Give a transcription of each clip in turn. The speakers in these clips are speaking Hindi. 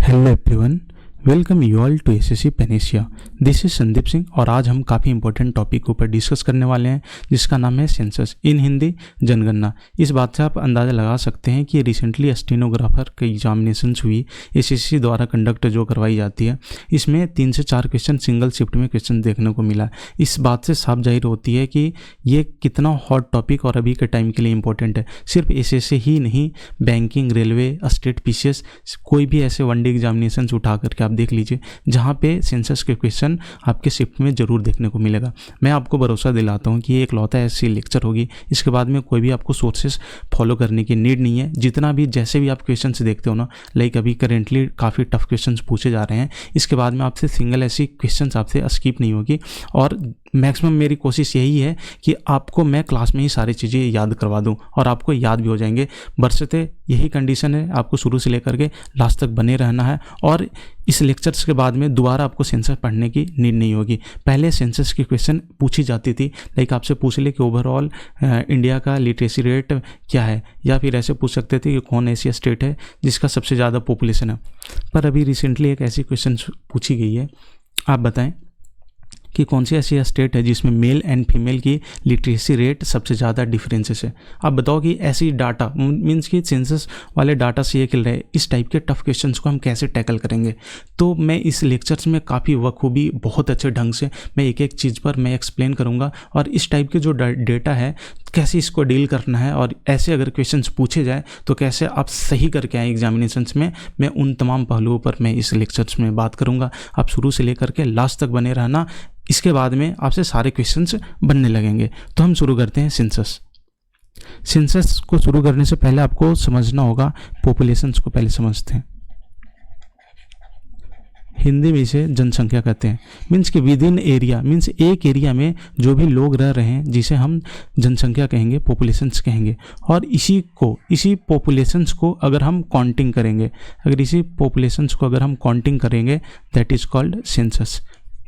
Hello everyone, welcome you all to SSC Panacea. This is Sandeep Singh और आज हम काफ़ी इंपॉर्टेंट टॉपिक के ऊपर डिस्कस करने वाले हैं जिसका नाम है सेंसस, इन हिंदी जनगणना। इस बात से आप अंदाज़ा लगा सकते हैं कि रिसेंटली स्टेनोग्राफर की एग्जामिनेशंस हुई एसएससी द्वारा कंडक्ट जो करवाई जाती है, इसमें 3 से 4 क्वेश्चन सिंगल शिफ्ट में क्वेश्चन देखने को मिला। इस बात से साफ जाहिर होती है कि ये कितना हॉट टॉपिक और अभी के टाइम के लिए इंपॉर्टेंट है। सिर्फ एसएससी ही नहीं, बैंकिंग, रेलवे, स्टेट पीसीएस, कोई भी ऐसे वनडे एग्जामिनेशंस उठा करके आप देख लीजिए जहाँ पे सेंसस के क्वेश्चन आपके शिफ्ट में ज़रूर देखने को मिलेगा। मैं आपको भरोसा दिलाता हूँ कि ये एकलौता ऐसी लेक्चर होगी, इसके बाद में कोई भी आपको सोर्सेस फॉलो करने की नीड नहीं है। जितना भी जैसे भी आप क्वेश्चंस देखते हो ना, लाइक अभी करेंटली काफ़ी टफ क्वेश्चंस पूछे जा रहे हैं, इसके बाद में आपसे सिंगल ऐसी क्वेश्चंस आपसे स्किप नहीं होगी। और मैक्सिमम मेरी कोशिश यही है कि आपको मैं क्लास में ही सारी चीज़ें याद करवा दूं और आपको याद भी हो जाएंगे। बरसते यही कंडीशन है, आपको शुरू से लेकर के लास्ट तक बने रहना है। और इस लेक्चर्स के बाद में दोबारा आपको सेंसस पढ़ने की नीड नहीं होगी। पहले सेंसस की क्वेश्चन पूछी जाती थी, लाइक आपसे पूछ ले कि ओवरऑल इंडिया का लिटरेसी रेट क्या है, या फिर ऐसे पूछ सकते थे कि कौन ऐसी स्टेट है जिसका सबसे ज़्यादा पॉपुलेशन है। पर अभी रिसेंटली एक ऐसी क्वेश्चन पूछी गई है, आप बताएं कि कौन सी ऐसी स्टेट है जिसमें मेल एंड फीमेल की लिटरेसी रेट सबसे ज़्यादा डिफरेंसेस है। आप बताओ कि ऐसी डाटा मीन्स कि सेंसस वाले डाटा से ये खिल रहे हैं, इस टाइप के टफ क्वेश्चंस को हम कैसे टैकल करेंगे। तो मैं इस लेक्चर्स में काफ़ी बखूबी बहुत अच्छे ढंग से मैं एक एक चीज़ पर मैं एक्सप्लेन करूँगा और इस टाइप के जो डेटा है कैसे इसको डील करना है, और ऐसे अगर क्वेश्चंस पूछे जाए तो कैसे आप सही करके आए एग्जामिनेशंस में, मैं उन तमाम पहलुओं पर मैं इस लेक्चर्स में बात करूँगा। आप शुरू से लेकर के लास्ट तक बने रहना, इसके बाद में आपसे सारे क्वेश्चंस बनने लगेंगे। तो हम शुरू करते हैं सेंसस। सेंसस को शुरू करने से पहले आपको समझना होगा, पॉपुलेशंस को पहले समझते हैं। हिंदी में इसे जनसंख्या कहते हैं। मीन्स कि विद इन एरिया, मीन्स एक एरिया में जो भी लोग रह रहे हैं जिसे हम जनसंख्या कहेंगे, पॉपुलेशंस कहेंगे। और इसी पॉपुलेशंस को अगर हम काउंटिंग करेंगे, करेंगे दैट इज़ कॉल्ड सेंसस,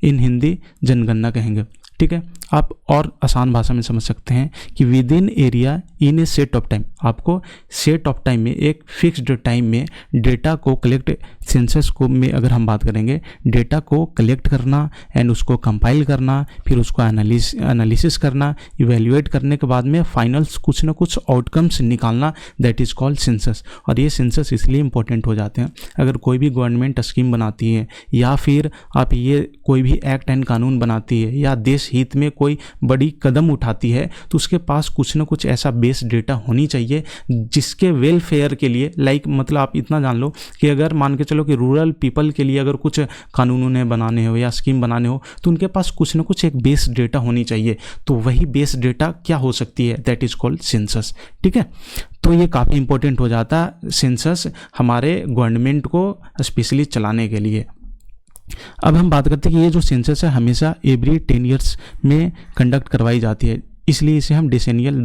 इन हिंदी जनगणना कहेंगे। ठीक है, आप और आसान भाषा में समझ सकते हैं कि with in area in A set of time, आपको सेट ऑफ टाइम में एक फिक्स्ड टाइम में डेटा को कलेक्ट, सेंसस को में अगर हम बात करेंगे, डेटा को कलेक्ट करना एंड उसको कंपाइल करना, फिर उसको एनालिसिस करना, इवेल्युएट करने के बाद में फाइनल्स कुछ ना कुछ आउटकम्स निकालना, दैट इज़ कॉल्ड सेंसस। और ये सेंसस इसलिए इंपॉर्टेंट हो जाते हैं, अगर कोई भी गवर्नमेंट स्कीम बनाती है या फिर आप ये कोई भी एक्ट एंड कानून बनाती है या देश हित में कोई बड़ी कदम उठाती है, तो उसके पास कुछ ना कुछ ऐसा बेस डेटा होनी चाहिए जिसके वेलफेयर के लिए, लाइक मतलब आप इतना जान लो कि अगर मान के चलो कि रूरल पीपल के लिए अगर कुछ कानून उन्हें बनाने हो या स्कीम बनाने हो, तो उनके पास कुछ ना कुछ एक बेस डेटा होनी चाहिए। तो वही बेस डेटा क्या हो सकती है, दैट इज कॉल्ड सेंसस। ठीक है, तो ये काफ़ी इंपॉर्टेंट हो जाता है सेंसस हमारे गवर्नमेंट को स्पेशली चलाने के लिए। अब हम बात करते हैं कि ये जो सेंसस है हमेशा एवरी 10 ईयर्स में कंडक्ट करवाई जाती है, इसलिए इसे हम डिसेनियल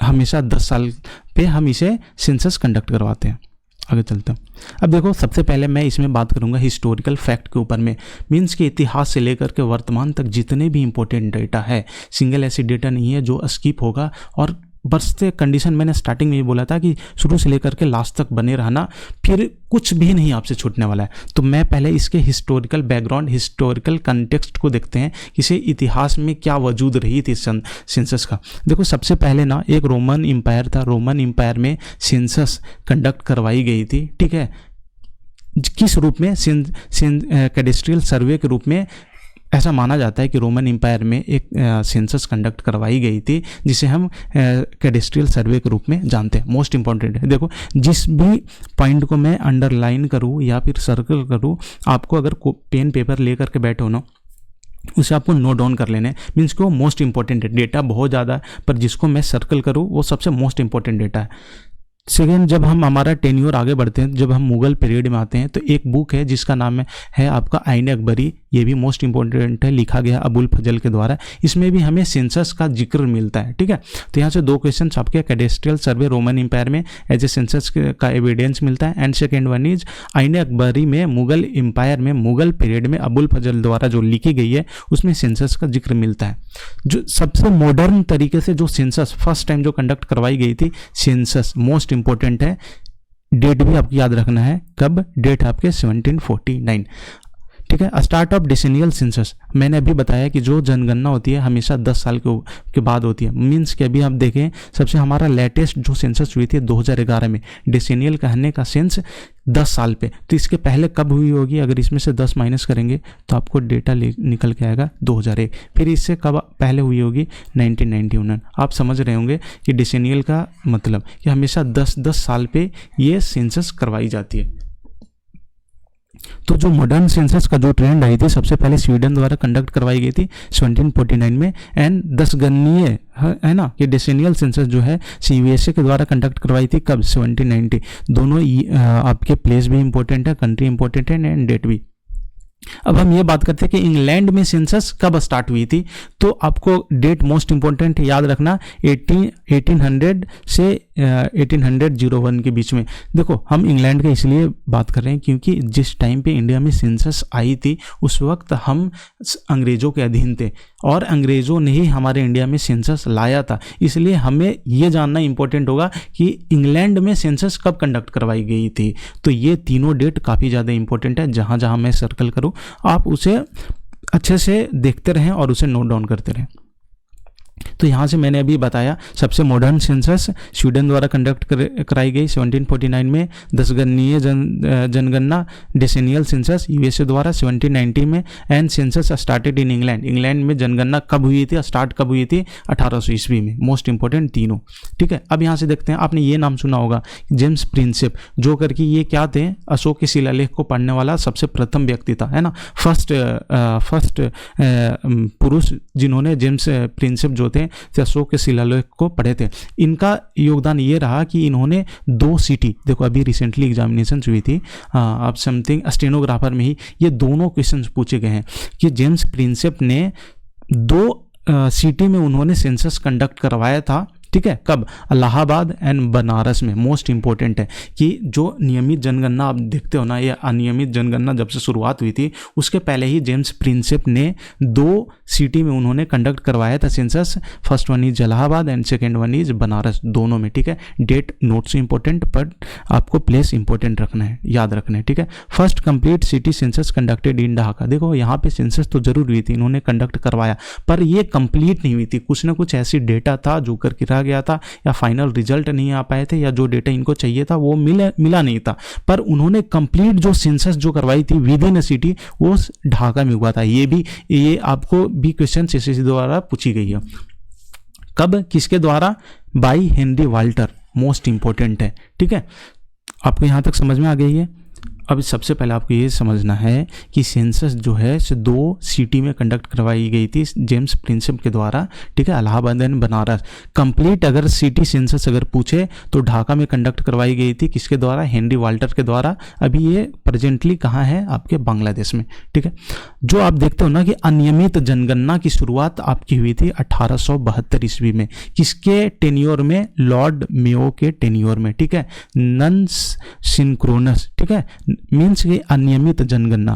हमेशा 10 साल पे हम इसे सेंसस कंडक्ट करवाते हैं। आगे चलते हैं। अब देखो, सबसे पहले मैं इसमें बात करूंगा हिस्टोरिकल फैक्ट के ऊपर में, मीन्स के इतिहास से लेकर के वर्तमान तक जितने भी इंपॉर्टेंट डेटा है, सिंगल ऐसी डेटा नहीं है जो स्किप होगा। और बरसते कंडीशन मैंने स्टार्टिंग में ही बोला था कि शुरू से लेकर के लास्ट तक बने रहना, फिर कुछ भी नहीं आपसे छूटने वाला है। तो मैं पहले इसके हिस्टोरिकल बैकग्राउंड, हिस्टोरिकल कंटेक्स्ट को देखते हैं, इसे इतिहास में क्या वजूद रही थी सेंसस का। देखो, सबसे पहले ना एक रोमन एम्पायर था, रोमन एम्पायर में सेंसस कंडक्ट करवाई गई थी। ठीक है, किस रूप में, कैडेस्ट्रियल सर्वे के रूप में। ऐसा माना जाता है कि रोमन एम्पायर में एक सेंसस कंडक्ट करवाई गई थी जिसे हम कैडेस्ट्रियल सर्वे के रूप में जानते हैं। मोस्ट इंपॉर्टेंट है, देखो जिस भी पॉइंट को मैं अंडरलाइन करूँ या फिर सर्कल करूँ, आपको अगर पेन पेपर लेकर के बैठो ना, उसे आपको नोट डाउन कर लेने, मीन्स कि वो मोस्ट इंपॉर्टेंट है। डेटा बहुत ज़्यादा है पर जिसको मैं सर्कल करूँ वो सबसे मोस्ट इंपॉर्टेंट डेटा है। सेकेंड, जब हम हमारा टेन्योर आगे बढ़ते हैं, जब हम मुगल पीरियड में आते हैं, तो एक बुक है जिसका नाम है आपका आईन अकबरी। ये भी मोस्ट इंपॉर्टेंट है, लिखा गया अबुल फजल के द्वारा। इसमें भी हमें सेंसस का जिक्र मिलता है। ठीक है, तो यहाँ से 2 क्वेश्चन आपके कैडेस्ट्रियल सर्वे रोमन एम्पायर में एज ए सेंसस का एविडेंस मिलता है, एंड सेकेंड वन इज आईन अकबरी में मुगल एम्पायर में, मुगल पीरियड में अबुल फजल द्वारा जो लिखी गई है उसमें सेंसस का जिक्र मिलता है। जो सबसे मॉडर्न तरीके से जो सेंसस फर्स्ट टाइम जो कंडक्ट करवाई गई थी, सेंसस मोस्ट इंपॉर्टेंट है, डेट भी आपको याद रखना है, कब? डेट आपके 1749, ठीक है। स्टार्ट ऑफ डिसेनियल सेंसस, मैंने अभी बताया कि जो जनगणना होती है हमेशा 10 साल के बाद होती है। मीन्स कि अभी आप देखें, सबसे हमारा लेटेस्ट जो सेंसस हुई थी 2011 में, डिसेनियल कहने का सेंस 10 साल पे, तो इसके पहले कब हुई होगी? अगर इसमें से 10 माइनस करेंगे तो आपको डेटा निकल के आएगा 2001। फिर इससे कब पहले हुई होगी? 1991। आप समझ रहे होंगे कि डिसेनियल का मतलब कि हमेशा 10 साल पे ये सेंसस करवाई जाती है। तो जो मॉडर्न सेंसस का जो ट्रेंड आई थी, सबसे पहले स्वीडन द्वारा कंडक्ट करवाई गई थी 1749 में, एंड 10 गणनीय है ना कि डेसेनियल सेंसस जो है CBSE के द्वारा कंडक्ट करवाई थी कब? 1790। दोनों आपके प्लेस भी इंपॉर्टेंट है, कंट्री इंपॉर्टेंट है, एंड डेट भी। अब हम ये बात करते हैं कि इंग्लैंड में सेंसस कब स्टार्ट हुई थी, तो आपको डेट मोस्ट इंपॉर्टेंट याद रखना, 1800 से 1801 के बीच में। देखो, हम इंग्लैंड के इसलिए बात कर रहे हैं क्योंकि जिस टाइम पे इंडिया में सेंसस आई थी उस वक्त हम अंग्रेज़ों के अधीन थे और अंग्रेज़ों ने ही हमारे इंडिया में सेंसस लाया था। इसलिए हमें ये जानना इंपॉर्टेंट होगा कि इंग्लैंड में सेंसस कब कंडक्ट करवाई गई थी। तो ये तीनों डेट काफ़ी ज़्यादा इंपॉर्टेंट है, जहाँ जहाँ मैं सर्कल करूँ आप उसे अच्छे से देखते रहें और उसे नोट डाउन करते रहें। तो यहाँ से मैंने अभी बताया, सबसे मॉडर्न सेंसस स्वीडन द्वारा कंडक्ट कराई गई 1749 में, 10 गणनीय जनगणना डेसेनियल सेंसस USA द्वारा 1790 में, and census started in England. England में जनगणना कब हुई थी, स्टार्ट कब हुई थी? 1800 ईस्वी में। मोस्ट इंपॉर्टेंट तीनों, ठीक है। अब यहाँ से देखते हैं, आपने ये नाम सुना होगा जेम्स प्रिंसेप, जो करके ये क्या थे? अशोक के शिलालेख को पढ़ने वाला सबसे प्रथम व्यक्ति था, है ना, फर्स्ट पुरुष जिन्होंने जेम्स प्रिंसेप जो थे अशोक के शिलालेख को पढ़े थे। इनका योगदान ये रहा कि इन्होंने 2 सिटी, देखो अभी रिसेंटली एग्जामिनेशन हुई थी अब समथिंग स्टेनोग्राफर में ही ये दोनों क्वेश्चंस पूछे गए हैं कि जेम्स प्रिंसेप ने 2 सिटी में उन्होंने सेंसस कंडक्ट करवाया था, ठीक है। कब? इलाहाबाद एंड बनारस में। मोस्ट इंपॉर्टेंट है कि जो नियमित जनगणना आप देखते हो ना, ये अनियमित जनगणना जब से शुरुआत हुई थी उसके पहले ही जेम्स प्रिंसेप ने 2 सिटी में उन्होंने कंडक्ट करवाया था census. First one is Allahabad and second one is Banaras, दोनों में, ठीक है। डेट नोट से इंपॉर्टेंट बट आपको प्लेस इंपॉर्टेंट रखना है, याद रखना है, ठीक है। First complete city census conducted in Dhaka. देखो यहाँ पे सेंसस तो जरूर हुई थी, इन्होंने कंडक्ट करवाया, पर ये कंप्लीट नहीं हुई थी। कुछ ना कुछ ऐसी डेटा था जो करके रह गया था, या फाइनल रिजल्ट नहीं आ पाए थे, या जो डेटा इनको चाहिए था वो मिला नहीं था। पर उन्होंने कंप्लीट जो सेंसस जो करवाई थी विद इन अ सिटी वो ढाका में हुआ था। ये आपको भी क्वेश्चन SSC द्वारा पूछी गई है। कब? किसके द्वारा? By Henry Walter. Most important है, ठीक है। आपको यहां तक समझ में आ गई है? अब सबसे पहले आपको ये समझना है कि सेंसस जो है 2 सिटी में कंडक्ट करवाई गई थी जेम्स प्रिंसेप के द्वारा, ठीक है, इलाहाबाद एंड बनारस। कंप्लीट अगर सिटी सेंसस अगर पूछे तो ढाका में कंडक्ट करवाई गई थी, किसके द्वारा? हेनरी वाल्टर के द्वारा। अभी ये प्रेजेंटली कहाँ है? आपके बांग्लादेश में, ठीक है। जो आप देखते हो ना कि अनियमित जनगणना की शुरुआत आपकी हुई थी 1872 ईस्वी में, किसके टेन्योर में? लॉर्ड मेयो के टेन्योर में, ठीक है। नॉन सिंक्रोनस, ठीक है, मीन्स कि अनियमित जनगणना,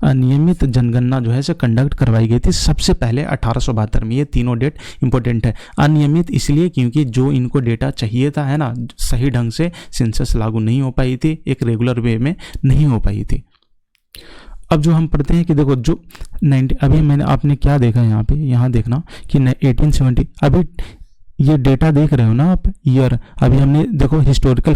अनियमित जनगणना जो है से कंडक्ट करवाई गई थी सबसे पहले 1872 में। ये तीनों डेट इंपॉर्टेंट है। अनियमित इसलिए क्योंकि जो इनको डेटा चाहिए था, है ना, सही ढंग से सेंसस लागू नहीं हो पाई थी, एक रेगुलर वे में नहीं हो पाई थी। अब जो हम पढ़ते हैं कि देखो जो अभी आपने क्या देखा यहाँ पे, यहाँ देखना कि 1870, अभी ये डेटा देख रहे हो ना आप, ईयर। अभी हमने देखो हिस्टोरिकल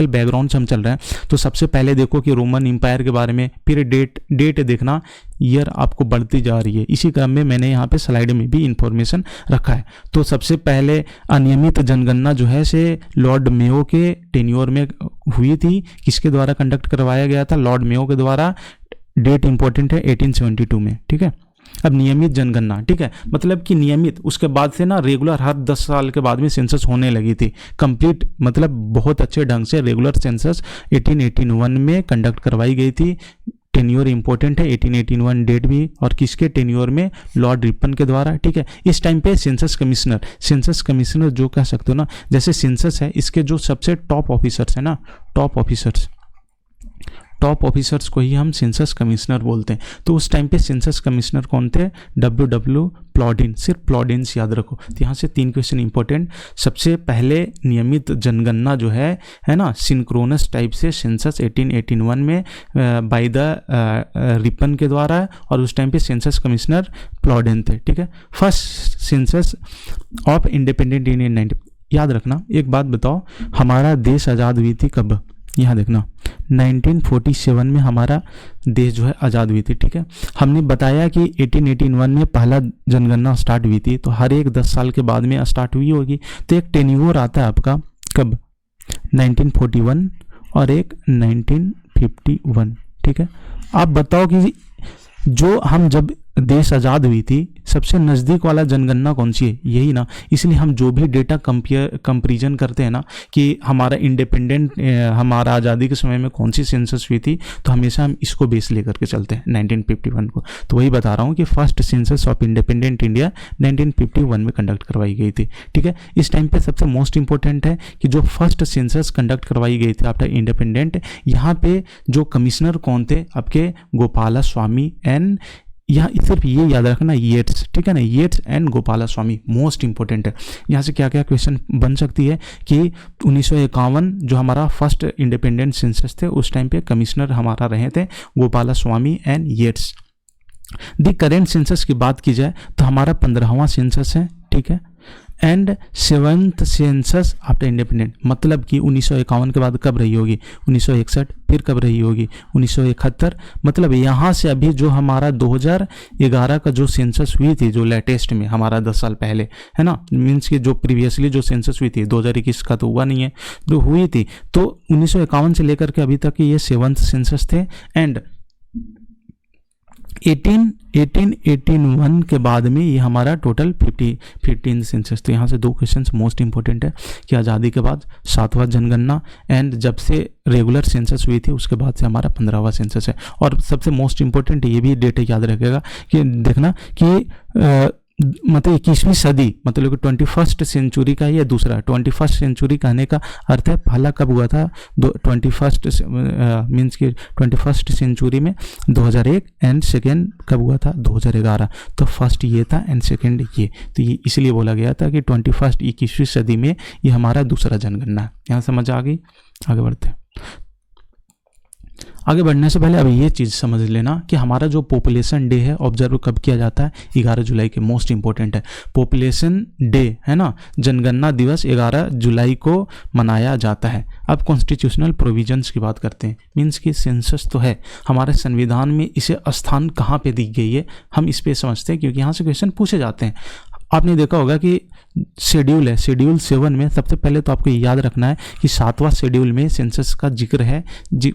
बैकग्राउंड से हम चल रहे हैं, तो सबसे पहले देखो कि रोमन एम्पायर के बारे में, फिर डेट देखना, ईयर आपको बढ़ती जा रही है। इसी क्रम में मैंने यहाँ पे स्लाइड में भी इंफॉर्मेशन रखा है। तो सबसे पहले अनियमित जनगणना जो है से लॉर्ड मेयो के टेन्योर में हुई थी। किसके द्वारा कंडक्ट करवाया गया था? लॉर्ड मेयो के द्वारा। डेट इंपॉर्टेंट है 1872 में, ठीक है। अब नियमित जनगणना, ठीक है, मतलब कि नियमित, उसके बाद से ना रेगुलर हर 10 साल के बाद में सेंसस होने लगी थी। कंप्लीट मतलब बहुत अच्छे ढंग से रेगुलर सेंसस 1881 में कंडक्ट करवाई गई थी। टेन्योर इंपॉर्टेंट है 1881 डेट भी, और किसके टेन्योर में? लॉर्ड रिपन के द्वारा, ठीक है। इस टाइम पे सेंसस कमिश्नर जो कह सकते हो ना, जैसे सेंसस है इसके जो सबसे टॉप ऑफिसर्स है ना, टॉप टॉप ऑफिसर्स को ही हम सेंसस कमिश्नर बोलते हैं। तो उस टाइम पे सेंसस कमिश्नर कौन थे? W प्लॉडिन, सिर्फ प्लॉडिन्स याद रखो। तो यहाँ से 3 क्वेश्चन इंपॉर्टेंट। सबसे पहले नियमित जनगणना जो है ना, सिंक्रोनस टाइप से सेंसस 1881 में बाय द रिपन के द्वारा, और उस टाइम पे सेंसस कमिश्नर प्लॉडिन थे। ठीक है, first census of independent Indian 90। याद रखना, एक बात बताओ, हमारा देश आज़ाद हुई थी कब? यहाँ देखना, 1947 में हमारा देश जो है आज़ाद हुई थी। ठीक है, हमने बताया कि 1881 में पहला जनगणना स्टार्ट हुई थी, तो हर एक 10 साल के बाद में स्टार्ट हुई होगी। तो एक टेन्योर आता है आपका कब? 1941 और एक 1951। ठीक है, आप बताओ कि जो हम जब देश आज़ाद हुई थी सबसे नज़दीक वाला जनगणना कौन सी है? यही ना। इसलिए हम जो भी डेटा कंपेरिजन करते हैं ना कि हमारा इंडिपेंडेंट हमारा आज़ादी के समय में कौन सी सेंसस हुई थी, तो हमेशा हम इसको बेस लेकर के चलते हैं, 1951 को। तो वही बता रहा हूँ कि first census of independent India 1951 में कंडक्ट करवाई गई थी। ठीक है, इस टाइम पे सबसे मोस्ट इंपॉर्टेंट है कि जो फर्स्ट सेंसस कंडक्ट करवाई गई थी आफ्टर इंडिपेंडेंट, यहाँ पे जो कमिश्नर कौन थे? आपके गोपाला स्वामी एंड, यहाँ सिर्फ ये याद रखना, येट्स। ठीक है ना, Yeatts and Gopalaswami most important है। यहाँ से क्या क्या क्वेश्चन बन सकती है कि 1951 जो हमारा फर्स्ट इंडिपेंडेंट सेंसस थे, उस टाइम पे कमिश्नर हमारा रहे थे गोपाला स्वामी एंड येट्स। द करेंट सेंसस की बात की जाए तो हमारा 15वां सेंसस है। ठीक है, and 7th census after independent, मतलब कि 1951 के बाद कब रही होगी? 1961। फिर कब रही होगी? 1971। मतलब यहाँ से अभी जो हमारा 2011 का जो सेंसस हुई थी, जो लेटेस्ट में हमारा 10 साल पहले, है ना, मीन्स कि जो प्रीवियसली जो सेंसस हुई थी 2021 का तो हुआ नहीं है, जो हुई थी तो 1951 से लेकर के अभी तक ये 7th सेंसस थे। एंड 1881 के बाद में ये हमारा टोटल 15 सेंसस। तो यहाँ से 2 क्वेश्चंस मोस्ट इंपॉर्टेंट है कि आज़ादी के बाद 7वां जनगणना, एंड जब से रेगुलर सेंसस हुई थी उसके बाद से हमारा 15वां सेंसस है। और सबसे मोस्ट इंपॉर्टेंट ये भी डेटा याद रखेगा कि देखना कि मतलब 21वीं सदी, मतलब कि 21st सेंचुरी का ये दूसरा, 21st सेंचुरी कहने का अर्थ है पहला कब हुआ था? 21st मीन्स कि 21st सेंचुरी में 2001, एंड सेकेंड कब हुआ था? 2011। तो फर्स्ट ये था एंड सेकेंड ये, तो ये इसलिए बोला गया था कि 21वीं सदी में ये हमारा दूसरा जनगणना है। यहाँ समझ आ गई? आगे बढ़ते हैं। आगे बढ़ने से पहले अब ये चीज़ समझ लेना कि हमारा जो पॉपुलेशन डे है ऑब्जर्व कब किया जाता है? 11 जुलाई के। मोस्ट इंपॉर्टेंट है, पॉपुलेशन डे है ना, जनगणना दिवस 11 जुलाई को मनाया जाता है। अब कॉन्स्टिट्यूशनल प्रोविजंस की बात करते हैं, मीन्स कि सेंसस तो है हमारे संविधान में, इसे स्थान कहाँ पे दी गई है हम इस पे समझते हैं, क्योंकि यहाँ से क्वेश्चन पूछे जाते हैं। आपने देखा होगा कि शेड्यूल है, शेड्यूल 7 में सबसे पहले तो आपको याद रखना है कि 7वां शेड्यूल में सेंसस का जिक्र है।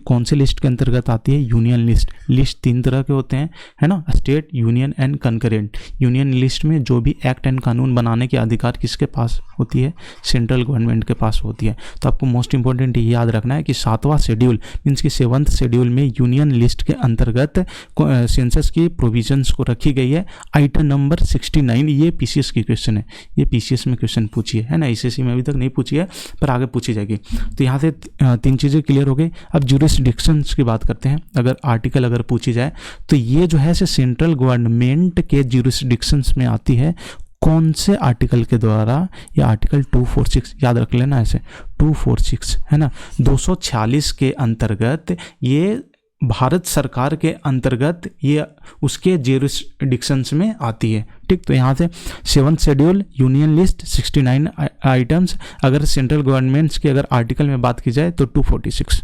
कौन से लिस्ट के अंतर्गत आती है? Union list. लिस्ट 3 तरह के होते हैं, है ना, state, union and concurrent. Union list में जो भी एक्ट एंड कानून बनाने के अधिकार किसके पास होती है? सेंट्रल गवर्नमेंट के पास होती है। तो आपको मोस्ट इंपॉर्टेंट ये याद रखना है कि 7वां शेड्यूल मीन्स कि 7th शेड्यूल में यूनियन लिस्ट के अंतर्गत सेंसस की प्रोविजंस को रखी गई है। आइटम नंबर 69, ये पीसीएस की क्वेश्चन है, ये पीसीएस में क्वेश्चन पूछी है ना, एसएससी में अभी तक नहीं पूछी है पर आगे पूछी जाएगी। तो यहाँ से 3 चीज़ें क्लियर हो गई। अब ज्यूरिसडिक्शंस की बात करते हैं। अगर आर्टिकल अगर पूछी जाए तो ये जो है सेंट्रल गवर्नमेंट के ज्यूरिसडिक्शंस में आती है। कौन से आर्टिकल के द्वारा? या आर्टिकल 246, याद रख लेना ऐसे, 246 है ना, 246 के अंतर्गत ये भारत सरकार के अंतर्गत ये उसके ज्यूरिसडिक्शंस में आती है। ठीक, तो यहाँ से 7th schedule, union list 69 items. अगर सेंट्रल गवर्नमेंट्स के अगर आर्टिकल में बात की जाए तो 246।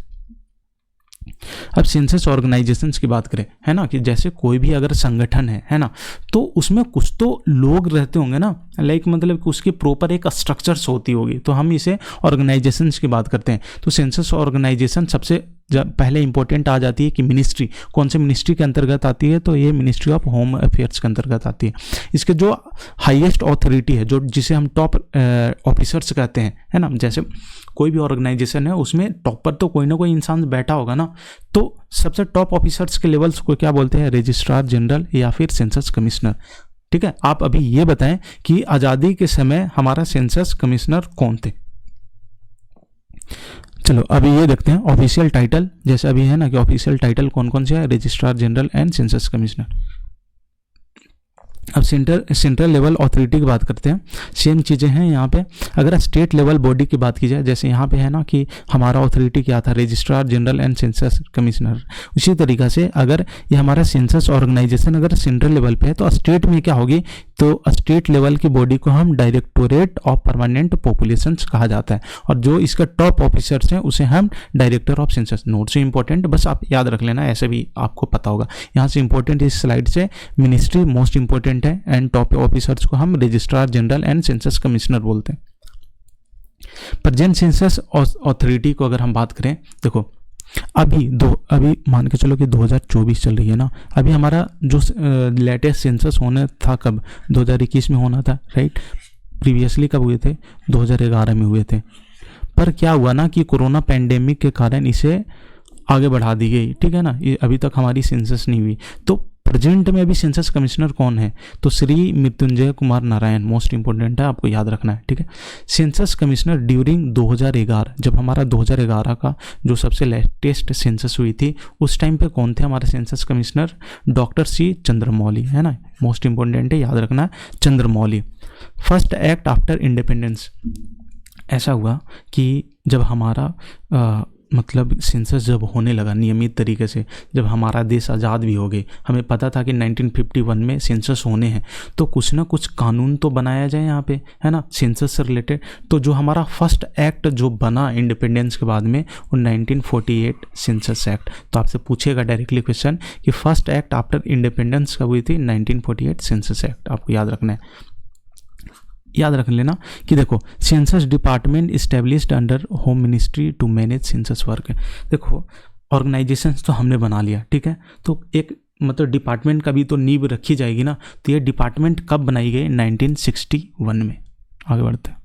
अब सेंसस ऑर्गेनाइजेशंस की बात करें, है ना, कि जैसे कोई भी अगर संगठन है ना, तो उसमें कुछ तो लोग रहते होंगे ना, लाइक मतलब कि उसकी प्रॉपर एक स्ट्रक्चर्स होती होगी, तो हम इसे ऑर्गेनाइजेशंस की बात करते हैं। तो सेंसस ऑर्गेनाइजेशन सबसे पहले इंपॉर्टेंट आ जाती है कि मिनिस्ट्री, कौन से मिनिस्ट्री के अंतर्गत आती है? तो ये मिनिस्ट्री ऑफ होम अफेयर्स के अंतर्गत आती है। इसके जो हाईएस्ट अथॉरिटी है, जो जिसे हम टॉप ऑफिसर्स कहते हैं, है ना, जैसे कोई भी ऑर्गेनाइजेशन है उसमें टॉप पर तो कोई ना कोई इंसान बैठा होगा ना, तो सबसे टॉप ऑफिसर्स के लेवल्स को क्या बोलते हैं? रजिस्ट्रार जनरल या फिर सेंसस कमिश्नर। ठीक है, आप अभी ये बताएं कि आज़ादी के समय हमारा सेंसस कमिश्नर कौन थे? चलो अभी ये देखते हैं ऑफिशियल टाइटल, जैसे अभी है ना कि ऑफिशियल टाइटल कौन कौन से है, registrar general and census commissioner. अब सेंट्रल लेवल अथॉरिटी की बात करते हैं, सेम चीज़ें हैं यहाँ पे। अगर स्टेट लेवल बॉडी की बात की जाए, जैसे यहाँ पे है ना कि हमारा अथॉरिटी क्या था, registrar general and census commissioner, उसी तरीक़ा से अगर ये हमारा सेंसस ऑर्गेनाइजेशन अगर सेंट्रल लेवल पे है तो स्टेट में क्या होगी, तो स्टेट लेवल की बॉडी को हम डायरेक्टोरेट ऑफ परमानेंट पॉपुलेशंस कहा जाता है, और जो इसका टॉप ऑफिसर्स हैं उसे हम डायरेक्टर ऑफ सेंसस। नोट से इंपॉर्टेंट, बस आप याद रख लेना, ऐसे भी आपको पता होगा। यहाँ से इंपॉर्टेंट इस स्लाइड से मिनिस्ट्री मोस्ट इंपॉर्टेंट है, एंड टॉप ऑफिसर्स को हम registrar general and census commissioner बोलते हैं। प्रेजेंट सेंसस अथॉरिटी को अगर हम बात करें, देखो अभी मान के चलो कि 2024 चल रही है ना, अभी हमारा जो लेटेस्ट सेंसस होना था कब, 2021 में होना था, राइट। प्रीवियसली कब हुए थे, 2011 में हुए थे, पर क्या हुआ ना कि कोरोना पैंडेमिक के कारण इसे आगे बढ़ा दी गई, ठीक है ना, ये अभी तक हमारी सेंसस नहीं हुई। तो प्रेजेंट में अभी सेंसस कमिश्नर कौन है, तो श्री मृत्युंजय कुमार नारायण, मोस्ट इंपॉर्टेंट है, आपको याद रखना है, ठीक है। सेंसस कमिश्नर ड्यूरिंग 2011, जब हमारा 2011 का जो सबसे लेटेस्ट सेंसस हुई थी, उस टाइम पे कौन थे हमारे census commissioner, doctor C Chandramouli, है ना, मोस्ट इंपॉर्टेंट है, याद रखना, Chandramouli. First act after independence, ऐसा हुआ कि जब हमारा मतलब सेंसस जब होने लगा नियमित तरीके से, जब हमारा देश आज़ाद भी हो गए, हमें पता था कि 1951 में सेंसस होने हैं, तो कुछ ना कुछ कानून तो बनाया जाए यहाँ पे, है ना, सेंसस से रिलेटेड। तो जो हमारा फर्स्ट एक्ट जो बना इंडिपेंडेंस के बाद में, वो 1948 सेंसस एक्ट। तो आपसे पूछेगा डायरेक्टली क्वेश्चन कि फर्स्ट एक्ट आफ्टर इंडिपेंडेंस कब हुई थी, 1948 सेंसस एक्ट, आपको याद रखना है। याद रख लेना कि देखो census department established under home ministry to manage census work. देखो ऑर्गेनाइजेशंस तो हमने बना लिया, ठीक है, तो एक मतलब डिपार्टमेंट का भी तो नींव रखी जाएगी ना। तो ये डिपार्टमेंट कब बनाई गई, 1961 में। आगे बढ़ते हैं।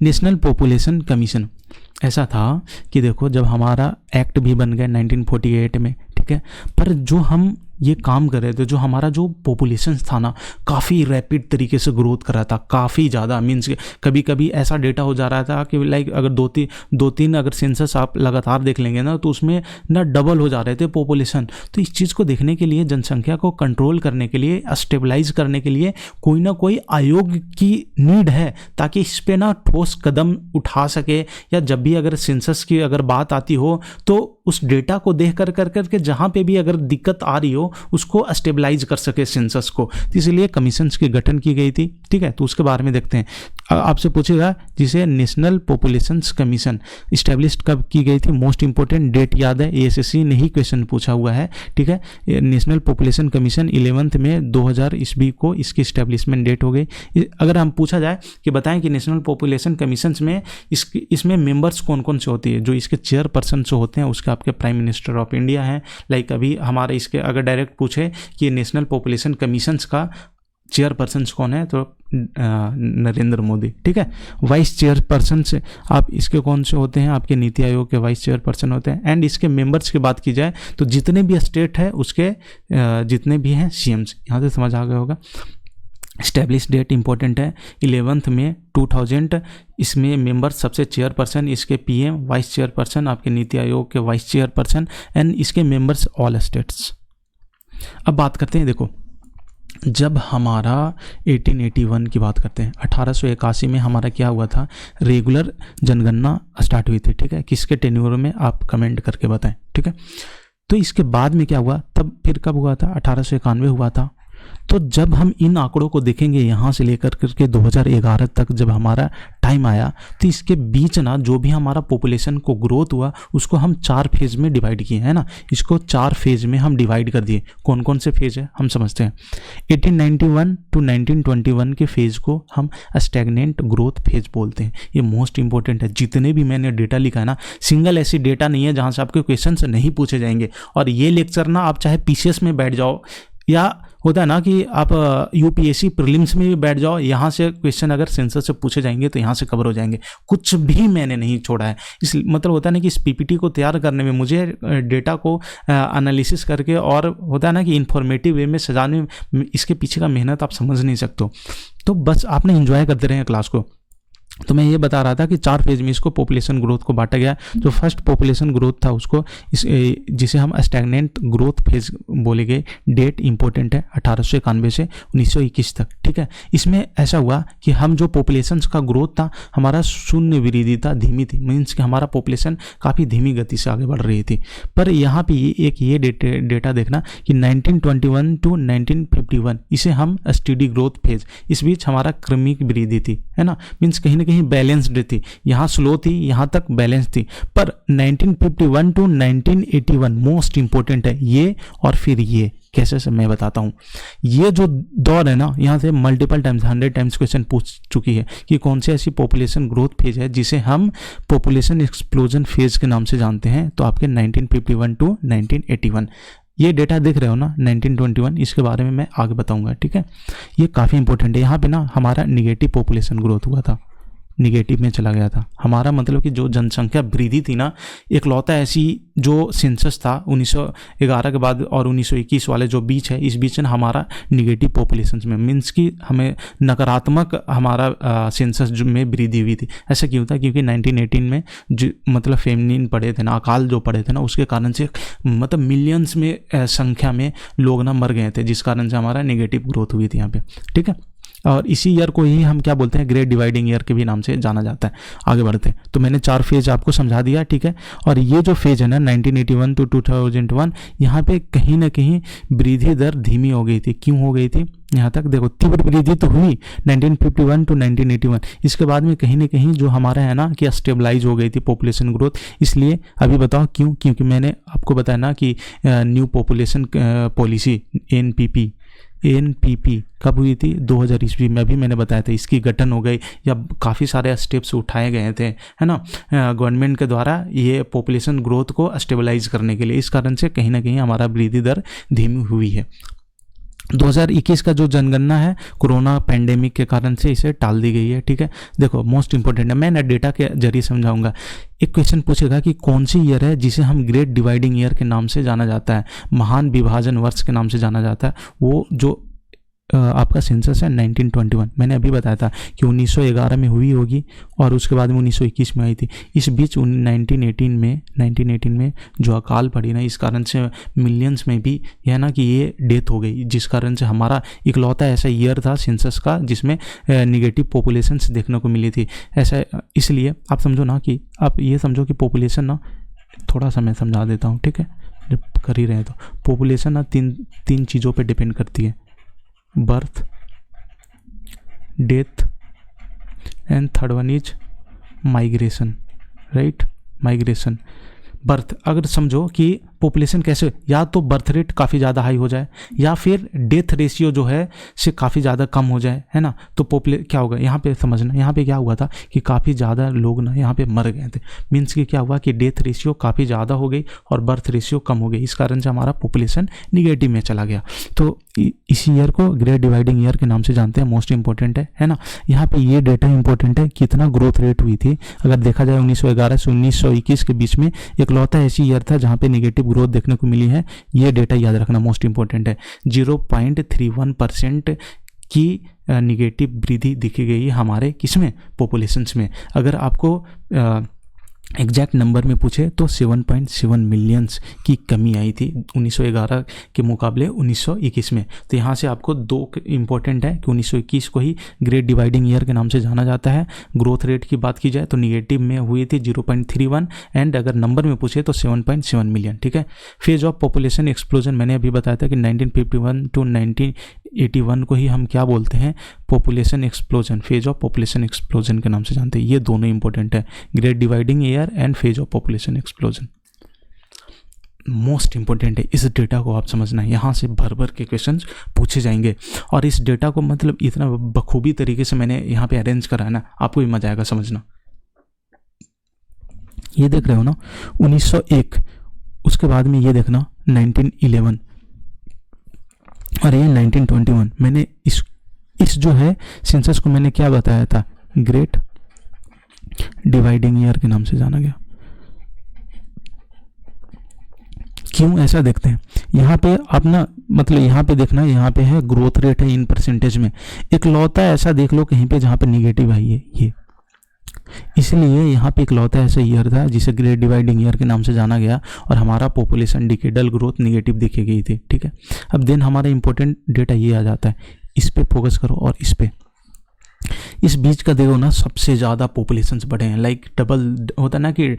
नेशनल पॉपुलेशन कमीशन, ऐसा था कि देखो जब हमारा एक्ट भी बन गया 1948 में, ठीक है, पर जो हम ये काम कर रहे थे, जो हमारा जो पॉपुलेशन था ना, काफ़ी रैपिड तरीके से ग्रोथ कर रहा था, काफ़ी ज़्यादा, मीन्स कभी कभी ऐसा डेटा हो जा रहा था कि लाइक अगर दो तीन अगर सेंसस आप लगातार देख लेंगे ना, तो उसमें ना डबल हो जा रहे थे पॉपुलेशन। तो इस चीज़ को देखने के लिए, जनसंख्या को कंट्रोल करने के लिए, स्टेबलाइज करने के लिए कोई ना कोई आयोग की नीड है, ताकि इस पर ना ठोस कदम उठा सके, या जब भी अगर सेंसस की अगर बात आती हो तो उस डेटा को देख कर जहाँ पे भी अगर दिक्कत आ रही हो उसको स्टेबलाइज कर सके सेंसस को। तो इसलिए कमीशंस की गठन की गई थी, ठीक है। तो उसके बारे में देखते हैं। आपसे पूछेगा जिसे नेशनल पॉपुलेशंस कमीशन इस्टेब्लिश कब की गई थी, मोस्ट इंपॉर्टेंट डेट याद है, एएसएससी ने ही क्वेश्चन पूछा हुआ है, ठीक है। नेशनल पॉपुलेशन कमीशन 11 में 2000 ईस्वी को इसकी इस्टेब्लिशमेंट डेट हो गई। अगर हम पूछा जाए कि बताएं कि नेशनल पॉपुलेशन कमीशन में इसमें मेंबर्स कौन कौन से होती है, जो इसके चेयरपर्सन जो होते हैं उसके आपके प्राइम मिनिस्टर ऑफ इंडिया हैं। लाइक अभी हमारे इसके अगर डायरेक्ट पूछे कि नेशनल पॉपुलेशन कमीशन का चेयरपर्सन कौन है, तो नरेंद्र मोदी, ठीक है। वाइस चेयरपर्सन से आप इसके कौन से होते हैं, आपके नीति आयोग के वाइस चेयरपर्सन होते हैं। एंड इसके मेंबर्स की बात की जाए तो जितने भी स्टेट है उसके जितने भी हैं सीएम्स, यहाँ से समझ आ गया होगा। स्टैब्लिश डेट इंपॉर्टेंट है 11 में 2000। इसमें मेंबर्स सबसे चेयरपर्सन, इसके पीएम, वाइस चेयरपर्सन, आपके नीति आयोग के वाइस चेयरपर्सन, एंड इसके मेंबर्स ऑल स्टेट्स। अब बात करते हैं, देखो जब हमारा 1881 की बात करते हैं, 1881 में हमारा क्या हुआ था, रेगुलर जनगणना स्टार्ट हुई थी, ठीक है। किसके टेन्योर में आप कमेंट करके बताएं, ठीक है। तो इसके बाद में क्या हुआ, तब फिर कब हुआ था, 1891 हुआ था। तो जब हम इन आंकड़ों को देखेंगे यहाँ से लेकर करके 2011 तक जब हमारा टाइम आया, तो इसके बीच ना जो भी हमारा पॉपुलेशन को ग्रोथ हुआ उसको हम 4 फेज में डिवाइड किए, है ना। इसको 4 फेज में हम डिवाइड कर दिए। कौन कौन से फेज है हम समझते हैं। 1891 टू 1921 के फेज को हम स्टैग्नेंट ग्रोथ फेज बोलते हैं। ये मोस्ट इंपॉर्टेंट है। जितने भी मैंने डेटा लिखा है ना, सिंगल ऐसी डेटा नहीं है जहाँ से आपके क्वेश्चन नहीं पूछे जाएंगे। और ये लेक्चर ना आप चाहे पीसीएस में बैठ जाओ, या होता है ना कि आप यूपीएससी प्रीलिम्स में भी बैठ जाओ, यहाँ से क्वेश्चन अगर सेंसस से पूछे जाएंगे तो यहाँ से कवर हो जाएंगे। कुछ भी मैंने नहीं छोड़ा है। इस मतलब होता है ना कि इस पीपीटी को तैयार करने में मुझे डेटा को एनालिसिस करके, और होता है ना कि इन्फॉर्मेटिव वे में सजाने में, इसके पीछे का मेहनत आप समझ नहीं सकते। तो बस आपने एंजॉय करते रहे क्लास को। तो मैं ये बता रहा था कि 4 फेज में इसको पॉपुलेशन ग्रोथ को बांटा गया। जो फर्स्ट पॉपुलेशन ग्रोथ था उसको जिसे हम स्टैग्नेंट ग्रोथ फेज बोलेंगे, डेट इंपॉर्टेंट है 1891 से 1921 तक, ठीक है। इसमें ऐसा हुआ कि हम जो पॉपुलेशन का ग्रोथ था हमारा शून्य वृद्धि था, धीमी थी, मीन्स कि हमारा पॉपुलेशन काफ़ी धीमी गति से आगे बढ़ रही थी। पर यहाँ पे ये डेटा देखना कि 1921 टू 1951 इसे हम स्टेडी ग्रोथ फेज, इस बीच हमारा क्रमिक वृद्धि थी, है ना, मीन्स कहीं ना कहीं बैलेंस्ड थी, यहाँ स्लो थी, यहाँ तक बैलेंस थी। पर 1951 टू 1981 मोस्ट इंपॉर्टेंट है ये, और फिर ये कैसे से मैं बताता हूँ। ये जो दौर है ना, यहाँ से मल्टीपल टाइम्स 100 टाइम्स क्वेश्चन पूछ चुकी है कि कौन से ऐसी पॉपुलेशन ग्रोथ फेज है जिसे हम पॉपुलेशन एक्सप्लोजन फेज के नाम से जानते हैं। तो आपके 1951 टू 1981 ये डेटा देख रहे हो ना, 1921, इसके बारे में मैं आगे बताऊंगा, ठीक है। ये काफ़ी इंपॉर्टेंट है। यहाँ पे ना हमारा निगेटिव पॉपुलेशन ग्रोथ हुआ था, निगेटिव में चला गया था हमारा, मतलब कि जो जनसंख्या वृद्धि थी ना, इकलौता ऐसी जो सेंसस था 1911 के बाद और 1921 वाले जो बीच है, इस बीच में हमारा निगेटिव पॉपुलेशन में, मीन्स कि हमें नकारात्मक हमारा सेंसस में वृद्धि हुई थी। ऐसा क्यों था? क्योंकि 1918 में जो मतलब फेमिनिन पड़े थे ना, अकाल जो पड़े थे ना, उसके कारण से मतलब मिलियंस में संख्या में लोग ना मर गए थे, जिस कारण से हमारा निगेटिव ग्रोथ हुई थी यहाँ पे, ठीक है। और इसी ईयर को ही हम क्या बोलते हैं, ग्रेट डिवाइडिंग ईयर के भी नाम से जाना जाता है। आगे बढ़ते हैं, तो मैंने 4 फेज आपको समझा दिया, ठीक है। और ये जो फेज है ना 1981 टू 2001, यहाँ पे कहीं ना कहीं वृद्धि दर धीमी हो गई थी। क्यों हो गई थी? यहाँ तक देखो, तीव्र वृद्धि तो हुई 1951 टू 1981, इसके बाद में कहीं ना कहीं जो हमारा है ना कि स्टेबलाइज हो गई थी पॉपुलेशन ग्रोथ। इसलिए अभी बताओ क्यों? क्योंकि मैंने आपको बताया ना कि न्यू पॉपुलेशन पॉलिसी एनपीपी कब हुई थी? 2000 ईस्वी में। अभी मैंने बताया था इसकी गठन हो गई या काफ़ी सारे स्टेप्स उठाए गए थे, है ना, गवर्नमेंट के द्वारा ये पॉपुलेशन ग्रोथ को स्टेबलाइज करने के लिए। इस कारण से कहीं ना कहीं हमारा वृद्धि दर धीमी हुई है। 2021 का जो जनगणना है कोरोना पैंडेमिक के कारण से इसे टाल दी गई है, ठीक है। देखो मोस्ट इंपॉर्टेंट है, मैं ना डेटा के जरिए समझाऊंगा। एक क्वेश्चन पूछेगा कि कौन सी ईयर है जिसे हम ग्रेट डिवाइडिंग ईयर के नाम से जाना जाता है, महान विभाजन वर्ष के नाम से जाना जाता है। वो जो आपका सेंसस है 1921, मैंने अभी बताया था कि 1911 में हुई होगी और उसके बाद में 1921 में आई थी। इस बीच 1918 में जो अकाल पड़ी ना, इस कारण से मिलियंस में भी यह ना कि ये डेथ हो गई, जिस कारण से हमारा इकलौता ऐसा ईयर था सेंसस का जिसमें निगेटिव पॉपुलेशन देखने को मिली थी। ऐसा इसलिए आप समझो ना कि आप ये समझो कि पॉपुलेशन ना, थोड़ा सा मैं समझा देता हूँ, ठीक है, जब कर ही रहे तो पॉपुलेशन ना तीन चीज़ों पे डिपेंड करती है, birth, death and third one is migration, right, migration. Birth, अगर समझो कि पॉपुलेशन कैसे, या तो बर्थ रेट काफ़ी ज़्यादा हाई हो जाए या फिर डेथ रेशियो जो है से काफ़ी ज़्यादा कम हो जाए, है ना, तो क्या होगा यहाँ पे समझना। यहाँ पे क्या हुआ था कि काफ़ी ज़्यादा लोग ना यहाँ पे मर गए थे, मीन्स कि क्या हुआ कि डेथ रेशियो काफ़ी ज़्यादा हो गई और बर्थ रेशियो कम हो गई, इस कारण से हमारा पॉपुलेशन निगेटिव में चला गया। तो इसी ईयर को ग्रेट डिवाइडिंग ईयर के नाम से जानते हैं, मोस्ट इंपॉर्टेंट है ना। यहाँ पे ये डेटा इंपॉर्टेंट है, कितना ग्रोथ रेट हुई थी। अगर देखा जाए 1911 से 1921 के बीच में इकलौता ऐसी ईयर था जहाँ पे निगेटिव ग्रोथ देखने को मिली है। ये डेटा याद रखना मोस्ट इंपॉर्टेंट है। 0.31% की निगेटिव वृद्धि दिखी गई है हमारे किसमें, पॉपुलेशंस में। अगर आपको एग्जैक्ट नंबर में पूछे तो 7.7 मिलियंस की कमी आई थी 1911 के मुकाबले 1921 में। तो यहाँ से आपको दो इंपॉर्टेंट है कि 1921 को ही ग्रेट डिवाइडिंग ईयर के नाम से जाना जाता है। ग्रोथ रेट की बात की जाए तो निगेटिव में हुई थी 0.31 एंड अगर नंबर में पूछे तो 7.7 मिलियन, ठीक है। फेज ऑफ पॉपुलेशन एक्सप्लोजन मैंने अभी बताया था कि 1951 टू 1981 को ही हम क्या बोलते हैं, population explosion, phase of population explosion के नाम से जानते हैं। ये दोनों इंपॉर्टेंट है, great dividing year and phase of population explosion most important है। इस डेटा को आप समझना है, यहाँ से भर भर के क्वेश्चंस पूछे जाएंगे और इस डेटा को मतलब इतना बखूबी तरीके से मैंने यहाँ पे अरेंज करा है ना, आपको भी मजा आएगा समझना। ये देख रहे हो ना 1901, उसके बाद में ये देखना 1911 और ये 1921। मैंने इस जो है सेंसस को मैंने क्या बताया था, ग्रेट डिवाइडिंग ईयर के नाम से जाना गया। क्यों ऐसा देखते हैं, यहाँ पे आप ना मतलब यहाँ पे देखना, यहाँ पे है ग्रोथ रेट है इन परसेंटेज में, इकलौता ऐसा देख लो कहीं पे जहाँ पे निगेटिव आई है ये, इसलिए यहाँ पे इकलौता ऐसा ईयर था जिसे ग्रेट डिवाइडिंग ईयर के नाम से जाना गया और हमारा पॉपुलेशन डिकेडल ग्रोथ निगेटिव देखी गई थी। ठीक है, अब देन हमारा इंपॉर्टेंट डेटा ये आ जाता है, इस पे फोकस करो और इस पे। इस बीच का देखो ना, सबसे ज़्यादा पॉपुलेशंस बढ़े हैं, लाइक डबल होता ना कि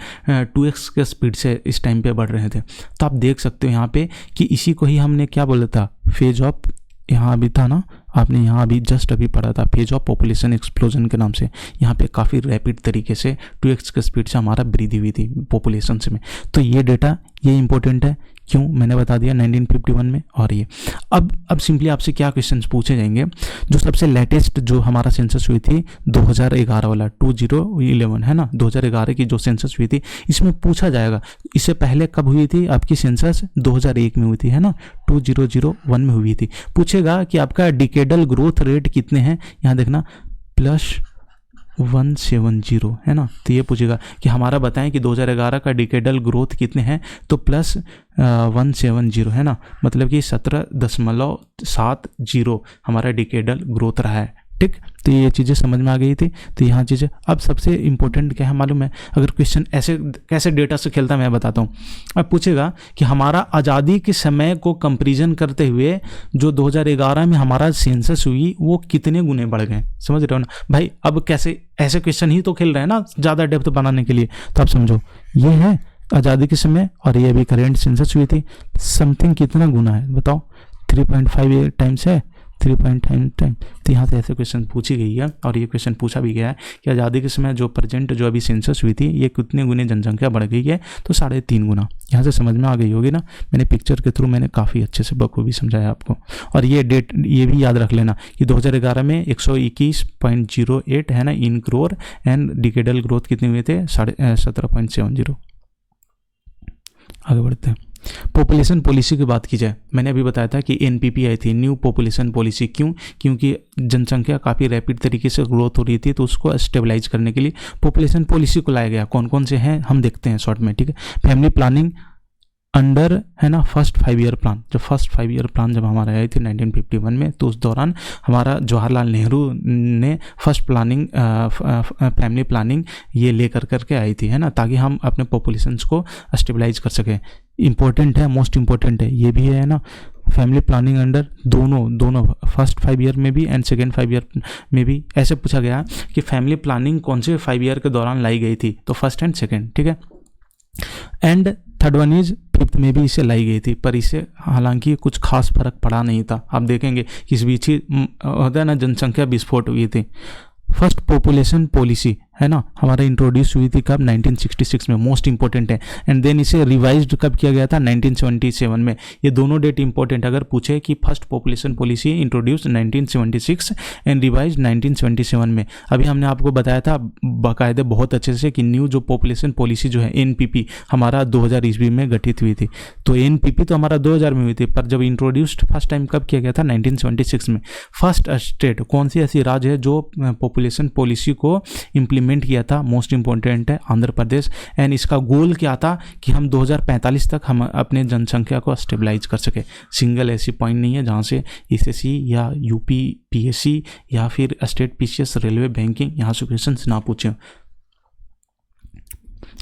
2x के स्पीड से इस टाइम पे बढ़ रहे थे। तो आप देख सकते हो यहाँ पे कि इसी को ही हमने क्या बोला था, फेज ऑफ, यहाँ अभी था ना, आपने यहाँ अभी जस्ट अभी पढ़ा था, फेज ऑफ पॉपुलेशन एक्सप्लोजन के नाम से। यहाँ पे काफ़ी रैपिड तरीके से 2x के स्पीड से हमारा वृद्धि हुई थी पॉपुलेशन में। तो ये डेटा ये इंपॉर्टेंट है, क्यों मैंने बता दिया 1951 में। और ये अब सिंपली आपसे क्या क्वेश्चंस पूछे जाएंगे, जो सबसे लेटेस्ट जो हमारा सेंसस हुई थी 2011 वाला 2011 है ना, 2011 की जो सेंसस हुई थी, इसमें पूछा जाएगा इससे पहले कब हुई थी आपकी सेंसस, 2001 में हुई थी है ना, 2001 में हुई थी। पूछेगा कि आपका डिकेडल ग्रोथ रेट कितने हैं, यहाँ देखना +170 है ना। तो ये पूछेगा कि हमारा बताएं कि 2011 का डिकेडल ग्रोथ कितने हैं, तो +170 है ना, मतलब कि 17.70 हमारा डिकेडल ग्रोथ रहा है। ठीक, तो ये चीज़ें समझ में आ गई थी। तो यहाँ चीज़ें अब सबसे इंपॉर्टेंट क्या है मालूम है, अगर क्वेश्चन ऐसे कैसे डेटा से खेलता है मैं बताता हूँ। अब पूछेगा कि हमारा आज़ादी के समय को कंपैरिजन करते हुए जो 2011 में हमारा सेंसस हुई वो कितने गुने बढ़ गए, समझ रहे हो ना भाई। अब कैसे ऐसे क्वेश्चन ही तो खेल रहे हैं ना ज़्यादा डेप्थ बनाने के लिए। तो आप समझो, ये है आज़ादी के समय और ये अभी करेंट सेंसस हुई थी, समथिंग कितना गुना है बताओ, 3.5 टाइम्स है, 3.5 टाइम। तो यहाँ से ऐसे क्वेश्चन पूछी गई है और ये क्वेश्चन पूछा भी गया है कि आज़ादी के समय जो प्रेजेंट जो अभी सेंसस हुई थी ये कितने गुने जनसंख्या बढ़ गई है, तो 3.5 गुना। यहाँ से समझ में आ गई होगी ना, मैंने पिक्चर के थ्रू मैंने काफ़ी अच्छे से बखूबी समझाया आपको। और ये डेट ये भी याद रख लेना कि 2011 में 121.08 है ना इन क्रोर, एंड डिकेडल ग्रोथ कितने हुए थे, 17.70। आगे बढ़ते हैं, पॉपुलेशन पॉलिसी की बात की जाए, मैंने अभी बताया था कि एनपीपी आई थी, न्यू पॉपुलेशन पॉलिसी। क्यों, क्योंकि जनसंख्या काफ़ी रैपिड तरीके से ग्रोथ हो रही थी, तो उसको स्टेबलाइज करने के लिए पॉपुलेशन पॉलिसी को लाया गया। कौन कौन से हैं हम देखते हैं शॉर्ट में। ठीक है, फैमिली प्लानिंग अंडर है ना फर्स्ट 5 ईयर प्लान। जब फर्स्ट 5 ईयर प्लान जब हमारा आई थी 1951 में, तो उस दौरान हमारा जवाहरलाल नेहरू ने फर्स्ट प्लानिंग फैमिली प्लानिंग ये लेकर करके आई थी है ना, ताकि हम अपने पॉपुलेशंस को स्टेबलाइज कर सकें। इंपॉर्टेंट है, मोस्ट इंपॉर्टेंट है, ये भी है ना फैमिली प्लानिंग अंडर दोनों फर्स्ट 5 ईयर में भी एंड सेकेंड 5 ईयर में भी। ऐसे पूछा गया कि फैमिली प्लानिंग कौन से 5 ईयर के दौरान लाई गई थी, तो फर्स्ट एंड सेकेंड। ठीक है, and third one is 5th में भी इसे लाई गई थी, पर इसे हालांकि कुछ खास फर्क पड़ा नहीं था। आप देखेंगे कि इस बीच ही होता है ना जनसंख्या विस्फोट हुई थी। फर्स्ट पॉपुलेशन पॉलिसी है ना हमारा इंट्रोड्यूस हुई थी कब, 1966 में, मोस्ट इंपॉर्टेंट है। एंड देन इसे रिवाइज्ड कब किया गया था, 1977 में। ये दोनों डेट इंपॉर्टेंट, अगर पूछे कि first population policy introduce 1976 and revise 1977 में। अभी हमने आपको बताया था बाकायदे बहुत अच्छे से कि न्यू जो पॉपुलेशन पॉलिसी जो है एनपीपी हमारा 2000 ईस्वी में गठित हुई थी। तो एनपीपी तो हमारा 2000 में हुई थी, पर जब इंट्रोड्यूस्ड फर्स्ट टाइम कब किया गया था, 1976 में। फर्स्ट स्टेट कौन सी ऐसी राज्य है जो पॉपुलेशन पॉलिसी को इम्प्लीमेंट किया था, मोस्ट इंपॉर्टेंट है आंध्र प्रदेश। एंड इसका गोल क्या था कि हम 2045 तक हम अपने जनसंख्या को स्टेबलाइज कर सके। सिंगल ऐसी पॉइंट नहीं है जहां से एसएससी या यूपी पीएससी या फिर स्टेट पीसीएस रेलवे बैंकिंग यहाँ से क्वेश्चन ना पूछे।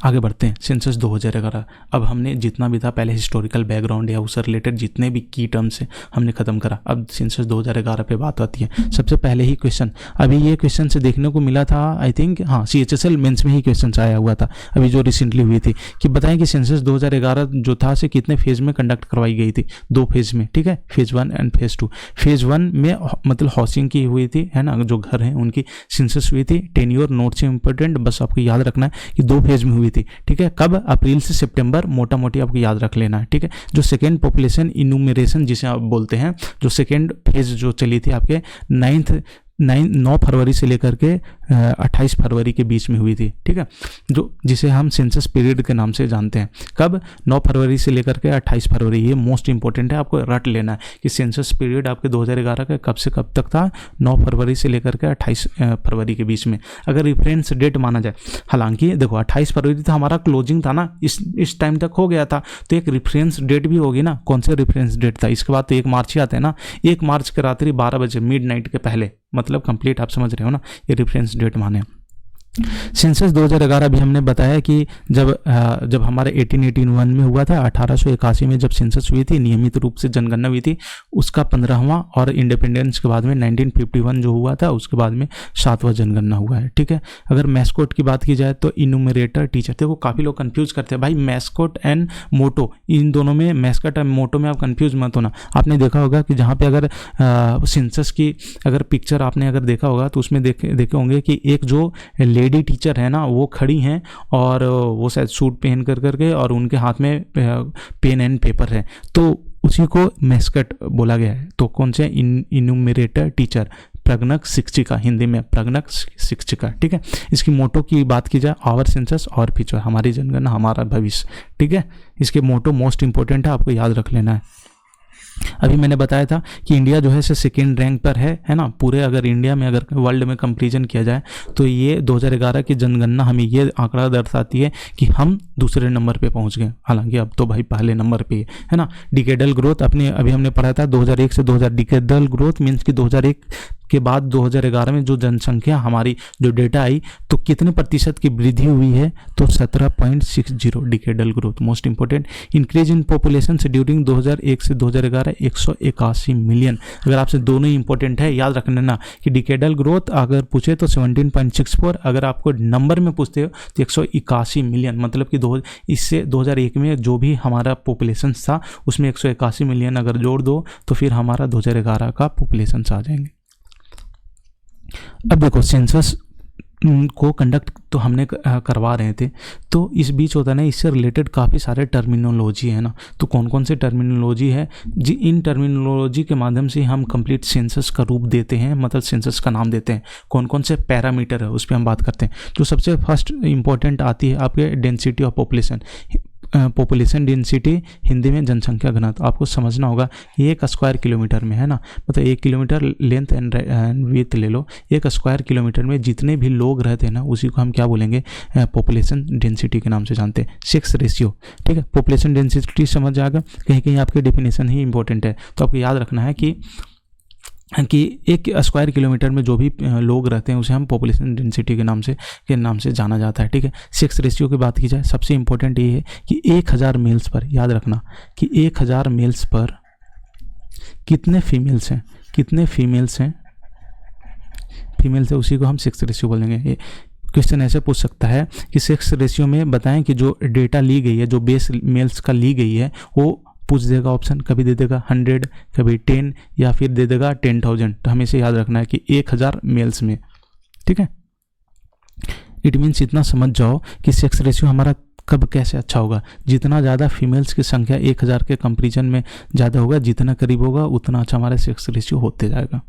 आगे बढ़ते हैं, सेंसस 2011। अब हमने जितना भी था पहले हिस्टोरिकल बैकग्राउंड या उससे रिलेटेड जितने भी की टर्म्स हैं हमने खत्म करा। अब सेंसस 2011 पे बात आती है। सबसे पहले ही क्वेश्चन, अभी ये क्वेश्चन से देखने को मिला था, आई थिंक हाँ CHSL मेंस में ही क्वेश्चन आया हुआ था अभी जो रिसेंटली हुई थी, कि बताएं कि सेंसस 2011 जो था से कितने फेज में कंडक्ट करवाई गई थी, 2 फेज में। ठीक है, फेज 1 एंड फेज 2। फेज 1 में मतलब हाउसिंग की हुई थी है ना, जो घर हैं उनकी सेंसस हुई थी। टेन्योर नोट से इंपॉर्टेंट, बस आपको याद रखना है कि 2 फेज में हुई थी। ठीक है, कब, अप्रैल से सितंबर, मोटा मोटी आपको याद रख लेना है। ठीक है, जो सेकेंड पॉपुलेशन इन्यूमरेशन जिसे आप बोलते हैं, जो सेकेंड फेज जो चली थी आपके 9 फरवरी से लेकर के 28 फरवरी के बीच में हुई थी। ठीक है, जो जिसे हम सेंसस पीरियड के नाम से जानते हैं। कब, 9 फरवरी से लेकर के 28 फरवरी। ये मोस्ट इंपॉर्टेंट है, आपको रट लेना है कि सेंसस पीरियड आपके 2011 का कब से कब तक था, 9 फरवरी से लेकर के 28 फरवरी के बीच में। अगर रेफरेंस डेट माना जाए, हालांकि देखो 28 फरवरी तो हमारा क्लोजिंग था ना, इस टाइम तक हो गया था, तो एक रेफरेंस डेट भी होगी ना। कौन सा रेफरेंस डेट था, इसके बाद तो 1 मार्च ही आता है ना। 1 मार्च के रात्रि 12 बजे मिडनाइट के पहले, मतलब कंप्लीट, आप समझ रहे हो ना, ये रेफरेंस डेट माने। सेंसस 2011 भी हमने बताया कि जब हमारे 1881 में हुआ था, 1881 में जब सेंसस हुई थी, नियमित रूप से जनगणना हुई थी, उसका 15वां, और इंडिपेंडेंस के बाद में 1951 जो हुआ था उसके बाद में 7वां जनगणना हुआ है। ठीक है, अगर मैस्कोट की बात की जाए तो इनुमरेटर टीचर, देखो काफ़ी लोग कंफ्यूज करते हैं भाई मैस्कोट एंड मोटो, इन दोनों में मैस्कोट एंड मोटो में आप कंफ्यूज मत होना। आपने देखा होगा कि जहाँ पे अगर सेंसस की अगर पिक्चर आपने अगर देखा होगा तो उसमें देखे होंगे कि एक जो लेडी टीचर है ना वो खड़ी हैं और वो शायद सूट पहन करके और उनके हाथ में पेन एंड पेपर है, तो उसी को मैस्कट बोला गया है। तो कौन से इनुमरेटर टीचर, प्रगणक शिक्षिका, हिंदी में प्रगणक शिक्षिका। ठीक है, इसकी मोटो की बात की जाए आवर सेंसस और फ्यूचर, हमारी जनगणना हमारा भविष्य। ठीक है, इसके मोटो मोस्ट इंपॉर्टेंट है, आपको याद रख लेना है। अभी मैंने बताया था कि इंडिया जो है से सेकेंड रैंक पर है ना, पूरे अगर इंडिया में अगर वर्ल्ड में कंपैरिजन किया जाए तो ये 2011 की जनगणना हमें ये आंकड़ा दर्शाती है कि हम दूसरे नंबर पे पहुंच गए, हालांकि अब तो भाई पहले नंबर पे है ना। डिकेडल ग्रोथ अभी हमने पढ़ा था 2001 से 2000, डिकेडल ग्रोथ मीन्स कि 2001 के बाद 2011 में जो जनसंख्या हमारी जो डेटा आई तो कितने प्रतिशत की वृद्धि हुई है, तो 17.60 decadal growth. Most important, increase in population से ड्यूरिंग 2001 से 2011 181 मिलियन। अगर आपसे दोनों ही इंपॉर्टेंट है, याद रखना ना कि डिकेडल ग्रोथ अगर पूछे तो 17.64, अगर आपको नंबर में पूछते हो तो 181 मिलियन, मतलब कि इससे 2001 में जो भी हमारा पॉपुलेशन था उसमें 181 मिलियन अगर जोड़ दो तो फिर हमारा 2011 का पॉपुलेशन आ जाएंगे। अब देखो सेंसस को कंडक्ट तो हमने करवा रहे थे, तो इस बीच होता है ना, इससे रिलेटेड काफ़ी सारे टर्मिनोलॉजी है ना। तो कौन कौन से टर्मिनोलॉजी है जी, इन टर्मिनोलॉजी के माध्यम से हम कंप्लीट सेंसस का रूप देते हैं, मतलब सेंसस का नाम देते हैं। कौन कौन से पैरामीटर है उस पर हम बात करते हैं। जो सबसे फर्स्ट इंपॉर्टेंट आती है आपके density of population, population density, Hindi में जनसंख्या घनत्व। आपको समझना होगा एक स्क्वायर किलोमीटर में है ना, मतलब 1 किलोमीटर लेंथ एंड विड्थ ले लो, 1 स्क्वायर किलोमीटर में जितने भी लोग रहते हैं ना उसी को हम क्या बोलेंगे, पॉपुलेशन डेंसिटी के नाम से जानते हैं। सेक्स रेशियो, ठीक है, पॉपुलेशन डेंसिटी समझ जाएगा, कहीं कहीं आपके डेफिनेशन ही इंपॉर्टेंट है। तो आपको याद रखना है कि 1 स्क्वायर किलोमीटर में जो भी लोग रहते हैं उसे हम पॉपुलेशन डेंसिटी के नाम से जाना जाता है। ठीक है, सेक्स रेशियो की बात की जाए, सबसे इंपॉर्टेंट ये है कि 1000 मेल्स पर, याद रखना कि 1000 मेल्स पर कितने फीमेल्स हैं, फीमेल्स है, उसी को हम सेक्स रेशियो बोलेंगे। क्वेश्चन ऐसे पूछ सकता है कि सेक्स रेशियो में बताएं कि जो डेटा ली गई है, जो बेस मेल्स का ली गई है, वो पूछ देगा ऑप्शन, कभी दे देगा 100, कभी 10, या फिर दे देगा 10,000। तो हमें इसे याद रखना है कि 1000 मेल्स में। ठीक है, इट मीन्स इतना समझ जाओ कि सेक्स रेशियो हमारा कब कैसे अच्छा होगा, जितना ज़्यादा फीमेल्स की संख्या 1000 के कंपेरिजन में ज़्यादा होगा, जितना करीब होगा उतना अच्छा हमारा सेक्स रेशियो होते जाएगा।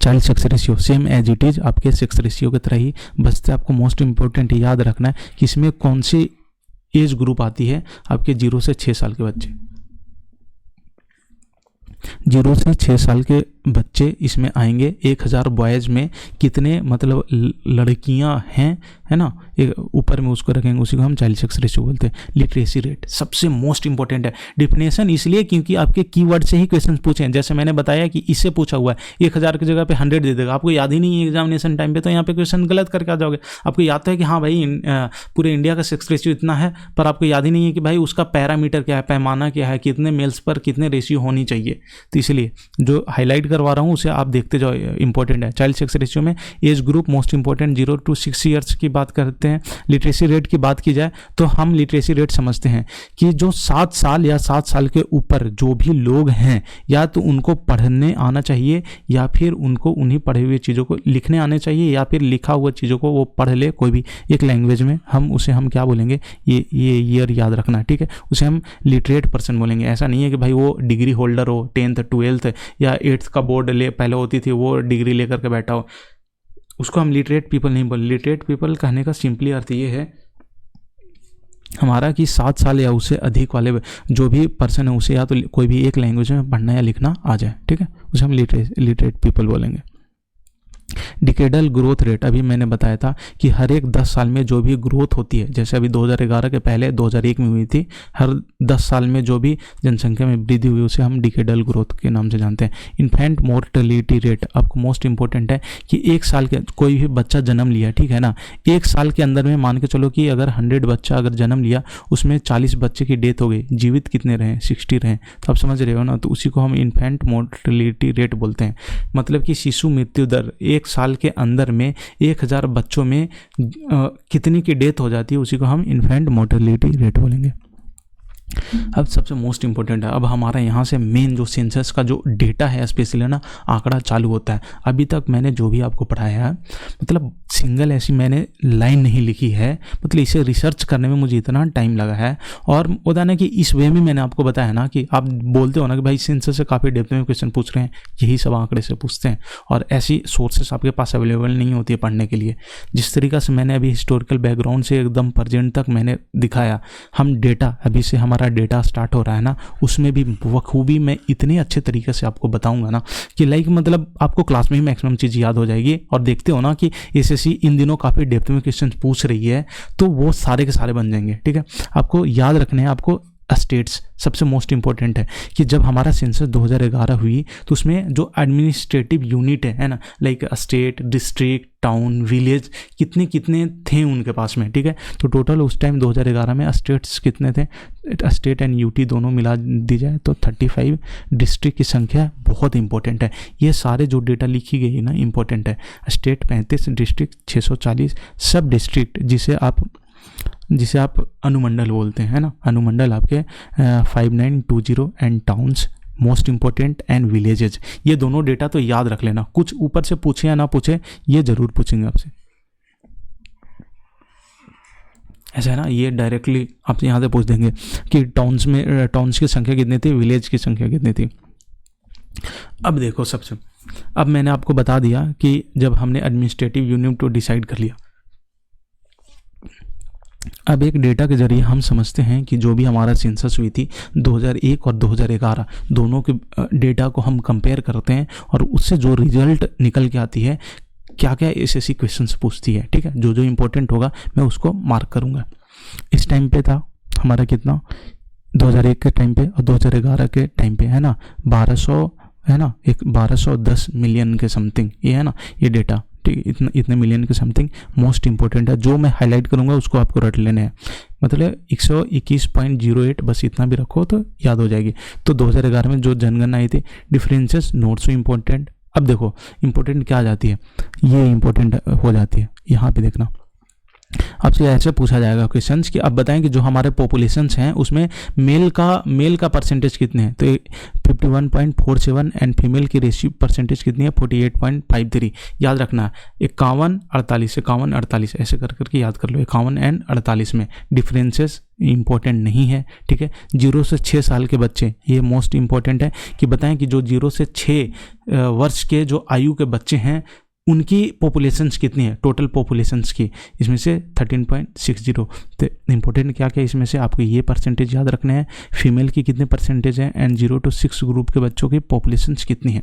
Child sex ratio same as it is आपके सेक्स रेशियो की तरह ही बचते। आपको मोस्ट इंपॉर्टेंट याद रखना है कि इसमें कौन सी एज ग्रुप आती है, आपके 0 से 6 साल के बच्चे, 0 से 6 साल के बच्चे इसमें आएंगे। 1000 बॉयज़ में कितने मतलब लड़कियां हैं, है ना, एक ऊपर में उसको रखेंगे, उसी को हम चाइल्ड सेक्स रेशियो बोलते हैं। लिटरेसी रेट सबसे मोस्ट इंपॉर्टेंट है। डिफिनेशन इसलिए क्योंकि आपके कीवर्ड से ही क्वेश्चन पूछे हैं, जैसे मैंने बताया कि इससे पूछा हुआ है 1000 की जगह पे 100 दे देगा, आपको याद ही नहीं है एग्जामिनेशन टाइम पे, तो यहाँ पे क्वेश्चन गलत करके आ जाओगे। आपको याद तो है कि हाँ भाई पूरे इंडिया का सेक्स रेशियो इतना है, पर आपको याद ही नहीं है कि भाई उसका पैरामीटर क्या है, पैमाना क्या है, कितने मेल्स पर कितने रेशियो होनी चाहिए। तो इसलिए जो हाईलाइट करवा रहा हूँ उसे आप देखते जाओ, इंपॉर्टेंट है। चाइल्ड सेक्स रेशियो में age group most important, 0 to 6 years की बात करते हैं। लिटरेसी रेट की बात की जाए तो हम लिटरेसी रेट समझते हैं कि जो 7 साल या 7 साल के ऊपर जो भी लोग हैं, या तो उनको पढ़ने आना चाहिए, या फिर उनको उन्हीं पढ़े हुए चीज़ों को लिखने आने चाहिए, या फिर लिखा हुआ चीज़ों को वो पढ़ ले कोई भी एक लैंग्वेज में, उसे हम क्या बोलेंगे, ये ईयर याद रखना, ठीक है, उसे हम लिटरेट पर्सन बोलेंगे। ऐसा नहीं है कि भाई वो डिग्री होल्डर हो, 10th 12th या 8th का बोर्ड पहले होती थी वो डिग्री लेकर के बैठा हो, उसको हम लिटरेट पीपल नहीं बोले। लिटरेट पीपल कहने का सिंपली अर्थ ये है हमारा कि 7 साल या उससे अधिक वाले जो भी पर्सन है उसे या तो कोई भी एक लैंग्वेज में पढ़ना या लिखना आ जाए, ठीक है, उसे हम लिटरेट पीपल बोलेंगे। डिकेडल ग्रोथ रेट अभी मैंने बताया था कि हर एक 10 साल में जो भी ग्रोथ होती है, जैसे अभी 2011 के पहले 2001 में हुई थी, हर 10 साल में जो भी जनसंख्या में वृद्धि हुई उसे हम डिकेडल ग्रोथ के नाम से जानते हैं। इन्फेंट मोर्टेलिटी रेट आपको मोस्ट इंपॉर्टेंट है कि एक साल के कोई भी बच्चा जन्म लिया, ठीक है ना, एक साल के अंदर में मान के चलो कि अगर 100 बच्चा अगर जन्म लिया, उसमें 40 बच्चे की डेथ हो गई, जीवित कितने रहे, 60 रहे, तो आप समझ रहे हो ना, तो उसी को हम इन्फेंट मोर्टेलिटी रेट बोलते हैं। मतलब कि शिशु मृत्यु दर एक साल के अंदर में 1000 बच्चों में कितनी की डेथ हो जाती है, उसी को हम इन्फेंट मोर्टेलिटी रेट बोलेंगे। अब सबसे मोस्ट इंपॉर्टेंट है, अब हमारा यहाँ से मेन जो सेंसस का जो डेटा है स्पेशली ना, आंकड़ा चालू होता है। अभी तक मैंने जो भी आपको पढ़ाया है, मतलब सिंगल ऐसी मैंने लाइन नहीं लिखी है, मतलब इसे रिसर्च करने में मुझे इतना टाइम लगा है। और होता है ना कि इस वे में मैंने आपको बताया ना कि आप बोलते हो ना कि भाई सेंसस से काफ़ी डेप्थ में क्वेश्चन पूछ रहे हैं, यही सब आंकड़े से पूछते हैं, और ऐसी सोर्सेस आपके पास अवेलेबल नहीं होती है पढ़ने के लिए। जिस तरीक़ा से मैंने अभी हिस्टोरिकल बैकग्राउंड से एकदम प्रेजेंट तक मैंने दिखाया, हम डेटा अभी से हमारा डेटा स्टार्ट हो रहा है ना, उसमें भी बखूबी मैं इतने अच्छे तरीके से आपको बताऊंगा ना कि लाइक मतलब आपको क्लास में ही मैक्सिमम चीज़ याद हो जाएगी। और देखते हो ना कि एसएससी इन दिनों काफ़ी डेप्थ में क्वेश्चन पूछ रही है, तो वो सारे के सारे बन जाएंगे। ठीक है, आपको याद रखने हैं, आपको स्टेट्स सबसे मोस्ट इंपॉर्टेंट है कि जब हमारा सेंसस 2011 हुई तो उसमें जो एडमिनिस्ट्रेटिव यूनिट है ना, like state, district, town, village, कितने कितने थे उनके पास में। ठीक है, तो टोटल उस टाइम 2011 में स्टेट्स कितने थे, स्टेट एंड यूटी दोनों मिला दी जाए तो 35। डिस्ट्रिक्ट की संख्या बहुत इंपॉर्टेंट है, ये सारे जो डेटा लिखी गई है ना इंपॉर्टेंट है। स्टेट 35, डिस्ट्रिक्ट 640, सब डिस्ट्रिक्ट जिसे आप अनुमंडल बोलते हैं ना, अनुमंडल आपके 5920 and towns most important and villages. ये दोनों डेटा तो याद रख लेना, कुछ ऊपर से पूछे या ना पूछे ये जरूर पूछेंगे आपसे, ऐसा है ना। ये डायरेक्टली आपसे यहाँ से पूछ देंगे कि टाउन्स की संख्या कितनी थी, विलेज की संख्या कितनी थी। अब देखो अब मैंने आपको बता दिया कि जब हमने एडमिनिस्ट्रेटिव यूनिट को डिसाइड कर लिया, अब एक डेटा के जरिए हम समझते हैं कि जो भी हमारा सेंसस हुई थी 2001 और 2011 दोनों के डेटा को हम कंपेयर करते हैं, और उससे जो रिजल्ट निकल के आती है, क्या क्या एसएससी क्वेश्चंस पूछती है। ठीक है, जो जो इंपॉर्टेंट होगा मैं उसको मार्क करूंगा। इस टाइम पे था हमारा कितना, 2001 के टाइम पे और 2011 के टाइम पे है ना 1200 है ना, एक 1210 मिलियन के समथिंग ये है ना, ये डेटा। ठीक है, इतने मिलियन के समथिंग मोस्ट इंपॉर्टेंट है। जो मैं हाईलाइट करूंगा उसको आपको रट लेने हैं, मतलब 121.08 बस इतना भी रखो तो याद हो जाएगी। तो 2011 में जो जनगणना आई थी, डिफरेंसेस नॉट सो इम्पोर्टेंट। अब देखो इंपॉर्टेंट क्या आ जाती है, ये इंपॉर्टेंट हो जाती है, यहाँ पे देखना आपसे ऐसे पूछा जाएगा क्वेश्चंस कि अब बताएं कि जो हमारे पॉपुलेशंस हैं उसमें मेल का परसेंटेज कितने हैं, तो 51.47 एंड फीमेल की रेशियो परसेंटेज कितनी है 48.53। याद रखना 51 48 ऐसे कर करके याद कर लो, 51 एंड 48 में डिफरेंसेस इंपॉर्टेंट नहीं है। ठीक है, 0 से 6 साल के बच्चे, ये मोस्ट इंपॉर्टेंट है कि बताएं कि जो 0 से 6 वर्ष के जो आयु के बच्चे हैं उनकी पॉपुलेशंस कितनी है, टोटल पॉपुलेशंस की, इसमें से 13.60। तो इंपॉर्टेंट क्या क्या इसमें से आपको ये परसेंटेज याद रखने हैं, फीमेल की कितने परसेंटेज है एंड 0 to 6 ग्रुप के बच्चों की पॉपुलेशंस कितनी है।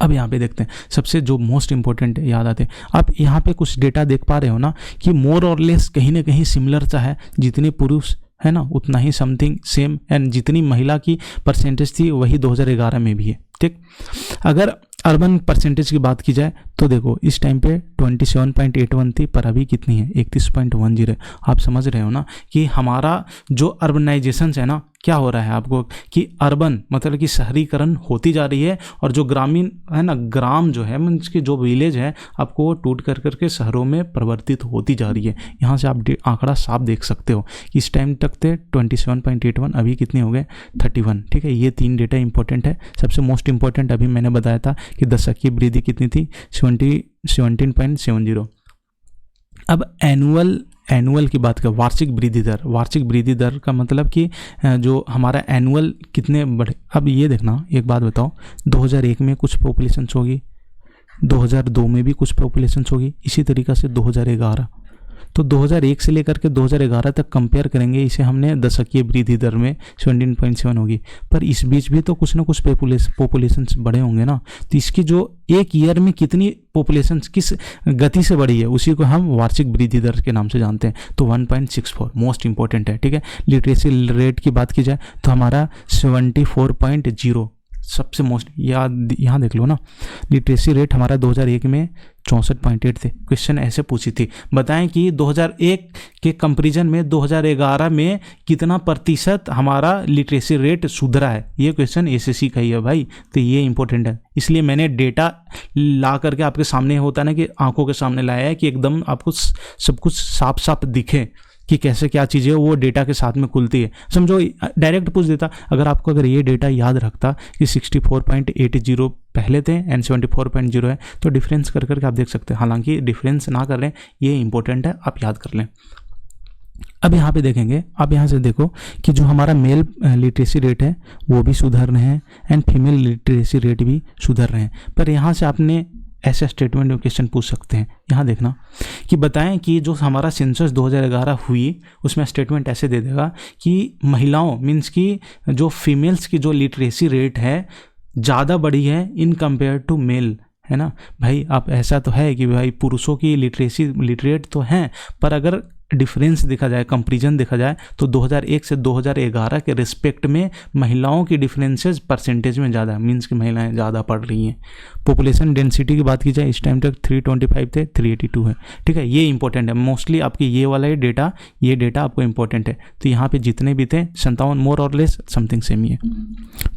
अब यहाँ पे देखते हैं सबसे जो मोस्ट इंपॉर्टेंट याद आते हैं। आप यहाँ पे कुछ डेटा देख पा रहे हो ना कि मोर और लेस कहीं ना कहीं सिमिलर सा है, जितने पुरुष है ना उतना ही समथिंग सेम, एंड जितनी महिला की परसेंटेज थी वही 2011 में भी है। ठीक, अगर अर्बन परसेंटेज की बात की जाए तो देखो इस टाइम पे 27.81 थी, पर अभी कितनी है 31.10। आप समझ रहे हो ना कि हमारा जो अर्बनाइजेशन है ना, क्या हो रहा है आपको कि अर्बन मतलब कि शहरीकरण होती जा रही है, और जो ग्रामीण है ना, ग्राम जो है मीन्स की जो विलेज है आपको टूट कर करके शहरों में परिवर्तित होती जा रही है। यहाँ से आप आंकड़ा साफ देख सकते हो कि इस टाइम तक थे 27.81, अभी कितने हो गए 31। ठीक है, ये 3 डेटा इंपॉर्टेंट है। सबसे मोस्ट इंपॉर्टेंट अभी मैंने बताया था कि दशक की वृद्धि कितनी थी 17.70। अब एनुअल की बात करें, वार्षिक वृद्धि दर का मतलब कि जो हमारा एनुअल कितने बढ़े। अब ये देखना, एक बात बताओ, 2001 में कुछ पॉपुलेशंस होगी, 2002 में भी कुछ पॉपुलेशंस होगी, इसी तरीक़ा से 2011 तो 2001 से लेकर के 2011 तक कंपेयर करेंगे, इसे हमने दशकीय वृद्धि दर में 17.7 होगी। पर इस बीच भी तो कुछ ना कुछ पॉपुलेशंस बढ़े होंगे ना, तो इसकी जो एक ईयर में कितनी पॉपुलेशन किस गति से बढ़ी है उसी को हम वार्षिक वृद्धि दर के नाम से जानते हैं। तो 1.64 मोस्ट इंपॉर्टेंट है, ठीक है। लिटरेसी रेट की बात की जाए तो हमारा 74.0 सबसे मोस्ट, याद यहाँ देख लो ना, लिटरेसी रेट हमारा 2001 में 64.8 थे। क्वेश्चन ऐसे पूछी थी, बताएं कि 2001 के कंपैरिजन में 2011 में कितना प्रतिशत हमारा लिटरेसी रेट सुधरा है। ये क्वेश्चन एसएससी का ही है भाई, तो ये इंपॉर्टेंट है। इसलिए मैंने डेटा ला करके आपके सामने, होता है ना कि आंखों के सामने लाया है कि एकदम आपको सब कुछ साफ साफ दिखे कि कैसे क्या चीज़ें वो डेटा के साथ में खुलती है। समझो डायरेक्ट पूछ देता, अगर ये डेटा याद रखता कि 64.80 पहले थे एंड 74.0 है, तो डिफरेंस कर करके आप देख सकते हैं। हालांकि डिफरेंस ना कर लें, ये इंपॉर्टेंट है, आप याद कर लें। अब यहाँ पे देखेंगे, अब यहाँ से देखो कि जो हमारा मेल लिटरेसी रेट है वो भी सुधर रहे हैं एंड फीमेल लिटरेसी रेट भी सुधर रहे हैं। पर यहाँ से आपने ऐसे स्टेटमेंट में क्वेश्चन पूछ सकते हैं। यहाँ देखना कि बताएं कि जो हमारा सेंसस 2011 हुई उसमें स्टेटमेंट ऐसे दे देगा कि महिलाओं मीन्स कि जो फीमेल्स की जो लिटरेसी रेट है ज़्यादा बढ़ी है इन कंपेयर टू मेल, है ना भाई। आप ऐसा तो है कि भाई पुरुषों की लिटरेट तो हैं, पर अगर डिफरेंस देखा जाए, कंपैरिजन देखा जाए तो 2001 से 2011 के रिस्पेक्ट में महिलाओं की डिफरेंसेस परसेंटेज में ज़्यादा है, मीन्स कि महिलाएं ज़्यादा पढ़ रही हैं। पॉपुलेशन डेंसिटी की बात की जाए, इस टाइम तक 325 थे, 382 है, ठीक है। ये इंपॉर्टेंट है मोस्टली, आपकी ये वाला ये डेटा आपको इंपॉर्टेंट है। तो यहाँ पे जितने भी थे 57 मोर और लेस समथिंग सेम ही है।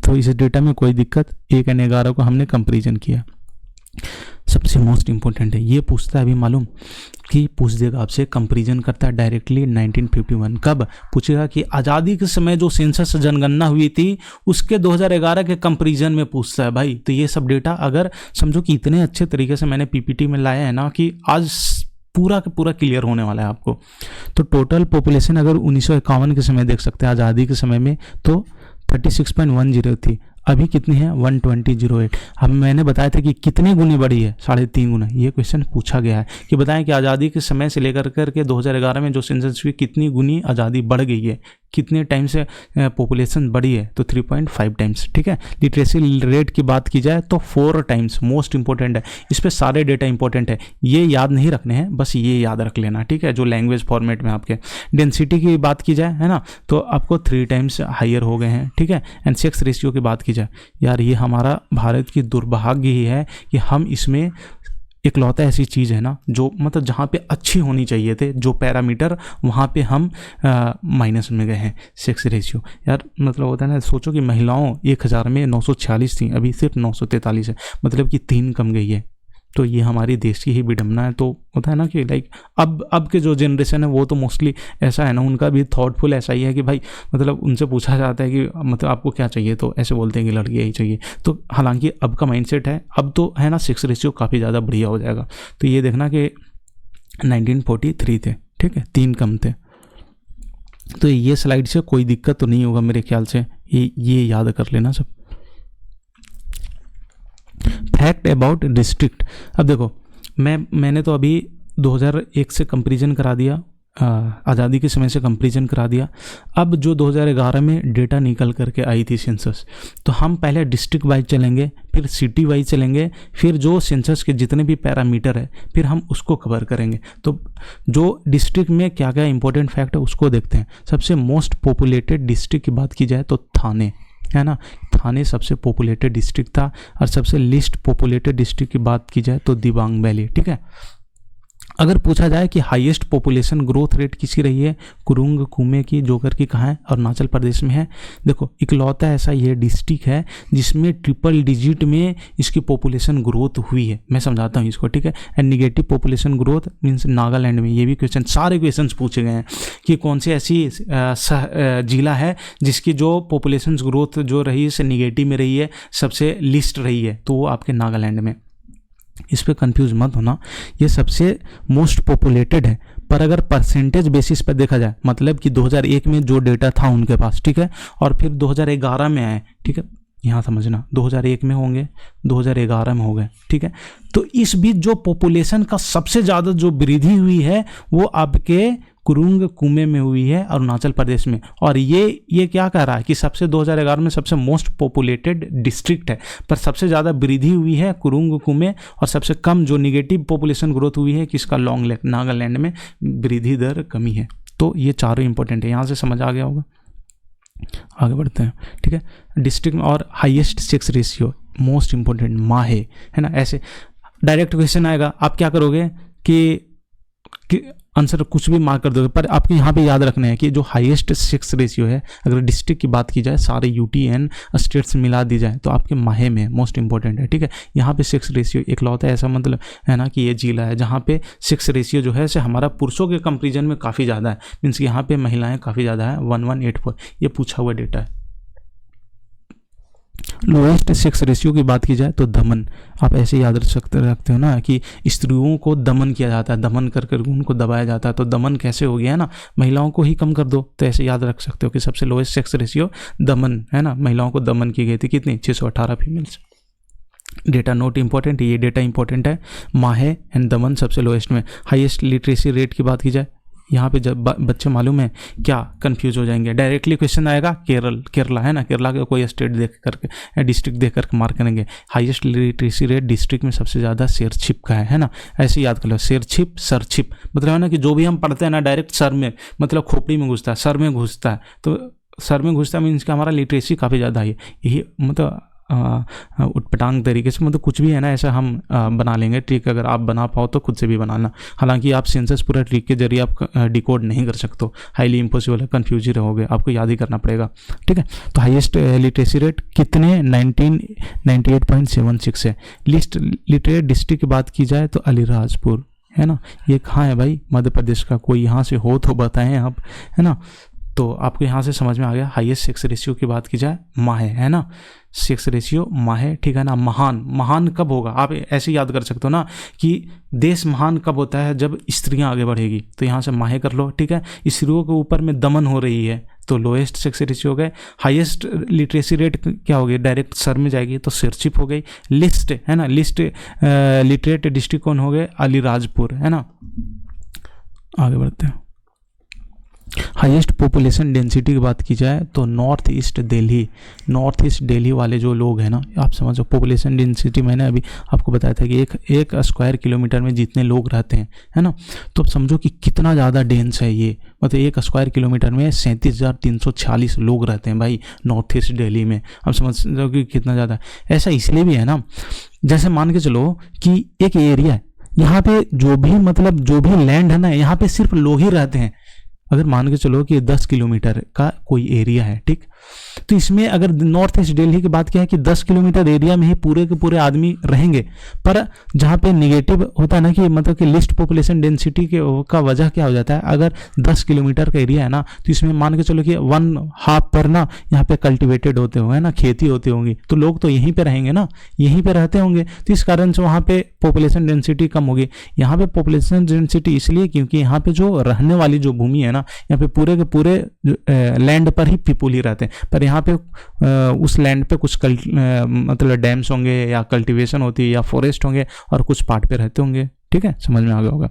तो इस डेटा में कोई दिक्कत, 1 और 11 को हमने कंपेरिजन किया। सबसे मोस्ट इंपॉर्टेंट है, ये पूछता है, अभी मालूम कि पूछ देगा आपसे, कंपैरिजन करता है डायरेक्टली 1951। कब पूछेगा कि आज़ादी के समय जो सेंसस जनगणना हुई थी उसके 2011 के कंपैरिजन में पूछता है भाई। तो ये सब डेटा अगर समझो कि इतने अच्छे तरीके से मैंने पीपीटी में लाया है ना कि आज पूरा का पूरा क्लियर होने वाला है आपको। तो टोटल पॉपुलेशन अगर 1951 के समय देख सकते हैं, आज़ादी के समय में, तो 36.10 थी, अभी कितनी है 120.08। हम मैंने बताया था कि कितनी गुनी बढ़ी है, 3.5 गुना। ये क्वेश्चन पूछा गया है कि बताएं कि आज़ादी के समय से लेकर के 2011 में जो सेंसस हुई कितनी गुनी आज़ादी बढ़ गई है, कितने टाइम से पॉपुलेशन बढ़ी है, तो 3.5 टाइम्स, ठीक है। लिटरेसी रेट की बात की जाए तो 4 टाइम्स, मोस्ट इंपॉर्टेंट है। इस पर सारे डेटा इंपॉर्टेंट है, ये याद नहीं रखने हैं, बस ये याद रख लेना, ठीक है, जो लैंग्वेज फॉर्मेट में आपके। डेंसिटी की बात की जाए, है ना, तो आपको 3 टाइम्स हाइयर हो गए हैं, ठीक है। एंड सेक्स रेशियो की बात की जाए, यार ये हमारा भारत की दुर्भाग्य ही है कि हम इसमें इकलौता ऐसी चीज़ है ना जो मतलब जहाँ पे अच्छी होनी चाहिए थे जो पैरामीटर, वहाँ पे हम माइनस में गए हैं। सेक्स रेशियो, यार मतलब होता है ना, सोचो कि महिलाओं 1000 में 946 थी, अभी सिर्फ 943 है, मतलब कि 3 कम गई है। तो ये हमारी देश की ही विडम्बना है। तो होता है ना कि लाइक अब के जो जनरेशन है वो तो मोस्टली ऐसा है ना, उनका भी थॉटफुल ऐसा ही है कि भाई मतलब उनसे पूछा जाता है कि मतलब आपको क्या चाहिए, तो ऐसे बोलते हैं कि लड़की यही चाहिए। तो हालांकि अब का माइंडसेट है, अब तो है ना सेक्स रेशियो काफ़ी ज़्यादा बढ़िया हो जाएगा। तो ये देखना कि 1943 थे, ठीक है, 3 कम थे। तो ये स्लाइड से कोई दिक्कत तो नहीं होगा मेरे ख्याल से, ये याद कर लेना सब। फैक्ट अबाउट डिस्ट्रिक्ट, अब देखो मैंने तो अभी 2001 से कंपैरिजन करा दिया, आज़ादी के समय से कंपैरिजन करा दिया। अब जो 2011 में डेटा निकल करके आई थी सेंसस, तो हम पहले डिस्ट्रिक्ट वाइज चलेंगे, फिर सिटी वाइज चलेंगे, फिर जो सेंसस के जितने भी पैरामीटर है फिर हम उसको कवर करेंगे। तो जो डिस्ट्रिक्ट में क्या क्या इंपॉर्टेंट फैक्ट है उसको देखते हैं। सबसे मोस्ट पॉपुलेटेड डिस्ट्रिक्ट की बात की जाए तो थाने, है ना, थाने सबसे पॉपुलेटेड डिस्ट्रिक्ट था। और सबसे लिस्ट पॉपुलेटेड डिस्ट्रिक्ट की बात की जाए तो दिबांग वैली, ठीक है। अगर पूछा जाए कि हाईएस्ट पॉपुलेशन ग्रोथ रेट किसी रही है, कुरुंग कुमे की, जोकर की कहाँ है, अरुणाचल प्रदेश में है। देखो इकलौता ऐसा ये डिस्ट्रिक्ट है जिसमें ट्रिपल डिजिट में इसकी पॉपुलेशन ग्रोथ हुई है। मैं समझाता हूँ इसको, ठीक है। And negative population growth means Nagaland में। ये भी क्वेश्चन, सारे क्वेश्चन पूछे गए हैं कि कौन सी ऐसी जिला है जिसकी जो पॉपुलेशन ग्रोथ जो रही है निगेटिव में रही है, सबसे लिस्ट रही है, तो वो आपके नागालैंड में। इस पे कंफ्यूज मत होना, ये सबसे मोस्ट पॉपुलेटेड है। पर अगर परसेंटेज बेसिस पर देखा जाए, मतलब कि 2001 में जो डेटा था उनके पास, ठीक है, और फिर 2011 में आए, ठीक है, यहाँ समझना 2001 में होंगे, 2011 में हो गए, ठीक है। तो इस बीच जो पॉपुलेशन का सबसे ज़्यादा जो वृद्धि हुई है वो आपके कुरुंग कुमे में हुई है, अरुणाचल प्रदेश में। और ये क्या कह रहा है कि सबसे 2011 में सबसे मोस्ट पॉपुलेटेड डिस्ट्रिक्ट है, पर सबसे ज़्यादा वृद्धि हुई है कुरुंग कुमे, और सबसे कम जो निगेटिव पॉपुलेशन ग्रोथ हुई है किसका, लॉन्गलेग, नागालैंड में वृद्धि दर कमी है। तो ये चारों इंपॉर्टेंट है, यहाँ से समझ आ गया होगा। आगे बढ़ते हैं, ठीक है। डिस्ट्रिक्ट में और highest sex ratio most important माहे, है ना। ऐसे डायरेक्ट क्वेश्चन आएगा, आप क्या करोगे कि आंसर कुछ भी मार्क कर दोगे, पर आपको यहाँ पे याद रखना है कि जो हाईएस्ट सेक्स रेशियो है, अगर डिस्ट्रिक्ट की बात की जाए, सारे यूटी एंड स्टेट्स मिला दी जाए तो आपके माहे में मोस्ट इंपॉर्टेंट है, ठीक है। यहाँ पे सेक्स रेशियो इकलौता है ऐसा मतलब है ना कि ये जिला है जहाँ पे सेक्स रेशियो जो है से हमारा पुरुषों के कंपेरिजन में काफ़ी ज़्यादा है, मीन्स कि यहाँ पे महिलाएं काफ़ी ज़्यादा है, 1184, ये पूछा हुआ डेटा है। लोएस्ट सेक्स रेशियो की बात की जाए तो दमन, आप ऐसे याद रखते हो ना कि स्त्रियों को दमन किया जाता है, दमन कर कर उनको दबाया जाता है, तो दमन कैसे हो गया है ना, महिलाओं को ही कम कर दो, तो ऐसे याद रख सकते हो कि सबसे लोएस्ट सेक्स रेशियो दमन है ना, महिलाओं को दमन की गई थी, कितनी, 618 फीमेल्स। डेटा नोट इंपॉर्टेंट है, ये डेटा इंपॉर्टेंट है। माहे एंड दमन सबसे लोएस्ट में। हाईएस्ट लिटरेसी रेट की बात की जाए, यहाँ पे जब बच्चे मालूम है क्या कंफ्यूज हो जाएंगे, डायरेक्टली क्वेश्चन आएगा केरला है ना, केरला का कोई स्टेट देख करके डिस्ट्रिक्ट देख करके मार्क करेंगे। हाईएस्ट लिटरेसी रेट डिस्ट्रिक्ट में सबसे ज़्यादा शेरछिप का है ना, ऐसे याद कर लो, शेरछिप सरछिप मतलब है ना कि जो भी हम पढ़ते हैं ना डायरेक्ट सर में, मतलब खोपड़ी में घुसता है, सर में घुसता है, तो सर में घुसता है मीन्स कि हमारा लिटरेसी काफ़ी ज़्यादा है, यही मतलब उटपटांग तरीके से, मतलब कुछ भी है ना ऐसा हम बना लेंगे ट्रिक, अगर आप बना पाओ तो खुद से भी बनाना, हालांकि आप सेंसस पूरा ट्रिक के जरिए आप डिकोड नहीं कर सकते, हाईली इम्पॉसिबल है, कंफ्यूज ही रहोगे, आपको याद ही करना पड़ेगा, ठीक है। तो हाईएस्ट लिटरेसी रेट कितने, 98.76 है। लिस्ट लिटरेट डिस्ट्रिक्ट की बात की जाए तो अलीराजपुर है ना, ये कहाँ है भाई, मध्य प्रदेश का, कोई यहाँ से हो तो बताएं आप, है ना। तो आपको यहाँ से समझ में आ गया। हाईएस्ट सेक्स रेशियो की बात की जाए माहे, है ना, सेक्स रेशियो माहे, ठीक है ना। महान कब होगा, आप ऐसे याद कर सकते हो ना कि देश महान कब होता है, जब स्त्रियां आगे बढ़ेगी, तो यहाँ से माहे कर लो, ठीक है। स्त्रियों के ऊपर में दमन हो रही है तो लोएस्ट सेक्स रेशियो हो गए। हाईएस्ट लिटरेसी रेट क्या हो गई, डायरेक्ट सर में जाएगी तो शेरछिप हो गई। लिस्ट है ना, लिस्ट लिटरेट डिस्ट्रिक्ट कौन हो गए, अलीराजपुर, है ना। आगे बढ़ते हैं। हाईएस्ट पॉपुलेशन डेंसिटी की बात की जाए तो नॉर्थ ईस्ट दिल्ली वाले जो लोग हैं ना, आप समझो पॉपुलेशन डेंसिटी मैंने अभी आपको बताया था कि एक स्क्वायर किलोमीटर में जितने लोग रहते हैं, है ना, तो अब समझो कि कितना ज़्यादा डेंस है ये, मतलब एक स्क्वायर किलोमीटर में 37,346 लोग रहते हैं भाई नॉर्थ ईस्ट दिल्ली में, आप समझो कि कितना ज़्यादा। ऐसा इसलिए भी है ना, जैसे मान के चलो कि एक एरिया है, यहाँ पे जो भी लैंड है ना, यहाँ पे सिर्फ लोग ही रहते हैं। अगर मान के चलो कि 10 किलोमीटर का कोई एरिया है, ठीक, तो इसमें अगर नॉर्थ ईस्ट दिल्ली की बात क्या है कि 10 किलोमीटर एरिया में ही पूरे के पूरे आदमी रहेंगे, पर जहाँ पे निगेटिव होता है ना कि मतलब कि लिस्ट पॉपुलेशन डेंसिटी का वजह क्या हो जाता है, अगर 10 किलोमीटर का एरिया है ना, तो इसमें मान के चलो कि 1/2 पर ना यहाँ पे कल्टिवेटेड होते होंगे ना, खेती होती होंगी, तो लोग तो यहीं पे रहेंगे ना, यहीं पे रहते होंगे, तो इस कारण से वहाँ पे पॉपुलेशन डेंसिटी कम होगी। यहाँ पे पॉपुलेशन डेंसिटी इसलिए क्योंकि यहाँ पे जो रहने वाली जो भूमि है ना, यहाँ पे पूरे के पूरे लैंड पर ही पीपुल ही रहते हैं, पर यहाँ पे उस लैंड पे कुछ मतलब डैम्स होंगे या कल्टीवेशन होती है या फॉरेस्ट होंगे और कुछ पार्ट पे रहते होंगे, ठीक है, समझ में आ गया होगा।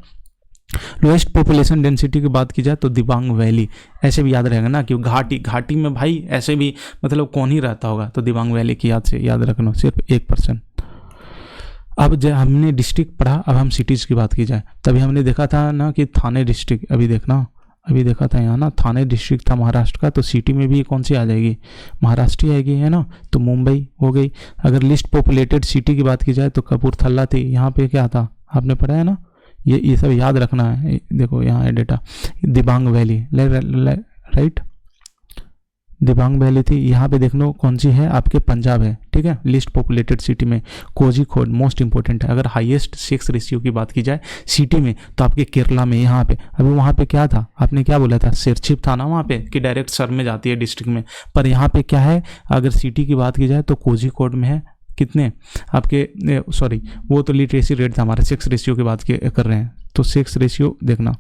लोएस्ट पॉपुलेशन डेंसिटी की बात की जाए तो दिबांग वैली, ऐसे भी याद रहेगा ना कि घाटी में भाई ऐसे भी मतलब कौन ही रहता होगा, तो दिबांग वैली की याद रखना, सिर्फ 1%। अब जब हमने डिस्ट्रिक्ट पढ़ा, अब हम सिटीज़ की बात की जाए, तभी हमने देखा था ना कि थाने डिस्ट्रिक्ट, अभी देखा था यहाँ ना, थाने डिस्ट्रिक्ट था महाराष्ट्र का, तो सिटी में भी कौन सी आ जाएगी, महाराष्ट्र ही आएगी, है ना, तो मुंबई हो गई। अगर लिस्ट पॉपुलेटेड सिटी की बात की जाए तो कपूरथला थी, यहाँ पे क्या था आपने पढ़ा है ना, ये सब याद रखना है। देखो यहाँ है data, Dibang valley, right, Dibang valley थी, यहाँ पे देख लो कौन सी है, आपके पंजाब है, ठीक है। लिस्ट पॉपुलेटेड सिटी में कोझिकोड मोस्ट इंपॉर्टेंट है। अगर हाईएस्ट सेक्स रेशियो की बात की जाए सिटी में तो आपके केरला में, यहाँ पे अभी वहाँ पे क्या था, आपने क्या बोला था, शेरछिप था ना वहाँ पे कि डायरेक्ट सर में जाती है डिस्ट्रिक्ट में, पर यहाँ पे क्या है, अगर सिटी की बात की जाए तो कोझिकोड में है, कितने आपके, सॉरी वो तो लिटरेसी रेट था हमारा, सेक्स रेशियो की बात कर रहे हैं, तो सेक्स रेशियो देखना,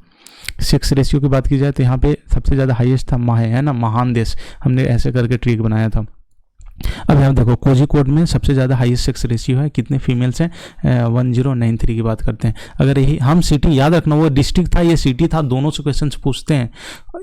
सेक्स रेशियो की बात की जाए तो यहाँ पे सबसे ज़्यादा हाईएस्ट था माहे, है ना, महान देश, हमने ऐसे करके ट्रिक बनाया था। अब यहाँ देखो कोझिकोड में सबसे ज़्यादा हाईएस्ट सेक्स रेशियो है, कितने फीमेल्स हैं, 1093 की बात करते हैं। अगर यही हम सिटी याद रखना, वो डिस्ट्रिक्ट था ये सिटी था, दोनों से क्वेश्चन पूछते हैं।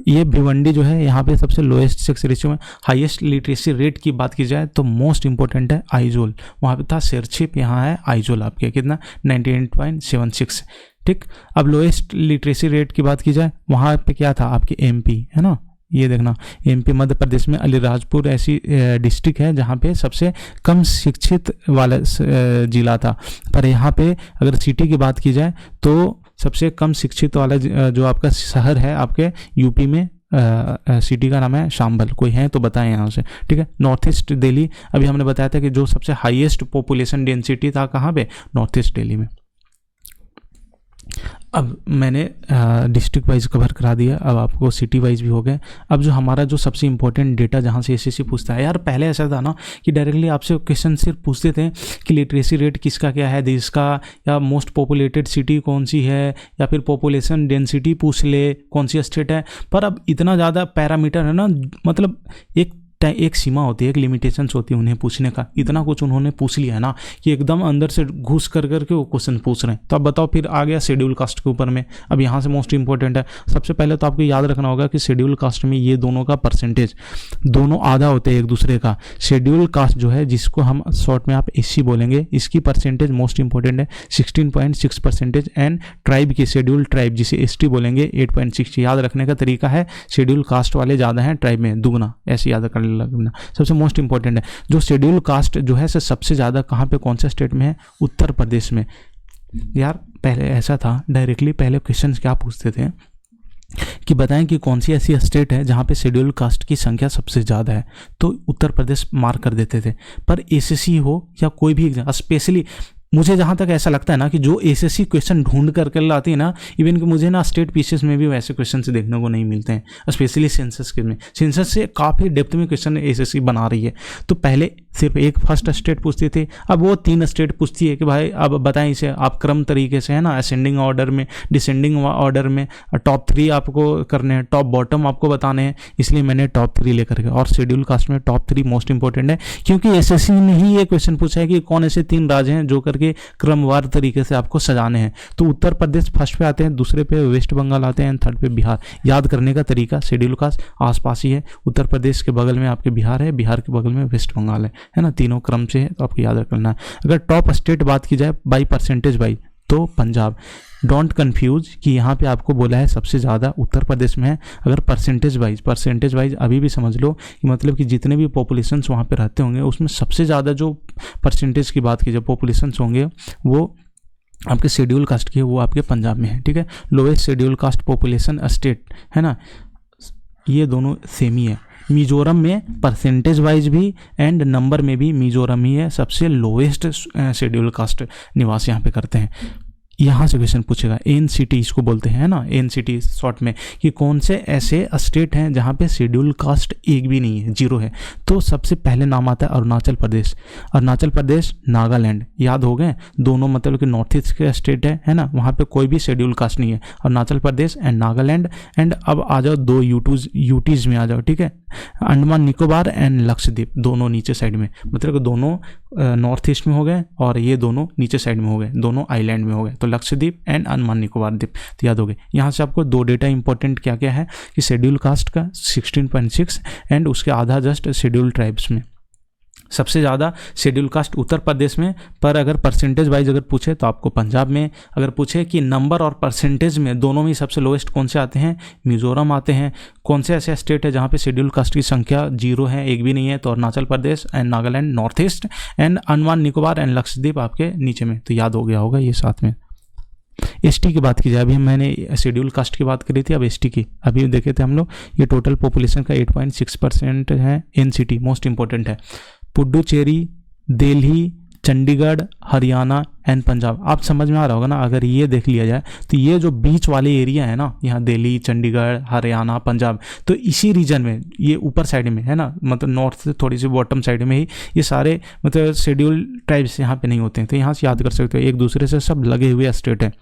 ये भिवंडी जो है यहाँ पे सबसे लोएस्ट सेक्स रेशियो में। हाईएस्ट लिटरेसी रेट की बात की जाए तो मोस्ट इंपॉर्टेंट है आइजोल, वहाँ पे था शेरछिप, यहाँ है आइजोल आपके कितना 98.76। ठीक, अब लोएस्ट लिटरेसी रेट की बात की जाए वहाँ पे क्या था आपके एमपी है ना, ये देखना एमपी मध्य प्रदेश में अलीराजपुर ऐसी डिस्ट्रिक्ट है जहाँ पे सबसे कम शिक्षित वाला जिला था। पर यहाँ पे अगर सिटी की बात की जाए तो सबसे कम शिक्षित वाला जो आपका शहर है आपके यूपी में, सिटी का नाम है शांबल। कोई है तो बताएं यहाँ से। ठीक है, नॉर्थ ईस्ट दिल्ली, अभी हमने बताया था कि जो सबसे हाईएस्ट पॉपुलेशन डेंसिटी था कहाँ पे, नॉर्थ ईस्ट दिल्ली में। अब मैंने डिस्ट्रिक्ट वाइज कवर करा दिया, अब आपको सिटी वाइज भी हो गए। अब जो हमारा जो सबसे इंपॉर्टेंट डेटा जहाँ से एसएससी पूछता है, यार पहले ऐसा था ना कि डायरेक्टली आपसे क्वेश्चन सिर्फ पूछते थे कि लिटरेसी रेट किसका क्या है देश का, या मोस्ट पॉपुलेटेड सिटी कौन सी है, या फिर पॉपुलेशन डेंसिटी पूछ ले कौन सी स्टेट है। पर अब इतना ज़्यादा पैरामीटर है ना, मतलब एक सीमा होती है, एक लिमिटेशंस होती है उन्हें पूछने का। इतना कुछ उन्होंने पूछ लिया है ना कि एकदम अंदर से घुस कर करके वो क्वेश्चन पूछ रहे हैं। तो अब बताओ, फिर आ गया शेड्यूल कास्ट के ऊपर में। अब यहाँ से मोस्ट इंपॉर्टेंट है, सबसे पहले तो आपको याद रखना होगा कि शेड्यूल कास्ट में ये दोनों का परसेंटेज, दोनों आधा होते हैं एक दूसरे का। शेड्यूल कास्ट जो है जिसको हम शॉर्ट में आप एससी बोलेंगे, इसकी परसेंटेज मोस्ट इंपॉर्टेंट है 16.6%। एंड ट्राइब की, शेड्यूल ट्राइब जिसे एसटी बोलेंगे 8.6। याद रखने का तरीका है शेड्यूल कास्ट वाले ज़्यादा हैं, ट्राइब में दुगना, ऐसे याद कर लगना सबसे मोस्ट इंपॉर्टेंट है। जो शेड्यूल कास्ट जो है सबसे ज़्यादा कहाँ पे, कौन से स्टेट में है, उत्तर प्रदेश में। यार पहले ऐसा था, डायरेक्टली पहले क्वेश्चन क्या पूछते थे कि बताएं कि कौन सी ऐसी स्टेट है जहाँ पे शेड्यूल कास्ट की संख्या सबसे ज़्यादा है, तो उत्तर प्रदेश मार्क कर देते थे। पर एसएससी हो या कोई भी एग्जाम, स्पेशली मुझे जहाँ तक ऐसा लगता है ना कि जो एसएससी क्वेश्चन ढूंढ कर लाती है ना, इवन कि मुझे ना स्टेट पीसेस में भी वैसे क्वेश्चन से देखने को नहीं मिलते हैं, स्पेशली सेंसस के में। सेंसस से काफ़ी डेप्थ में क्वेश्चन एसएससी बना रही है। तो पहले सिर्फ एक फर्स्ट स्टेट पूछती थी, अब वो 3 स्टेट पूछती है कि भाई अब बताएं इसे आप क्रम तरीके से, है ना, असेंडिंग ऑर्डर में, डिसेंडिंग ऑर्डर में, टॉप 3 आपको करने हैं, टॉप बॉटम आपको बताने हैं। इसलिए मैंने टॉप 3 लेकर के, और शेड्यूल कास्ट में टॉप 3 मोस्ट इंपॉर्टेंट है, क्योंकि एसएससी ने ही ये क्वेश्चन पूछा है कि कौन ऐसे 3 राज्य हैं जो करके क्रमवार तरीके से आपको सजाने हैं। तो उत्तर प्रदेश फर्स्ट पे आते हैं, दूसरे पे वेस्ट बंगाल आते हैं, थर्ड पे बिहार। याद करने का तरीका, शेड्यूल कास्ट आसपास ही है, उत्तर प्रदेश के बगल में आपके बिहार है, बिहार के बगल में वेस्ट बंगाल है ना, तीनों क्रम से है, तो आपको याद रखना है। अगर टॉप स्टेट बात की जाए बाई परसेंटेज बाई, तो पंजाब। डोंट कंफ्यूज कि यहाँ पे आपको बोला है सबसे ज़्यादा उत्तर प्रदेश में है। अगर परसेंटेज वाइज अभी भी समझ लो कि मतलब कि जितने भी पॉपुलेशंस वहाँ पे रहते होंगे उसमें सबसे ज़्यादा जो परसेंटेज की बात की जाए पॉपुलेशंस होंगे वो आपके शेड्यूल कास्ट की है, वो आपके पंजाब में है। ठीक है, lowest schedule caste population state है ना, ये दोनों सेम ही है। मिजोरम में परसेंटेज वाइज भी एंड नंबर में भी मिजोरम ही है सबसे लोएस्ट शेड्यूल कास्ट निवास यहाँ पे करते हैं। यहाँ से क्वेश्चन पूछेगा, एनसीटी इसको बोलते हैं ना, एनसीटी शॉर्ट में, कि कौन से ऐसे स्टेट हैं जहाँ पे शेड्यूल कास्ट एक भी नहीं है, 0 है। तो सबसे पहले नाम आता है अरुणाचल प्रदेश, नागालैंड। याद हो गए, दोनों मतलब कि नॉर्थ ईस्ट के स्टेट है ना, वहाँ पे कोई भी शेड्यूल कास्ट नहीं है, अरुणाचल प्रदेश एंड नागालैंड। एंड अब आ जाओ 2 यूटीज में आ जाओ। ठीक है, अंडमान निकोबार एंड लक्षद्वीप, दोनों नीचे साइड में, मतलब कि दोनों नॉर्थ ईस्ट में हो गए और ये दोनों नीचे साइड में हो गए, दोनों आइलैंड में हो गए, तो लक्षद्वीप एंड अंडमान निकोबार द्वीप। तो याद हो गए। यहाँ से आपको 2 डेटा इंपॉर्टेंट क्या क्या है कि शेड्यूल कास्ट का 16.6 एंड उसके आधा जस्ट शेड्यूल ट्राइब्स में। सबसे ज़्यादा शेड्यूल कास्ट उत्तर प्रदेश में, पर अगर परसेंटेज वाइज अगर पूछे तो आपको पंजाब में। अगर पूछे कि नंबर और परसेंटेज में दोनों में सबसे लोएस्ट कौन से आते हैं, मिजोरम आते हैं। कौन से ऐसे स्टेट है जहाँ पे शेड्यूल कास्ट की संख्या 0 है, एक भी नहीं है, तो Arunachal Pradesh and Nagaland North East and Andaman Nicobar and Lakshadweep आपके नीचे में। तो याद हो गया होगा ये साथ में। एसटी की बात की जाए, अभी मैंने शेड्यूल कास्ट की बात करी थी, अब एसटी की अभी देखे थे हम लोग। ये टोटल पॉपुलेशन का 8.6% है। एनसीटी मोस्ट इंपॉर्टेंट है, पुडुचेरी, दिल्ली, चंडीगढ़, हरियाणा एंड पंजाब। आप समझ में आ रहा होगा ना, अगर ये देख लिया जाए तो ये जो बीच वाले एरिया है ना, यहाँ दिल्ली, चंडीगढ़, हरियाणा, पंजाब, तो इसी रीजन में, ये ऊपर साइड में है ना, मतलब नॉर्थ से थोड़ी सी बॉटम साइड में ही ये सारे मतलब शेड्यूल ट्राइब्स यहाँ पे नहीं होते हैं। तो यहाँ से याद कर सकते हो, एक दूसरे से सब लगे हुए स्टेट हैं।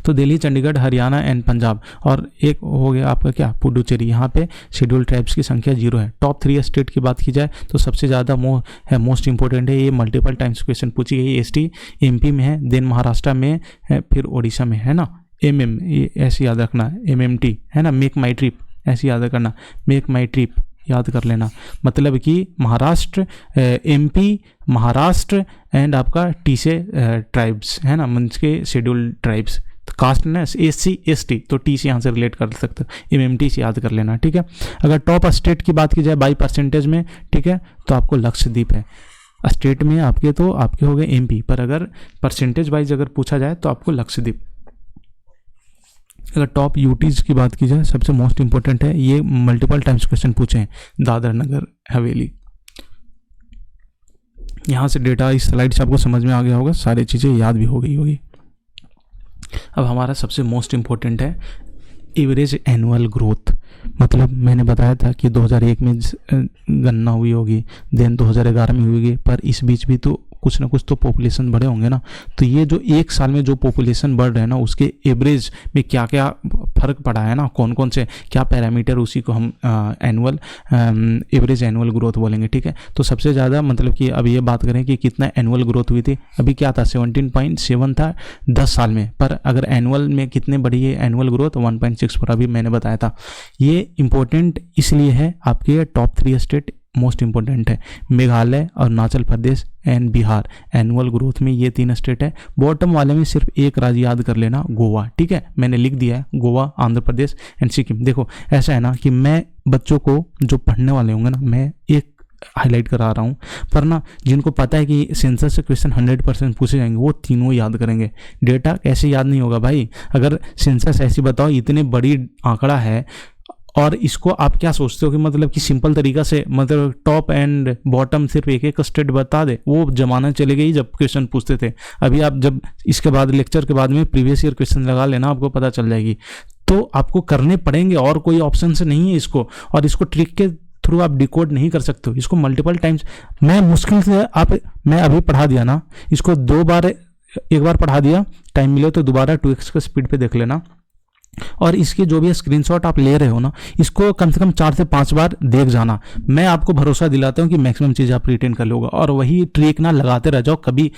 तो दिल्ली, चंडीगढ़, हरियाणा एंड पंजाब, और एक हो गया आपका क्या, पुडुचेरी। यहाँ पे शेड्यूल ट्राइब्स की संख्या 0 है। टॉप 3 स्टेट की बात की जाए तो सबसे ज़्यादा मोस्ट इंपॉर्टेंट है, ये मल्टीपल टाइम्स क्वेश्चन पूछी गई। एसटी एमपी में है, देन महाराष्ट्र में है, फिर ओडिशा में है ना। एमएम ये ऐसे याद रखना, एमएमटी है ना, मेक माई ट्रिप ऐसे याद करना, मेक माई ट्रिप याद कर लेना। मतलब कि महाराष्ट्र, एमपी, महाराष्ट्र एंड आपका टी से ट्राइब्स है ना, मीन्स के शेड्यूल ट्राइब्स, कास्ट ना एससी एसटी, तो टी से यहाँ से रिलेट कर सकते हो, एमएमटी से याद कर लेना, ठीक है। अगर टॉप स्टेट की बात की जाए बाई परसेंटेज में, ठीक है, तो आपको लक्षद्वीप है। स्टेट में आपके तो आपके हो गए एमपी, पर अगर परसेंटेज वाइज अगर पूछा जाए तो आपको लक्षद्वीप। अगर टॉप यूटीज की बात की जाए, सबसे मोस्ट इंपॉर्टेंट है, ये मल्टीपल टाइम्स क्वेश्चन पूछे हैं, दादर नगर हवेली। यहाँ से डेटा इस स्लाइड से आपको समझ में आ गया होगा, सारी चीज़ें याद भी हो गई होगी। अब हमारा सबसे मोस्ट इम्पोर्टेंट है एवरेज एनुअल ग्रोथ। मतलब मैंने बताया था कि 2001 में गणना हुई होगी, देन 2011 में हुई होगी, पर इस बीच भी तो कुछ ना कुछ तो पॉपुलेशन बढ़े होंगे ना। तो ये जो एक साल में जो पॉपुलेशन बढ़ रहे हैं ना, उसके एवरेज में क्या क्या फर्क पड़ा है ना, कौन कौन से क्या पैरामीटर, उसी को हम एनुअल एवरेज एनुअल ग्रोथ बोलेंगे, ठीक है। तो सबसे ज़्यादा मतलब कि अब ये बात करें कि कितना एनुअल ग्रोथ हुई थी, अभी क्या था 17.7 था 10 साल में, पर अगर एनुअल में कितने बढ़ी है एनुअल ग्रोथ 1.6 पर, अभी मैंने बताया था। ये इंपॉर्टेंट इसलिए है, आपके टॉप 3 स्टेट मोस्ट इंपॉर्टेंट है, Meghalaya, Arunachal Pradesh and Bihar. Annual growth में ये 3 स्टेट है। बॉटम वाले में सिर्फ एक राज्य याद कर लेना, गोवा, ठीक है, मैंने लिख दिया है, गोवा, आंध्र प्रदेश एंड सिक्किम। देखो ऐसा है ना कि मैं बच्चों को जो पढ़ने वाले होंगे ना, मैं एक हाईलाइट करा रहा हूँ, पर ना जिनको पता है कि सेंसस से क्वेश्चन 100% पूछे जाएंगे, वो तीनों याद करेंगे। डेटा कैसे याद नहीं होगा भाई, अगर सेंसस ऐसी बताओ इतने बड़ी आंकड़ा है, और इसको आप क्या सोचते हो कि मतलब कि सिंपल तरीका से मतलब टॉप एंड बॉटम सिर्फ एक एक स्टेट बता दे, वो जमाना चले गई जब क्वेश्चन पूछते थे। अभी आप जब इसके बाद लेक्चर के बाद में प्रीवियस ईयर क्वेश्चन लगा लेना, आपको पता चल जाएगी। तो आपको करने पड़ेंगे, और कोई ऑप्शन से नहीं है इसको, और इसको ट्रिक के थ्रू आप डिकोड नहीं कर सकते हो इसको मल्टीपल टाइम्स। मैं मुश्किल से मैं अभी पढ़ा दिया ना इसको, 2 बार, एक बार पढ़ा दिया, टाइम मिले तो दोबारा 2x का स्पीड पे देख लेना, और इसके जो भी स्क्रीनशॉट आप ले रहे हो ना, इसको कम से कम 4 से 5 बार देख जाना। मैं आपको भरोसा दिलाता हूँ कि मैक्सिमम चीज़ आप रिटेन कर लोगे, और वही ट्रिक ना लगाते रह जाओ, कभी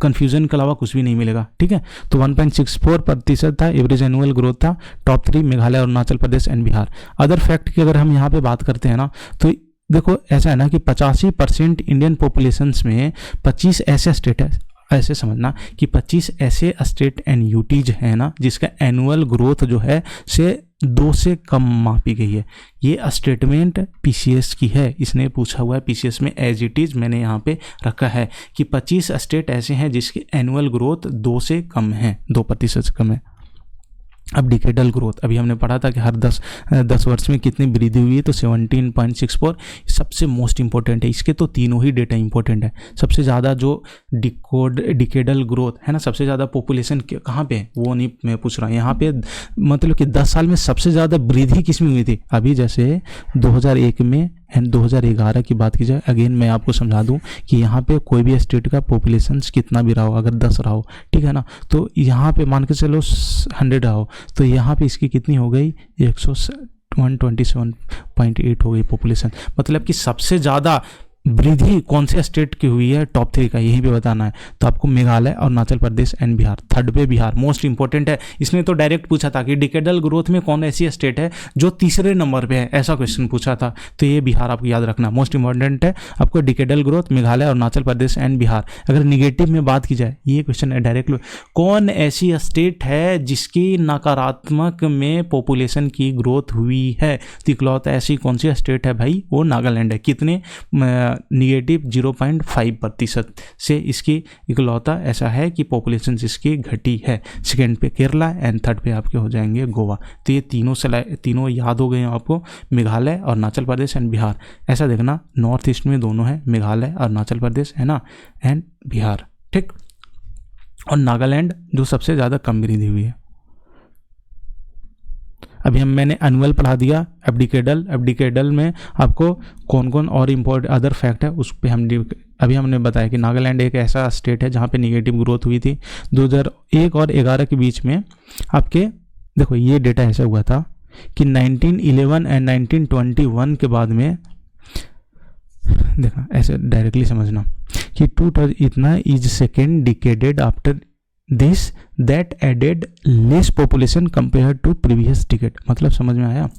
कंफ्यूजन के अलावा कुछ भी नहीं मिलेगा, ठीक है। तो 1.64% था एवरेज एनुअल ग्रोथ था। Top 3 Meghalaya, Arunachal Pradesh and Bihar. Other fact की अगर हम यहाँ पे बात करते हैं ना, तो देखो ऐसा है ना कि 85% इंडियन पॉपुलेशंस में 25 ऐसे स्टेट है, ऐसे समझना कि 25 ऐसे स्टेट एंड यूटीज है ना जिसका एनुअल ग्रोथ जो है से 2 से कम मापी गई है। ये स्टेटमेंट पीसीएस की है, इसने पूछा हुआ है पीसीएस में, एज इट इज मैंने यहाँ पे रखा है कि 25 स्टेट ऐसे हैं जिसके एनुअल ग्रोथ 2 से कम है, 2% से कम है। अब डिकेडल ग्रोथ, अभी हमने पढ़ा था कि हर 10 वर्ष में कितनी वृद्धि हुई है, तो 17.64 सबसे मोस्ट इंपॉर्टेंट है। इसके तो तीनों ही डेटा इंपॉर्टेंट है। सबसे ज़्यादा जो डिकेडल ग्रोथ है ना, सबसे ज़्यादा पॉपुलेशन कहाँ पे है वो नहीं मैं पूछ रहा हूँ, यहाँ पे मतलब कि 10 साल में सबसे ज़्यादा वृद्धि किस में हुई थी। अभी जैसे 2001 में एंड 2011 की बात की जाए, अगेन मैं आपको समझा दूं कि यहाँ पे कोई भी स्टेट का पॉपुलेशन कितना भी रहा हो, अगर 10 रहा हो, ठीक है ना, तो यहाँ पे मान के चलो 100 रहा हो, तो यहाँ पे इसकी कितनी हो गई 127.8 हो गई पॉपुलेशन। मतलब कि सबसे ज़्यादा वृद्धि कौन से स्टेट की हुई है, टॉप 3 का यहीं पे बताना है। तो आपको मेघालय, अरुणाचल प्रदेश एंड बिहार। थर्ड पे बिहार, मोस्ट इंपॉर्टेंट है। इसने तो डायरेक्ट पूछा था कि डिकेडल ग्रोथ में कौन ऐसी स्टेट है जो तीसरे नंबर पे है, ऐसा क्वेश्चन पूछा था। तो ये बिहार आपको याद रखना, मोस्ट इंपॉर्टेंट है आपको decadal growth, Meghalaya, Arunachal Pradesh and Bihar. अगर निगेटिव में बात की जाए, ये क्वेश्चन है डायरेक्ट, कौन ऐसी स्टेट है जिसकी नकारात्मक में पॉपुलेशन की ग्रोथ हुई है। तो इकलौता ऐसी कौन सी स्टेट है भाई, वो नागालैंड है। कितने निगेटिव 0.5% से इसकी इकलौता ऐसा है कि पॉपुलेशन इसकी घटी है। सेकेंड पे केरला एंड थर्ड पे आपके हो जाएंगे गोवा। तो ये तीनों याद हो गए हैं आपको, मेघालय, अरुणाचल प्रदेश एंड बिहार। ऐसा देखना नॉर्थ ईस्ट में दोनों है, मेघालय, अरुणाचल प्रदेश है ना एंड बिहार, ठीक। और नागालैंड जो सबसे ज़्यादा कम वृद्धि हुई है। अभी मैंने एनुअल पढ़ा दिया, एबडिकेडल में आपको कौन कौन और इम्पोर्टेंट अदर फैक्ट है उस पर अभी हमने बताया कि नागालैंड एक ऐसा स्टेट है जहाँ पे निगेटिव ग्रोथ हुई थी 2001 और 11 के बीच में। आपके देखो ये डेटा ऐसा हुआ था कि 1911 एंड 1921 के बाद में, देखा ऐसे डायरेक्टली समझना कि 2000 इतना is second decade after this that added less population compare to previous decade. मतलब समझ में आया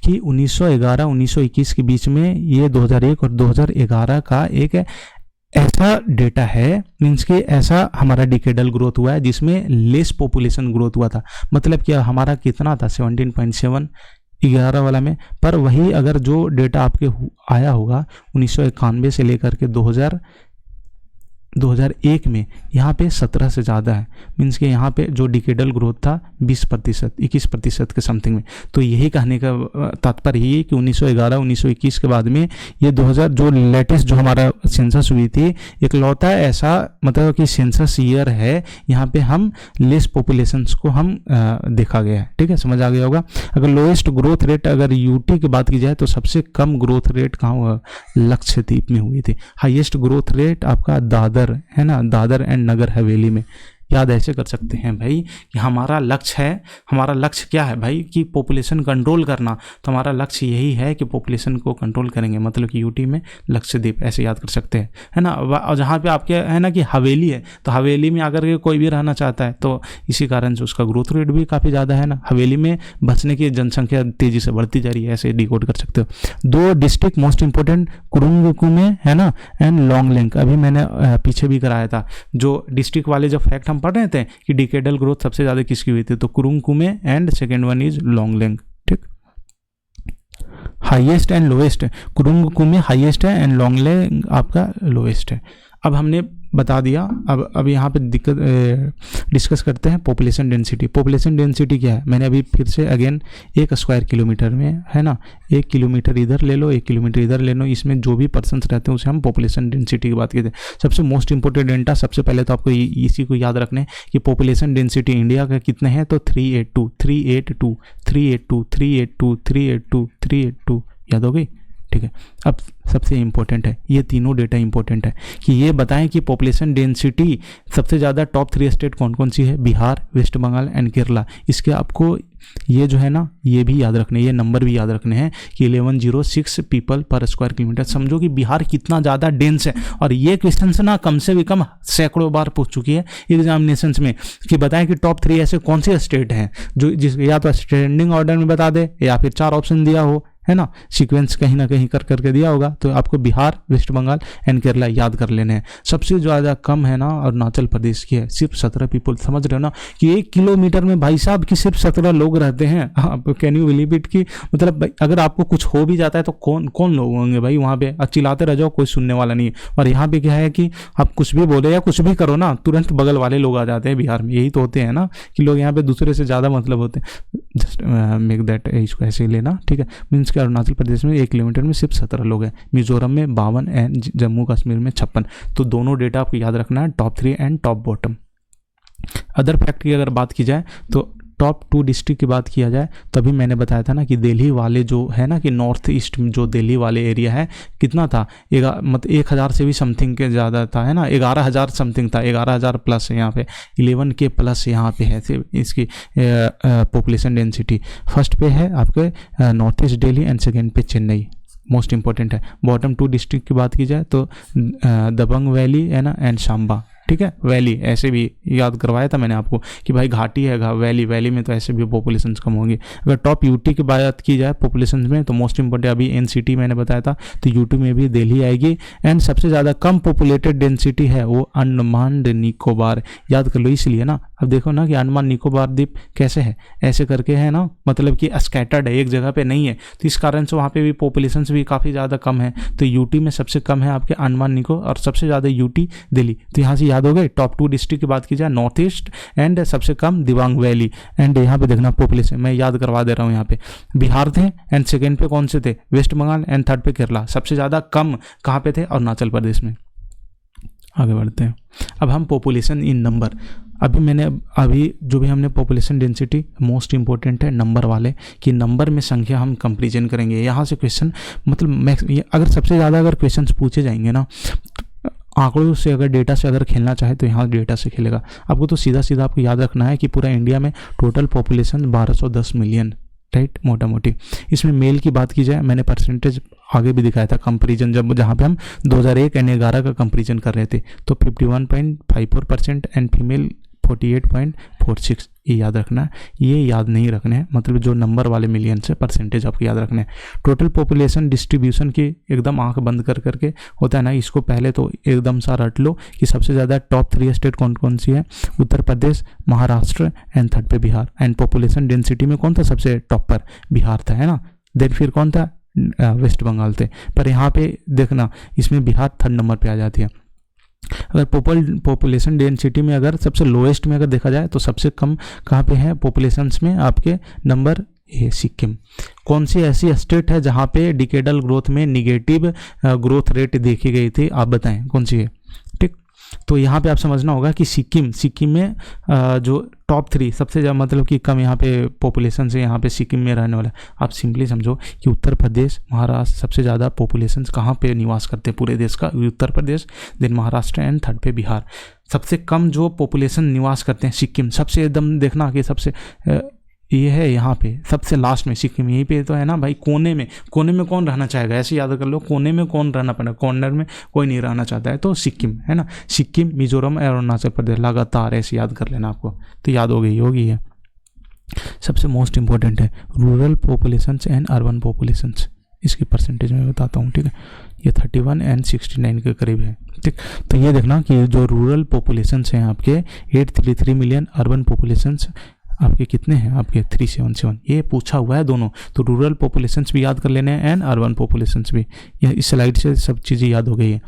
कि 1911-1921 के बीच में ये 2001 और 2011 का एक ऐसा डेटा है, मीन्स कि ऐसा हमारा डिकेडल ग्रोथ हुआ है जिसमें लेस पॉपुलेशन ग्रोथ हुआ था। मतलब क्या हमारा कितना था 17.7 11 वाला में, पर वही अगर जो डेटा आपके आया होगा 1991 से लेकर के 2001 में, यहाँ पे 17 से ज़्यादा है। मीन्स कि यहाँ पे जो डिकेडल ग्रोथ था 20%, 21% के समथिंग में। तो यही कहने का तात्पर्य ये है कि 1911-1921 के बाद में ये 2000 जो लेटेस्ट जो हमारा सेंसस हुई थी, इकलौता ऐसा मतलब कि सेंसस ईयर है यहाँ पे हम लेस पॉपुलेशंस को हम देखा गया है। ठीक है, समझ आ गया होगा। अगर लोएस्ट ग्रोथ रेट अगर यूटी की बात की जाए तो सबसे कम ग्रोथ रेट कहाँ हुआ? लक्षद्वीप में हुई थी। हाईएस्ट ग्रोथ रेट आपका दादर है ना, दादर एंड नगर हवेली में। याद ऐसे कर सकते हैं भाई कि हमारा लक्ष्य है, हमारा लक्ष्य क्या है भाई कि पॉपुलेशन कंट्रोल करना। तो हमारा लक्ष्य यही है कि पॉपुलेशन को कंट्रोल करेंगे, मतलब कि यूटी में लक्षद्वीप, ऐसे याद कर सकते हैं, है ना। और जहाँ पे आपके है ना कि हवेली है, तो हवेली में अगर के कोई भी रहना चाहता है तो इसी कारण से उसका ग्रोथ रेट भी काफ़ी ज़्यादा है ना। हवेली में बसने की जनसंख्या तेज़ी से बढ़ती जा रही है, ऐसे डिकोड कर सकते हो। 2 district most important Kurung Kumey है ना एंड लॉन्गलेंग। अभी मैंने पीछे भी कराया था जो डिस्ट्रिक्ट वाले जो फैक्ट पढ़ रहे थे कि डिकेडल ग्रोथ सबसे ज्यादा किसकी हुई थी, तो Kurung Kumey and second one is Longleng. ठीक, highest and lowest, Kurung Kumey highest है एंड लॉन्गलेंग आपका लोएस्ट है। अब हमने बता दिया। अब यहाँ पे दिक्कत डिस्कस करते हैं पॉपुलेशन डेंसिटी। पॉपुलेशन डेंसिटी क्या है? मैंने अभी फिर से अगेन 1 स्क्वायर किलोमीटर में है ना, 1 किलोमीटर इधर ले लो, 1 किलोमीटर इधर ले लो, इसमें जो भी पर्सन्स रहते हैं उसे हम पॉपुलेशन डेंसिटी की बात करते हैं। सबसे मोस्ट इंपॉर्टेंट डेटा, सबसे पहले तो आपको इसी को याद रखना है कि पॉपुलेशन डेंसिटी इंडिया का कितने हैं, तो 382 याद हो गई। ठीक है, अब सबसे इम्पोर्टेंट है, ये तीनों डेटा इम्पोर्टेंट है कि ये बताएं कि पॉपुलेशन डेंसिटी सबसे ज़्यादा टॉप 3 स्टेट कौन कौन सी है, बिहार, वेस्ट बंगाल एंड केरला। इसके आपको ये जो है ना ये भी याद रखने, ये नंबर भी याद रखने हैं कि 1106 पीपल पर स्क्वायर किलोमीटर। समझो कि बिहार कितना ज़्यादा डेंस है। और ये क्वेश्चन से ना कम से भी कम सैकड़ों बार पूछ चुकी है एग्जामिनेशंस में कि बताएं कि टॉप 3 ऐसे कौन से स्टेट हैं जो जिस या तो स्टैंडिंग ऑर्डर में बता दे या फिर 4 ऑप्शन दिया हो, है ना, सीक्वेंस कहीं ना कहीं कर करके दिया होगा। तो आपको बिहार, वेस्ट बंगाल एंड केरला याद कर लेने हैं। सबसे ज़्यादा कम है ना अरुणाचल प्रदेश की है, सिर्फ 17 पीपल। समझ रहे हो ना कि 1 किलोमीटर में भाई साहब की सिर्फ 17 लोग रहते हैं। आप कैन यू बिलीव इट कि मतलब अगर आपको कुछ हो भी जाता है तो कौन लोग होंगे भाई वहाँ पे? चिल्लाते रह जाओ, कोई सुनने वाला नहीं है। और यहाँ पे क्या है कि आप कुछ भी बोले या कुछ भी करो ना, तुरंत बगल वाले लोग आ जाते हैं। बिहार में यही तो होते हैं ना कि लोग यहाँ पे दूसरे से ज़्यादा मतलब होते हैं। जस्ट मेक दैट, इसको ऐसे ही लेना। ठीक है, मीन्स कि अरुणाचल प्रदेश में 1 किलोमीटर में सिर्फ 17 लोग हैं, मिजोरम में 52 एंड जम्मू कश्मीर में 56। तो दोनों डेटा आपको याद रखना है, top 3 and top bottom. Other fact की अगर बात की जाए तो टॉप 2 डिस्ट्रिक्ट की बात किया जाए तो अभी मैंने बताया था ना कि दिल्ली वाले जो है ना कि नॉर्थ ईस्ट में जो दिल्ली वाले एरिया है कितना था, मतलब 1000 से भी समथिंग के ज़्यादा था, है ना, 11,000 समथिंग था, 11,000 प्लस है यहाँ पे, 11K प्लस यहाँ पे है इसकी पॉपुलेशन डेंसिटी। फर्स्ट पे है आपके north east Delhi and second पे चेन्नई, मोस्ट इंपॉर्टेंट है। बॉटम 2 डिस्ट्रिक्ट की बात की जाए तो दबंग वैली है ना एंड सांबा। ठीक है, वैली ऐसे भी याद करवाया था मैंने आपको कि भाई घाटी है वैली में तो ऐसे भी पॉपुलेशन कम होंगी। अगर टॉप यूटी की बात की जाए पॉपुलेशन में तो मोस्ट इंपॉर्टेंट अभी एनसीटी मैंने बताया था, तो यूटी में भी दिल्ली आएगी। एंड सबसे ज़्यादा कम पॉपुलेटेड डेंसिटी है वो अंडमान निकोबार, याद कर लो इसलिए ना। अब देखो ना कि अंडमान निकोबार द्वीप कैसे है, ऐसे करके है ना, मतलब कि स्कैटर्ड है, एक जगह पे नहीं है, तो इस कारण से वहाँ पे भी पॉपुलेशन भी काफ़ी ज़्यादा कम है। तो यूटी में सबसे कम है आपके अंडमान निको और सबसे ज़्यादा यूटी दिल्ली। तो यहाँ से याद हो गए। टॉप 2 डिस्ट्रिक्ट की बात की जाए नॉर्थ ईस्ट एंड सबसे कम दिबांग वैली। एंड यहाँ पे देखना पॉपुलेशन मैं याद करवा दे रहा हूँ, यहाँ पे बिहार थे एंड सेकेंड पे कौन से थे, वेस्ट बंगाल एंड थर्ड पे केरला। सबसे ज़्यादा कम कहाँ पे थे, अरुणाचल प्रदेश में। आगे बढ़ते हैं। अब हम पॉपुलेशन इन नंबर, अभी जो भी हमने पॉपुलेशन डेंसिटी, मोस्ट इंपॉर्टेंट है नंबर वाले, कि नंबर में संख्या हम कंपेरिजन करेंगे। यहाँ से क्वेश्चन मतलब अगर सबसे ज़्यादा अगर क्वेश्चंस पूछे जाएंगे ना, आंकड़ों से अगर डेटा से अगर खेलना चाहे तो यहाँ डेटा से खेलेगा। आपको तो सीधा सीधा आपको याद रखना है कि पूरा इंडिया में टोटल पॉपुलेशन 1210 मिलियन, राइट, मोटा मोटी। इसमें मेल की बात की जाए, मैंने परसेंटेज आगे भी दिखाया था कंपैरिजन, जहाँ पे हम 2001 एंड 11 का कंपैरिजन कर रहे थे, तो 51.54% एंड फीमेल 48.46। ये याद रखना है, ये याद नहीं रखने हैं, मतलब जो नंबर वाले मिलियन से परसेंटेज आपको याद रखने हैं। टोटल पॉपुलेशन डिस्ट्रीब्यूशन की एकदम आंख बंद कर करके होता है ना, इसको पहले तो एकदम सा रट लो कि सबसे ज़्यादा टॉप 3 स्टेट कौन कौन सी है, उत्तर प्रदेश, महाराष्ट्र एंड थर्ड पे बिहार। एंड पॉपुलेशन डेंसिटी में कौन था सबसे टॉप पर, बिहार था, है ना। देन फिर कौन था, वेस्ट बंगाल थे। पर यहाँ पे देखना, इसमें बिहार थर्ड नंबर पे आ जाती है। अगर पॉपुलेशन डेंसिटी में अगर सबसे लोएस्ट में अगर देखा जाए तो सबसे कम कहाँ पे है पॉपुलेशंस में, आपके नंबर ए सिक्किम। कौन सी ऐसी स्टेट है जहाँ पे डिकेडल ग्रोथ में निगेटिव ग्रोथ रेट देखी गई थी, आप बताएं कौन सी है, ठीक। तो यहाँ पे आप समझना होगा कि सिक्किम में जो टॉप 3 सबसे ज़्यादा मतलब कि कम यहाँ पे पॉपुलेशन से यहाँ पे सिक्किम में रहने वाला है। आप सिंपली समझो कि उत्तर प्रदेश, महाराष्ट्र सबसे ज़्यादा पॉपुलेशन कहाँ पे निवास करते हैं पूरे देश का, Uttar Pradesh, then Maharashtra and third पे बिहार। सबसे कम जो पॉपुलेशन निवास करते हैं सिक्किम, सबसे एकदम देखना कि सबसे ये है यहाँ पे सबसे लास्ट में सिक्किम, यहीं पे तो है ना भाई, कोने में कौन रहना चाहेगा, ऐसे याद कर लो, कोने में कौन रहना पड़ेगा, कॉर्नर में कोई नहीं रहना चाहता है, तो सिक्किम है ना। सिक्किम, मिजोरम और अरुणाचल प्रदेश, लगातार ऐसे याद कर लेना आपको, तो याद हो गई होगी है। सबसे मोस्ट इंपॉर्टेंट है rural populations and urban populations, इसकी परसेंटेज मैं बताता हूँ, ठीक है। ये 31 एंड 69 के करीब है, ठीक। तो ये देखना कि जो रूरल पॉपुलेशंस हैं आपके 833 मिलियन, अर्बन पॉपुलेशंस आपके कितने हैं, आपके 377। ये पूछा हुआ है दोनों, तो रूरल पॉपुलेशंस भी याद कर लेने हैं एंड अर्बन पॉपुलेशंस भी। यह इस स्लाइड से सब चीज़ें याद हो गई है।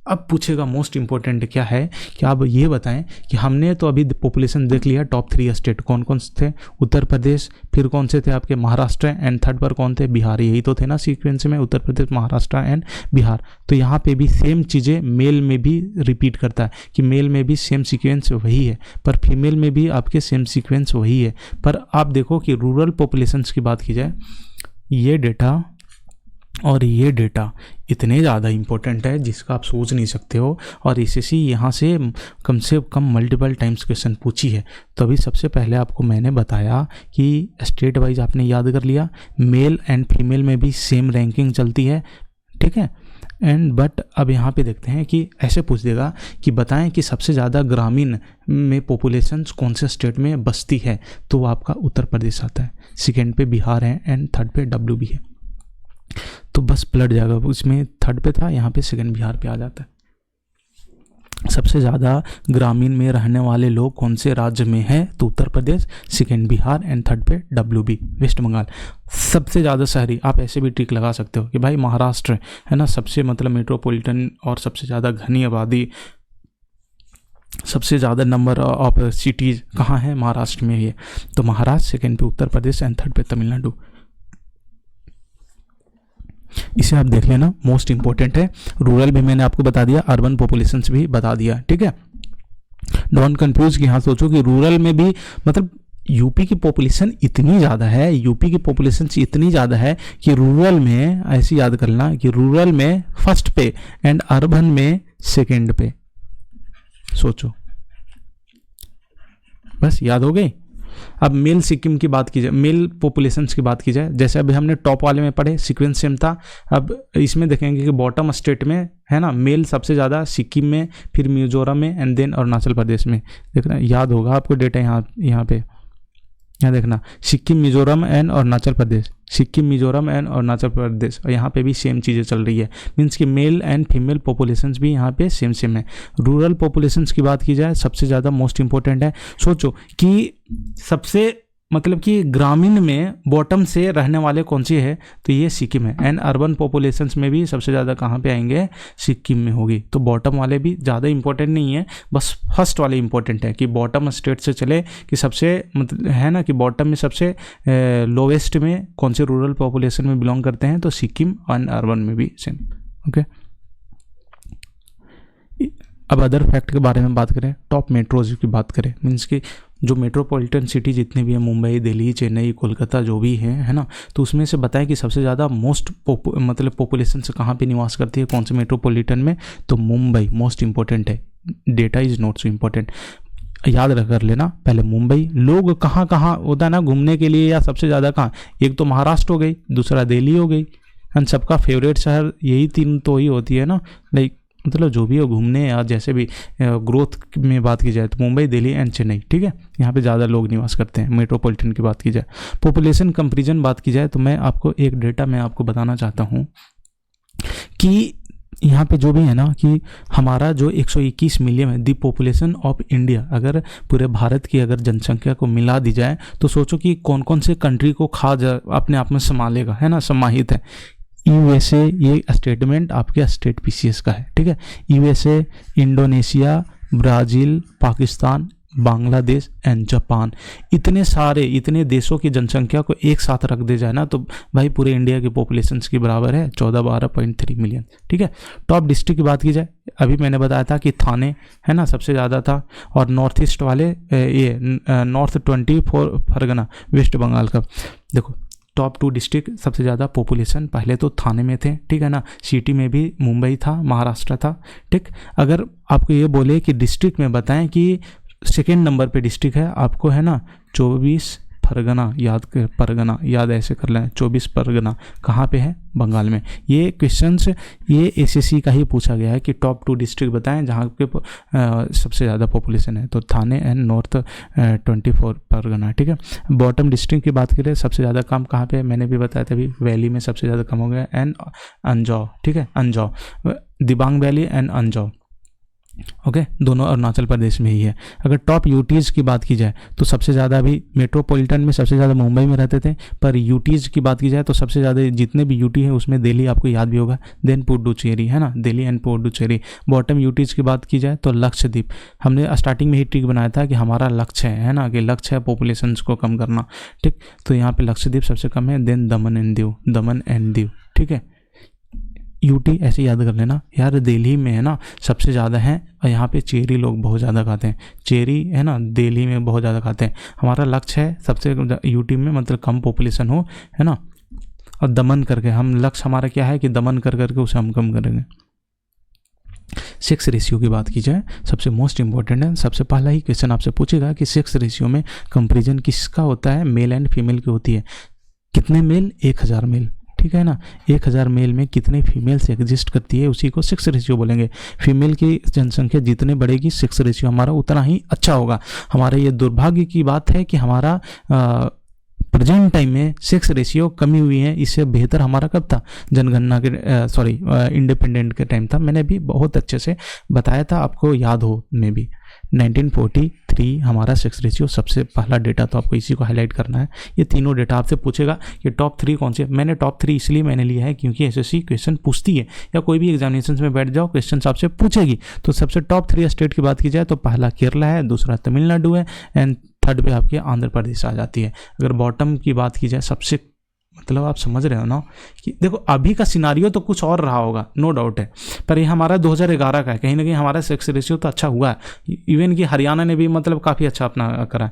अब पूछेगा मोस्ट इंपॉर्टेंट क्या है कि आप ये बताएं कि हमने तो अभी पॉपुलेशन देख लिया, टॉप 3 स्टेट कौन कौन से थे, उत्तर प्रदेश, फिर कौन से थे आपके महाराष्ट्र एंड थर्ड पर कौन थे, बिहार। यही तो थे ना सीक्वेंस में, उत्तर प्रदेश, महाराष्ट्र एंड बिहार। तो यहाँ पे भी सेम चीज़ें मेल में भी रिपीट करता है कि मेल में भी सेम सीक्वेंस वही है, पर फीमेल में भी आपके सेम सीक्वेंस वही है। पर आप देखो कि रूरल पॉपुलेशंस की बात की जाए, ये डेटा और ये डेटा इतने ज़्यादा इम्पोर्टेंट है जिसका आप सोच नहीं सकते हो, और एसएससी यहाँ से कम मल्टीपल टाइम्स क्वेश्चन पूछी है। तो अभी सबसे पहले आपको मैंने बताया कि स्टेट वाइज आपने याद कर लिया, मेल एंड फीमेल में भी सेम रैंकिंग चलती है, ठीक है। एंड बट अब यहाँ पे देखते हैं कि ऐसे पूछ देगा कि बताएं कि सबसे ज़्यादा ग्रामीण में पॉपुलेशन कौन से स्टेट में बसती है, तो वो आपका उत्तर प्रदेश आता है, सेकेंड पे बिहार है एंड थर्ड पे डब्ल्यू भी है। तो बस पलट जाएगा, उसमें थर्ड पे था, यहाँ पे सेकंड बिहार पे आ जाता है। सबसे ज़्यादा ग्रामीण में रहने वाले लोग कौन से राज्य में हैं, तो Uttar Pradesh, second Bihar and third पे डब्ल्यूबी, वेस्ट बंगाल। सबसे ज़्यादा शहरी, आप ऐसे भी ट्रिक लगा सकते हो कि भाई महाराष्ट्र है ना, सबसे मतलब मेट्रोपॉलिटन और सबसे ज़्यादा घनी आबादी, सबसे ज़्यादा नंबर ऑफ सिटीज़ कहाँ है, महाराष्ट्र में है। तो महाराष्ट्र, सेकंड पे उत्तर प्रदेश एंड थर्ड पे तमिलनाडु। इसे आप देख लेना, मोस्ट इंपॉर्टेंट है। रूरल भी मैंने आपको बता दिया, अर्बन पॉपुलेशंस भी बता दिया, ठीक है। डोंट कंफ्यूज कि हाँ सोचो कि रूरल में भी मतलब यूपी की पॉपुलेशन इतनी ज़्यादा है, यूपी की पॉपुलेशन इतनी ज़्यादा है कि रूरल में, ऐसे याद करना कि रूरल में फर्स्ट पे एंड अर्बन में सेकेंड पे, सोचो, बस याद हो गई। अब मेल सिक्किम की बात की जाए, मेल पॉपुलेशंस की बात की जाए, जैसे अभी हमने टॉप वाले में पढ़े सीक्वेंस सेम था, अब इसमें देखेंगे कि बॉटम स्टेट में है ना, मेल सबसे ज़्यादा सिक्किम में, फिर मिजोरम में एंड देन अरुणाचल प्रदेश में। देखना याद होगा आपको डेटा, यहाँ पे यहाँ देखना, सिक्किम, मिजोरम एंड अरुणाचल प्रदेश, सिक्किम, मिजोरम एंड अरुणाचल प्रदेश, और यहाँ पे भी सेम चीज़ें चल रही है, मीन्स कि मेल एंड फीमेल पॉपुलेशंस भी यहाँ पे सेम है। रूरल पॉपुलेशंस की बात की जाए, सबसे ज़्यादा मोस्ट इंपॉर्टेंट है, सोचो कि सबसे मतलब कि ग्रामीण में बॉटम से रहने वाले कौन सी है, तो ये सिक्किम है। एंड अर्बन पॉपुलेशंस में भी सबसे ज़्यादा कहाँ पे आएंगे, सिक्किम में होगी। तो बॉटम वाले भी ज़्यादा इंपॉर्टेंट नहीं है, बस फर्स्ट वाले इंपॉर्टेंट है कि बॉटम स्टेट से चले कि सबसे मतलब है ना कि बॉटम में सबसे लोवेस्ट में कौन से रूरल पॉपुलेशन में बिलोंग करते हैं, तो सिक्किम, एंड अर्बन में भी सेम, ओके। अब अदर फैक्ट के बारे में बात करें, टॉप मेट्रोज की बात करें, मीन्स कि जो मेट्रोपॉलिटन सिटी जितने भी हैं, मुंबई, दिल्ली, चेन्नई, कोलकाता जो भी हैं, है ना, तो उसमें से बताएं कि सबसे ज़्यादा मतलब पॉपुलेशन से कहाँ पे निवास करती है, कौन से मेट्रोपॉलिटन में, तो मुंबई मोस्ट इंपॉर्टेंट है। Data is not so important, याद रख कर लेना। पहले मुंबई, लोग कहाँ कहाँ होता है ना घूमने के लिए, या सबसे ज़्यादा कहाँ, एक तो महाराष्ट्र हो गई, दूसरा दिल्ली हो गई, एंड सबका फेवरेट शहर यही तीन तो ही होती है ना, लाइक मतलब जो भी हो घूमने या जैसे भी ग्रोथ में बात की जाए तो मुंबई, दिल्ली एंड चेन्नई, ठीक है, यहाँ पे ज़्यादा लोग निवास करते हैं। मेट्रोपॉलिटन की बात की जाए, पॉपुलेशन कंपेरिजन बात की जाए, तो मैं आपको एक डेटा मैं आपको बताना चाहता हूँ कि यहाँ पे जो भी है ना कि हमारा जो 121 मिलियन है, दी पॉपुलेशन ऑफ इंडिया, अगर पूरे भारत की अगर जनसंख्या को मिला दी जाए तो सोचो कि कौन कौन से कंट्री को अपने आप में संभालेगा, है ना, समाहित है। यूएसए, ये स्टेटमेंट आपके स्टेट पीसीएस का है, ठीक है। USA, Indonesia, Brazil, Pakistan, Bangladesh and Japan, इतने देशों की जनसंख्या को एक साथ रख दे जाए ना तो भाई पूरे इंडिया की पॉपुलेशन के बराबर है, 14-12.3 मिलियन, ठीक है। टॉप डिस्ट्रिक्ट की बात की जाए, अभी मैंने बताया था कि थाने, है ना, सबसे ज़्यादा था, और नॉर्थ ईस्ट वाले ये नॉर्थ 24 परगना, वेस्ट बंगाल का। देखो टॉप 2 डिस्ट्रिक्ट सबसे ज़्यादा पॉपुलेशन पहले तो थाने में थे, ठीक है ना, सिटी में भी मुंबई था, महाराष्ट्र था, ठीक। अगर आपको ये बोले कि डिस्ट्रिक्ट में बताएं कि सेकेंड नंबर पे डिस्ट्रिक्ट है आपको, है ना, 24 परगना, परगना याद ऐसे कर लें, 24 परगना कहाँ पे है, बंगाल में। ये क्वेश्चंस ये एसएससी का ही पूछा गया है कि टॉप 2 डिस्ट्रिक्ट बताएं जहाँ पे सबसे ज़्यादा पॉपुलेशन है, तो थाने एंड नॉर्थ 24 परगना, ठीक है। बॉटम डिस्ट्रिक्ट की बात करें, सबसे ज़्यादा कम कहाँ पे, मैंने भी बताया था अभी, वैली में सबसे ज़्यादा कम हो गया, एंड अंजाव, ठीक है, Anjaw, Dibang valley and Anjaw, okay, दोनों अरुणाचल प्रदेश में ही है। अगर टॉप यूटीज़ की बात की जाए तो सबसे ज़्यादा अभी मेट्रोपॉलिटन में सबसे ज़्यादा मुंबई में रहते थे, पर यूटीज़ की बात की जाए तो सबसे ज़्यादा जितने भी यूटी है उसमें दिल्ली आपको याद भी होगा, देन पुडुचेरी, है ना, Delhi and Puducherry. Bottom UTs की बात की जाए तो लक्षद्वीप, हमने स्टार्टिंग में ही ट्रिक बनाया था कि हमारा लक्ष्य है ना, कि लक्ष्य है पॉपुलेशन को कम करना, ठीक, तो यहाँ पे लक्षद्वीप सबसे कम है, देन दमन एंड दीव, ठीक है। यूटी ऐसे याद कर लेना यार, दिल्ली में है ना सबसे ज़्यादा है, और यहाँ पे चेरी लोग बहुत ज़्यादा खाते हैं, चेरी है ना दिल्ली में बहुत ज़्यादा खाते हैं। हमारा लक्ष्य है सबसे यूटी में मतलब कम पॉपुलेशन हो, है ना, और दमन करके हम लक्ष्य हमारा क्या है कि दमन कर करके उसे हम कम करेंगे। सेक्स रेशियो की बात की जाए, सबसे मोस्ट इंपॉर्टेंट है, सबसे पहला ही क्वेश्चन आपसे पूछेगा कि सेक्स रेशियो में कंपेरिजन किसका होता है, मेल एंड फीमेल की होती है। कितने मेल, 1000 मेल, ठीक है ना, 1000 मेल में कितने फीमेल्स एग्जिस्ट करती है उसी को सेक्स रेशियो बोलेंगे। फीमेल की जनसंख्या जितने बढ़ेगी सेक्स रेशियो हमारा उतना ही अच्छा होगा। हमारा ये दुर्भाग्य की बात है कि हमारा प्रेजेंट टाइम में सेक्स रेशियो कमी हुई है, इससे बेहतर हमारा कब था, जनगणना के इंडिपेंडेंट के टाइम था, मैंने भी बहुत अच्छे से बताया था, आपको याद हो में भी 1943 हमारा सेक्स रेशियो सबसे पहला डेटा, तो आपको इसी को हाईलाइट करना है। ये तीनों डेटा आपसे पूछेगा कि टॉप 3 कौन से, मैंने टॉप 3 इसलिए मैंने लिया है क्योंकि एसएससी क्वेश्चन पूछती है, या कोई भी एग्जामिनेशन में बैठ जाओ क्वेश्चन आपसे पूछेगी। तो सबसे टॉप 3 स्टेट की बात की जाए तो पहला केरला है, दूसरा तमिलनाडु है, एंड थर्ड पे आपके आंध्र प्रदेश आ जाती है। अगर बॉटम की बात की जाए सबसे, मतलब आप समझ रहे हो ना कि देखो अभी का सिनारियो तो कुछ और रहा होगा, नो डाउट है, पर ये हमारा 2011 का है, कहीं ना कहीं हमारा सेक्स रेशियो तो अच्छा हुआ है, इवन कि हरियाणा ने भी मतलब काफ़ी अच्छा अपना करा,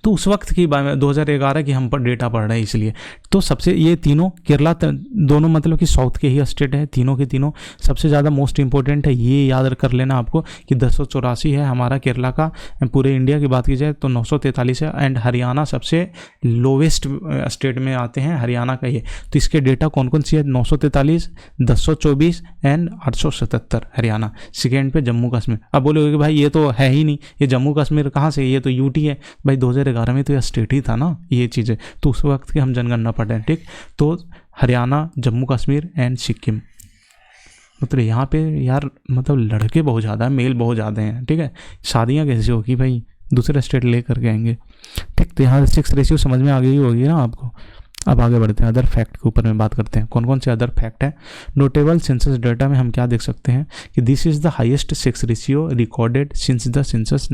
तो उस वक्त की 2011 की हम पर डेटा पढ़ रहे हैं इसलिए। तो सबसे ये तीनों केरला दोनों मतलब कि साउथ के ही स्टेट है, तीनों के तीनों सबसे ज़्यादा मोस्ट इंपॉर्टेंट है, ये याद कर लेना आपको कि 1084 है हमारा केरला का। पूरे इंडिया की बात की जाए तो 943 है, एंड हरियाणा सबसे लोवेस्ट स्टेट में आते हैं, हरियाणा का ये। तो इसके डेटा कौन कौन सी है, 943, 1024 एंड 877 हरियाणा। सेकेंड पे जम्मू कश्मीर। अब बोलोगे कि भाई ये तो है ही नहीं, ये जम्मू कश्मीर कहाँ से, ये तो यूटी है। भाई 2011 में तो यह स्टेट ही था ना ये चीज़ें, तो उस वक्त की हम जनगणना पढ़ रहे हैं, ठीक। तो हरियाणा, जम्मू कश्मीर एंड सिक्किम, मतलब यहाँ पे यार मतलब लड़के बहुत ज़्यादा हैं, मेल बहुत ज़्यादा हैं, ठीक है। शादियाँ कैसे होगी भाई, दूसरे स्टेट ले करके आएंगे, ठीक। तो यहाँ सेक्स रेशियो समझ में आ गई होगी ना आपको। अब आगे बढ़ते हैं, अदर फैक्ट के ऊपर में बात करते हैं, कौन कौन से अदर फैक्ट है। नोटेबल सेंसस डेटा में हम क्या देख सकते हैं कि this is the highest sex ratio recorded since the census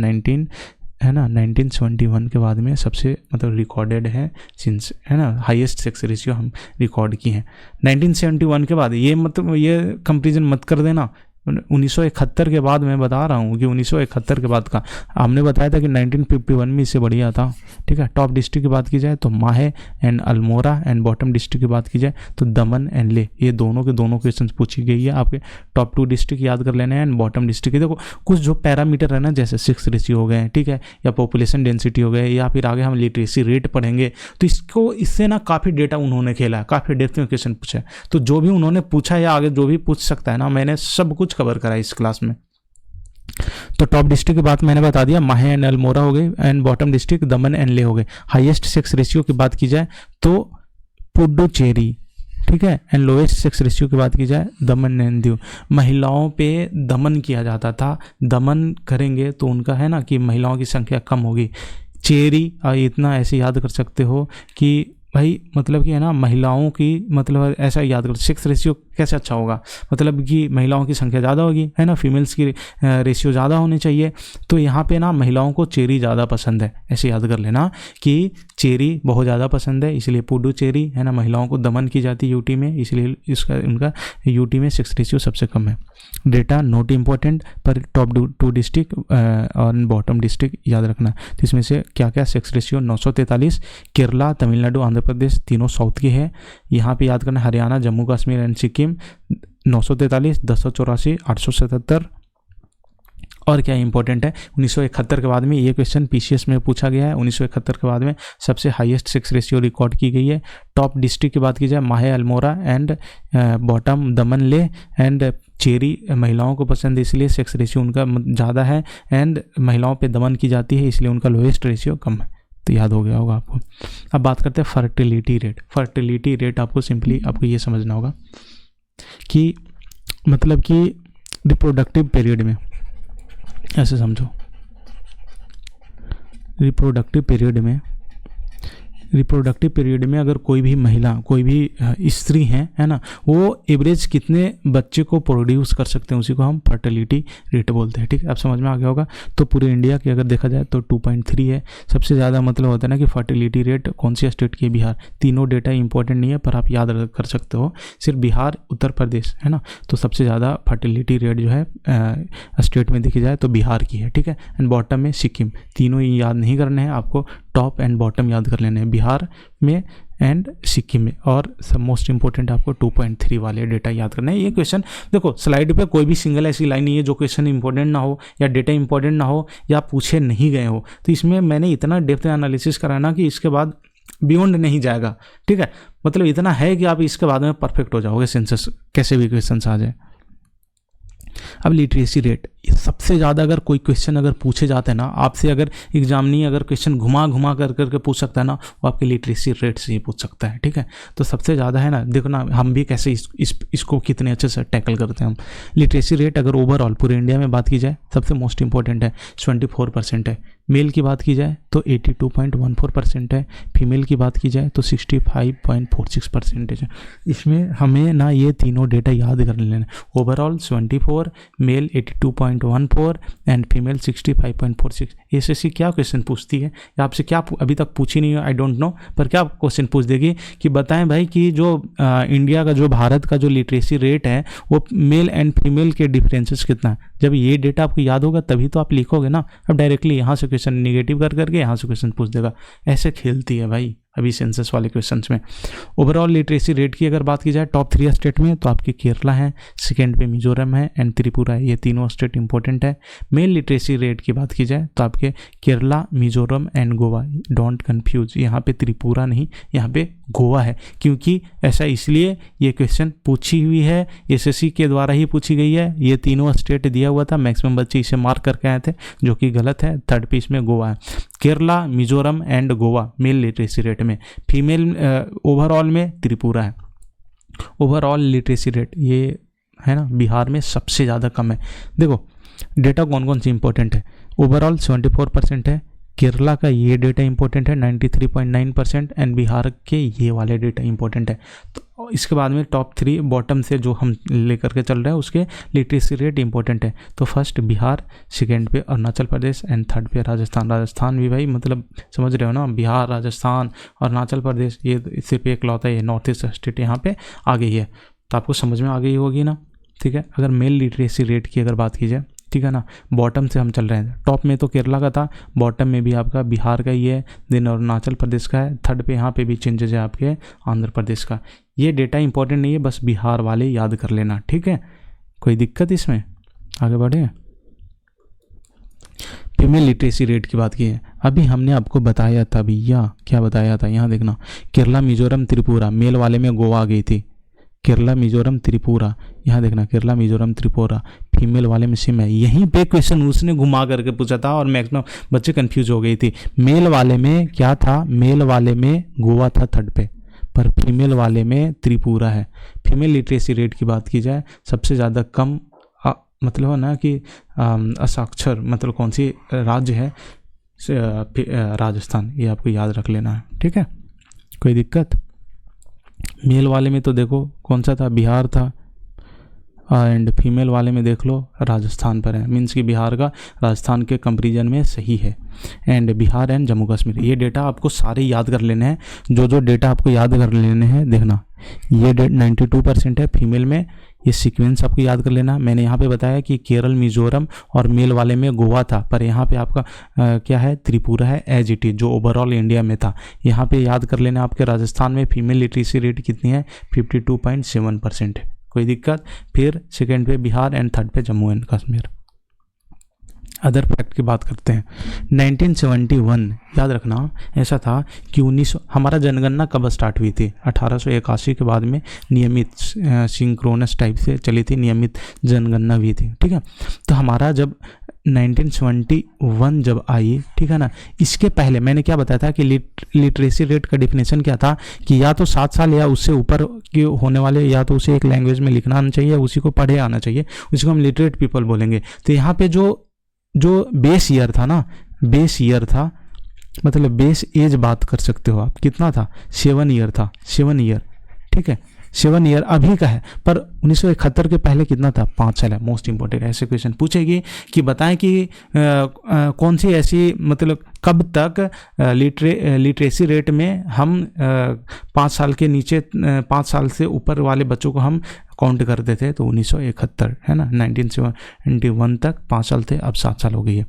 1971 के बाद में सबसे मतलब रिकॉर्डेड है सिंस, है ना, हाईएस्ट सेक्स रेशियो हम रिकॉर्ड की हैं 1971 के बाद। ये मतलब ये कंपेरिजन मत कर देना, 1971 के बाद मैं बता रहा हूँ कि 1971 के बाद का, हमने बताया था कि 1951 में इससे बढ़िया था, ठीक है। टॉप डिस्ट्रिक्ट की बात की जाए तो माहे and Almora, and bottom district की बात की जाए तो दमन एंड ले। ये दोनों के दोनों क्वेश्चन पूछी गई है। आपके टॉप 2 डिस्ट्रिक्ट याद कर लेने हैं एंड बॉटम डिस्ट्रिक्ट। देखो कुछ जो पैरामीटर है ना, जैसे 6 रेशियो हो गए, ठीक है, या पॉपुलेशन डेंसिटी हो गए, या फिर आगे हम लिटरेसी रेट पढ़ेंगे, तो इससे ना काफ़ी डेटा उन्होंने खेला है, काफ़ी डेप्थ में क्वेश्चन पूछा है। तो जो भी उन्होंने पूछा या आगे जो भी पूछ सकता है ना, मैंने सब कुछ कवर करा इस क्लास में। तो टॉप डिस्ट्रिक्ट की बात मैंने बता दिया, माहे एंड अल्मोड़ा हो गए, and bottom district Daman and ले हो गए। हाईएस्ट सेक्स रेशियो की बात की जाए तो पुडुचेरी, ठीक है, एंड लोएस्ट सेक्स रेशियो की बात की जाए दमन एंड दीव। महिलाओं पे दमन किया जाता था, दमन करेंगे तो उनका है ना कि महिलाओं की संख्या कम होगी। चेरी इतना ऐसे याद कर सकते हो कि भाई मतलब कि है ना महिलाओं की, मतलब ऐसा याद करो, 6 रेशियो कैसे अच्छा होगा, मतलब कि महिलाओं की संख्या ज़्यादा होगी, है ना, फीमेल्स की रेशियो ज़्यादा होनी चाहिए। तो यहाँ पे ना महिलाओं को चेरी ज़्यादा पसंद है, ऐसे याद कर लेना कि चेरी बहुत ज़्यादा पसंद है, इसलिए पुडुचेरी है ना, महिलाओं को दमन की जाती है यूटी में, इसलिए इसका उनका यूटी में 6 रेशियो सबसे कम है। डेटा नोट इम्पॉर्टेंट, पर टॉप 2 डिस्ट्रिक्ट और बॉटम डिस्ट्रिक्ट याद रखना। तो इसमें से क्या क्या 6 रेशियो 943, केरला, तमिलनाडु, आंध्र प्रदेश तीनों साउथ की है। यहाँ पे याद करना हरियाणा, जम्मू कश्मीर एंड सिक्किम 943, 1084, 877। और क्या इंपॉर्टेंट है, 1971 के बाद में ये क्वेश्चन पीसीएस में पूछा गया है। 1971 के बाद में सबसे हाईएस्ट 6 रेशियो रिकॉर्ड की गई है। टॉप डिस्ट्रिक्ट की बात की जाए माहे अल्मोड़ा एंड बॉटम दमन ले एंड चेरी महिलाओं को पसंद है, इसलिए 6 रेशियो उनका ज़्यादा है, एंड महिलाओं पे दमन की जाती है, इसलिए उनका लोएस्ट रेशियो कम है। तो याद हो गया होगा आपको। अब बात करते हैं फर्टिलिटी रेट। फर्टिलिटी रेट आपको सिंपली आपको ये समझना होगा कि मतलब कि रिप्रोडक्टिव पीरियड में, ऐसे समझो, रिप्रोडक्टिव पीरियड में अगर कोई भी महिला, कोई भी स्त्री है ना, वो एवरेज कितने बच्चे को प्रोड्यूस कर सकते हैं, उसी को हम फर्टिलिटी रेट बोलते हैं, ठीक है। अब समझ में आ गया होगा। तो पूरे इंडिया की अगर देखा जाए तो 2.3 है। सबसे ज़्यादा मतलब होता है ना कि फर्टिलिटी रेट कौन सी स्टेट की है, बिहार। तीनों डेटा इंपॉर्टेंट नहीं है, पर आप याद कर सकते हो, सिर्फ बिहार, उत्तर प्रदेश, है ना। तो सबसे ज़्यादा फर्टिलिटी रेट जो है स्टेट में देखी जाए तो बिहार की है, ठीक है। एंड बॉटम में सिक्किम। तीनों ही याद नहीं करने हैं आपको, टॉप एंड बॉटम याद कर लेने हैं, बिहार में एंड सिक्किम में। और सब मोस्ट इंपॉर्टेंट आपको 2.3 वाले डेटा याद करना है। ये क्वेश्चन देखो स्लाइड पे कोई भी सिंगल ऐसी लाइन नहीं है जो क्वेश्चन इंपॉर्टेंट ना हो या डेटा इंपॉर्टेंट ना हो या पूछे नहीं गए हो। तो इसमें मैंने इतना डेप्थ एनालिसिस करा ना कि इसके बाद बियॉन्ड नहीं जाएगा, ठीक है। मतलब इतना है कि आप इसके बाद में परफेक्ट हो जाओगे, सेंसस कैसे भी क्वेश्चन आ जाए। अब लिटरेसी रेट, सबसे ज़्यादा अगर कोई क्वेश्चन अगर पूछे जाते हैं ना आपसे, अगर एग्जामिनी अगर क्वेश्चन घुमा करके पूछ सकता है ना, वो आपके लिटरेसी रेट से ही पूछ सकता है, ठीक है। तो सबसे ज़्यादा है ना, देखो ना हम भी कैसे इसको कितने अच्छे से टैकल करते हैं हम। लिटरेसी रेट अगर ओवरऑल पूरे इंडिया में बात की जाए सबसे मोस्ट इंपॉर्टेंट है, 24% है। मेल की बात की जाए तो 82.14% है। फीमेल की बात की जाए तो 65.46% है। इसमें हमें ना ये तीनों डेटा याद कर लेना। Overall 24, male 82.14 and female 65.46। SSC क्या क्वेश्चन पूछती है या आपसे क्या अभी तक पूछी नहीं है, आई डोंट नो, पर क्या क्वेश्चन पूछ देगी कि बताएं भाई कि जो इंडिया का, जो भारत का जो लिटरेसी रेट है वो मेल एंड फीमेल के डिफरेंसेस कितना है। जब ये डेटा आपको याद होगा तभी तो आप लिखोगे ना। अब डायरेक्टली यहाँ से क्वेश्चन निगेटिव करके यहाँ से क्वेश्चन पूछ देगा, ऐसे खेलती है भाई अभी सेंसस वाले क्वेश्चंस में। ओवरऑल लिटरेसी रेट की अगर बात की जाए टॉप 3 स्टेट में तो आपके केरला है, सेकेंड पे मिजोरम है एंड त्रिपुरा है। ये तीनों स्टेट इंपॉर्टेंट है। मेल लिटरेसी रेट की बात की जाए तो आपके Kerala, Mizoram and Goa. Don't confuse, यहाँ पे त्रिपुरा नहीं, यहाँ पे गोवा है, क्योंकि ऐसा इसलिए ये क्वेश्चन पूछी हुई है, एसएससी के द्वारा ही पूछी गई है। ये तीनों स्टेट दिया हुआ था, मैक्सिमम बच्चे इसे मार्क करके आए थे, जो कि गलत है। थर्ड पे इसमें गोवा है। Kerala, Mizoram and Goa mail literacy rate में। फीमेल ओवरऑल में त्रिपुरा है। ओवरऑल लिटरेसी रेट ये है ना बिहार में सबसे ज़्यादा कम है। देखो डेटा कौन कौन सी इंपॉर्टेंट है। ओवरऑल 74% है। केरला का ये डेटा इंपॉर्टेंट है 93.9% एंड बिहार के ये वाले डेटा इंपॉर्टेंट है। तो इसके बाद में टॉप 3 बॉटम से जो हम लेकर के चल रहे हैं उसके लिटरेसी रेट इंपॉर्टेंट है। तो फर्स्ट बिहार, सेकेंड पे अरुणाचल प्रदेश एंड थर्ड पे राजस्थान। राजस्थान भी भाई मतलब समझ रहे हो ना, बिहार, राजस्थान और अरुणाचल प्रदेश ये सिर्फ एक लौता है, ये नॉर्थ ईस्ट स्टेट यहाँ पे आ गई है। तो आपको समझ में आ गई होगी ना। ठीक है। अगर मेल लिटरेसी रेट की अगर बात की जाए, ठीक है ना, बॉटम से हम चल रहे हैं, टॉप में तो केरला का था, बॉटम में भी आपका बिहार का ही है, देन अरुणाचल प्रदेश का है, थर्ड पे यहाँ पे भी चेंजेस है आपके आंध्र प्रदेश का। ये डेटा इंपॉर्टेंट नहीं है, बस बिहार वाले याद कर लेना, ठीक है। कोई दिक्कत इसमें? आगे बढ़े। फीमेल लिटरेसी रेट की बात की है, अभी हमने आपको बताया था भैया, क्या बताया था, यहाँ देखना, केरला मिजोरम त्रिपुरा, मेल वाले में गोवा आ गई थी, केरला मिजोरम त्रिपुरा, यहाँ देखना केरला मिजोरम त्रिपुरा, फीमेल वाले में सिम है। यहीं पे क्वेश्चन उसने घुमा करके पूछा था और मैक्सिमम बच्चे कंफ्यूज हो गई थी। मेल वाले में क्या था, मेल वाले में गोवा था थर्ड पे, पर फीमेल वाले में त्रिपुरा है। फीमेल लिटरेसी रेट की बात की जाए, सबसे ज़्यादा कम मतलब है ना कि असाक्षर मतलब कौन सी राज्य है, राजस्थान, ये आपको याद रख लेना है, ठीक है। कोई दिक्कत? मेल वाले में तो देखो कौन सा था, बिहार था, एंड फीमेल वाले में देख लो राजस्थान पर है, मीन्स कि बिहार का राजस्थान के कंपेरिजन में सही है, एंड बिहार एंड जम्मू कश्मीर। ये डेटा आपको सारे याद कर लेने हैं, जो डेटा आपको याद कर लेने हैं, देखना ये 92% है फीमेल में, ये सीक्वेंस आपको याद कर लेना। मैंने यहाँ पे बताया कि केरल मिजोरम और मेल वाले में गोवा था, पर यहाँ पे आपका क्या है, त्रिपुरा है एज इट इज, जो ओवरऑल इंडिया में था। यहाँ पे याद कर लेना आपके राजस्थान में फीमेल लिटरेसी रेट कितनी है, 52.7% है। कोई दिक्कत? फिर सेकेंड पे बिहार एंड थर्ड पे Jammu and Kashmir. Other fact की बात करते हैं। 1971 याद रखना, ऐसा था कि 1900 हमारा जनगणना कब स्टार्ट हुई थी, 1881 के बाद में नियमित सिंक्रोनस टाइप से चली थी, नियमित जनगणना हुई थी, ठीक है। तो हमारा जब 1971 जब आई, ठीक है ना, इसके पहले मैंने क्या बताया था कि लिटरेसी रेट का डिफिनेशन क्या था कि या तो 7 साल या उससे ऊपर के होने वाले, या तो उसे एक लैंग्वेज में लिखना आना चाहिए, उसी को पढ़े आना चाहिए, उसी को हम लिटरेट पीपल बोलेंगे। तो यहाँ पे जो बेस ईयर था ना, बेस ईयर था, मतलब बेस एज बात कर सकते हो आप, कितना था, 7 ईयर था, 7 ईयर, ठीक है, 7 ईयर अभी का है, पर 1971 के पहले कितना था, 5 साल है। मोस्ट इंपॉर्टेंट ऐसे क्वेश्चन पूछेगी कि बताएं कि कौन सी ऐसी मतलब कब तक लिटरेसी रेट में हम 5 साल के नीचे 5 साल से ऊपर वाले बच्चों को हम काउंट करते थे, तो 1971 है ना, 1971 तक 5 साल थे, अब 7 साल हो गई है।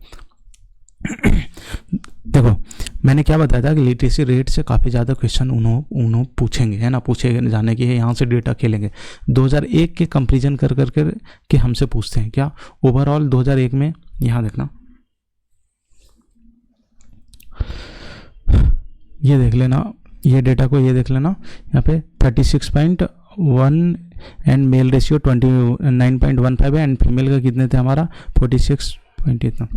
देखो मैंने क्या बताया था कि लिटरेसी रेट से काफ़ी ज़्यादा क्वेश्चन उन्होंने पूछेंगे, है ना, पूछे जाने की है, यहाँ से डेटा खेलेंगे। 2001 के कंपेरिजन कर के हमसे पूछते हैं क्या, ओवरऑल 2001 में, यहाँ देखना, ये देख लेना, ये डेटा को ये देख लेना, यहाँ पे 36.1 एंड मेल रेशियो 29.15 है, एंड फीमेल का कितने थे हमारा 46 पॉइंट इतना।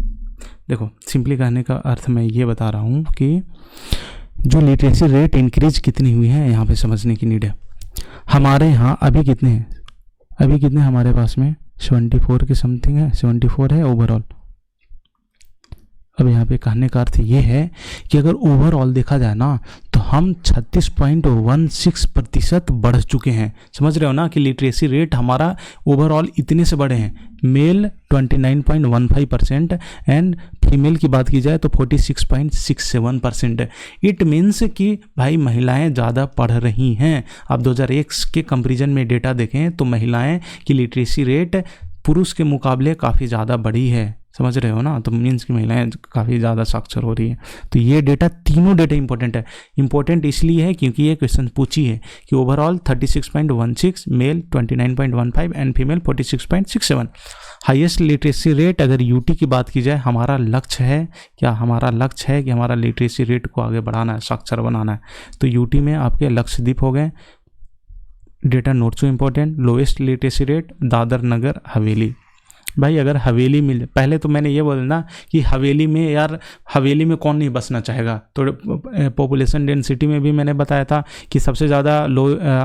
देखो सिंपली कहने का अर्थ मैं ये बता रहा हूँ कि जो लिटरेसी रेट इंक्रीज कितनी हुई है, यहाँ पे समझने की नीड है। हमारे यहाँ अभी कितने हैं, अभी कितने हमारे पास में 74 के समथिंग है, 74 है ओवरऑल। अब यहाँ पे कहने का अर्थ ये है कि अगर ओवरऑल देखा जाए ना, तो हम 36.16% बढ़ चुके हैं। समझ रहे हो ना कि लिटरेसी रेट हमारा ओवरऑल इतने से बढ़े हैं। मेल 29.15% एंड फीमेल की बात की जाए तो 46.67% है। इट मीन्स कि भाई महिलाएं ज़्यादा पढ़ रही हैं। आप 2001 के कंपेरिजन में डेटा देखें तो महिलाएं की लिटरेसी रेट पुरुष के मुकाबले काफ़ी ज़्यादा बढ़ी है। समझ रहे हो ना, तो मीन्स की महिलाएं काफ़ी ज़्यादा साक्षर हो रही है। तो ये डेटा, तीनों डेटा इंपॉर्टेंट है। इंपॉर्टेंट इसलिए है क्योंकि ये क्वेश्चन पूछी है कि overall 36.16, male 29.15 and female 46.67। Highest literacy rate अगर यूटी की बात की जाए, हमारा लक्ष्य है क्या, हमारा लक्ष्य है कि हमारा लिटरेसी रेट को आगे बढ़ाना है, साक्षर बनाना है। तो यूटी में आपके लक्षद्वीप हो गए, data note so important. Lowest literacy rate Dadra Nagar Haveli. भाई अगर हवेली मिल, पहले तो मैंने ये बोला ना कि हवेली में, यार हवेली में कौन नहीं बसना चाहेगा। तो पॉपुलेशन डेंसिटी में भी मैंने बताया था कि सबसे ज़्यादा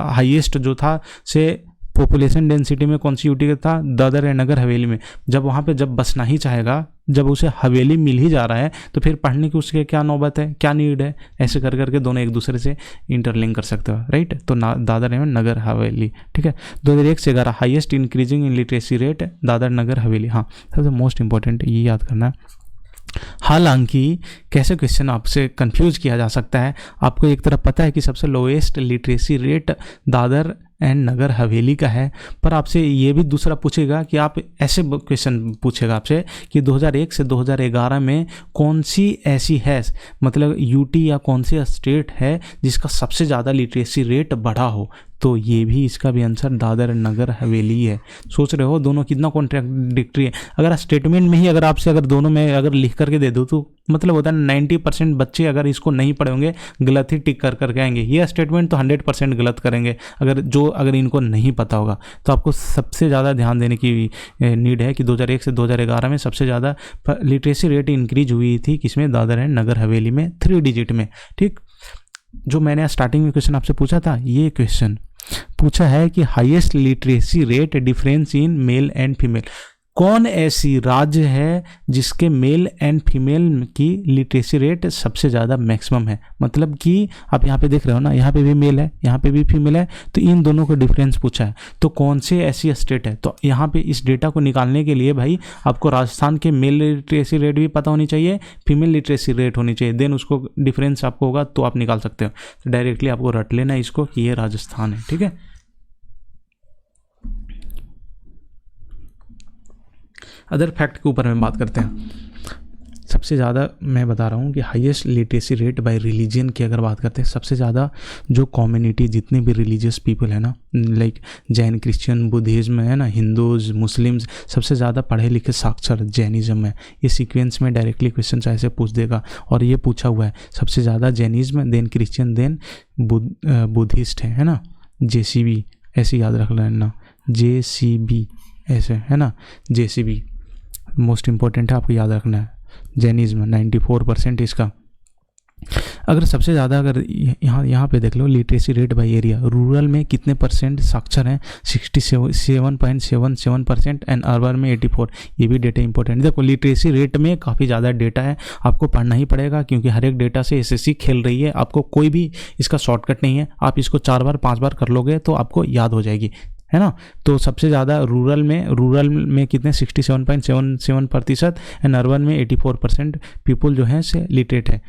हाईएस्ट जो था से पॉपुलेशन डेंसिटी में कौन सी यूटी का था, दादर या नगर हवेली में। जब वहाँ पे जब बसना ही चाहेगा, जब उसे हवेली मिल ही जा रहा है, तो फिर पढ़ने की उसके क्या नौबत है, क्या नीड है। ऐसे कर करके दोनों एक दूसरे से इंटरलिंक कर सकते हो, राइट। तो दादर एवं नगर हवेली, ठीक है। 2001 से 11 highest increasing in literacy rate Dadra Nagar Haveli. हाँ, सबसे मोस्ट इंपॉर्टेंट ये याद करना है। हालांकि कैसे क्वेश्चन आपसे कंफ्यूज किया जा सकता है। आपको एक तरफ पता है कि सबसे lowest literacy rate Dadra and Nagar Haveli का है। पर आपसे ये भी दूसरा पूछेगा कि आप ऐसे क्वेश्चन पूछेगा आपसे कि 2001 से 2011 में कौन सी ऐसी है, मतलब यूटी या कौन सी स्टेट है जिसका सबसे ज़्यादा लिटरेसी रेट बढ़ा हो, तो ये भी इसका भी आंसर दादर नगर हवेली है। सोच रहे हो दोनों कितना कॉन्ट्राडिक्टरी है। अगर स्टेटमेंट में ही अगर आपसे अगर दोनों में अगर लिख करके दे दो तो मतलब होता है 90% बच्चे अगर इसको नहीं पढ़े होंगे गलत ही टिक कर करके आएंगे। ये स्टेटमेंट तो 100% गलत करेंगे अगर इनको नहीं पता होगा। तो आपको सबसे ज़्यादा ध्यान देने की नीड है कि 2001 से 2011 में सबसे ज़्यादा लिटरेसी रेट इंक्रीज हुई थी किसमें, दादर एंड नगर हवेली में 3 डिजिट में। ठीक, जो मैंने स्टार्टिंग में क्वेश्चन आपसे पूछा था, ये क्वेश्चन पूछा है कि highest literacy rate difference in male and female, कौन ऐसी राज्य है जिसके मेल एंड फीमेल की लिटरेसी रेट सबसे ज़्यादा मैक्सिमम है। मतलब कि आप यहाँ पे देख रहे हो ना, यहाँ पे भी मेल है, यहाँ पे भी फीमेल है, तो इन दोनों को डिफरेंस पूछा है। तो कौन से ऐसी स्टेट है, तो यहाँ पे इस डेटा को निकालने के लिए भाई आपको राजस्थान के मेल लिटरेसी रेट भी पता होनी चाहिए, फीमेल लिटरेसी रेट होनी चाहिए, देन उसको डिफरेंस आपको होगा तो आप निकाल सकते हो। तो डायरेक्टली आपको रट लेना इसको कि ये राजस्थान है। ठीक है, अदर फैक्ट के ऊपर में बात करते हैं। सबसे ज़्यादा मैं बता रहा हूँ कि highest literacy rate by religion की अगर बात करते हैं, सबसे ज़्यादा जो कम्युनिटी जितने भी रिलीजियस पीपल है ना, लाइक जैन, क्रिश्चियन, बुद्धिज़्म है ना, हिंदूज, मुस्लिम्स, सबसे ज़्यादा पढ़े लिखे साक्षर जैनिज़्म है। ये सीक्वेंस में डायरेक्टली क्वेश्चन ऐसे पूछ देगा, और ये पूछा हुआ है सबसे ज़्यादा Jainism, then Christian, then Buddhist है ना, JCB ऐसे याद रख लेना, JCB ऐसे है ना, JCB मोस्ट इंपॉर्टेंट है, आपको याद रखना है। जैनिज्म 94% इसका। अगर सबसे ज़्यादा अगर यहाँ पे देख लो literacy rate by area, rural में कितने परसेंट साक्षर हैं, 67.77% एंड अर्बन में 84। ये भी डेटा इंपॉर्टेंट है। देखो लिटरेसी रेट में काफ़ी ज़्यादा डेटा है, आपको पढ़ना ही पड़ेगा क्योंकि हर एक डेटा से SSC खेल रही है। आपको कोई भी इसका शॉर्टकट नहीं है, आप इसको 4 बार 5 बार कर लोगे तो आपको याद हो जाएगी, है ना। तो सबसे ज़्यादा रूरल में कितने 67.77% एंड अर्बन में 84% पीपल जो हैं से लिटरेट है।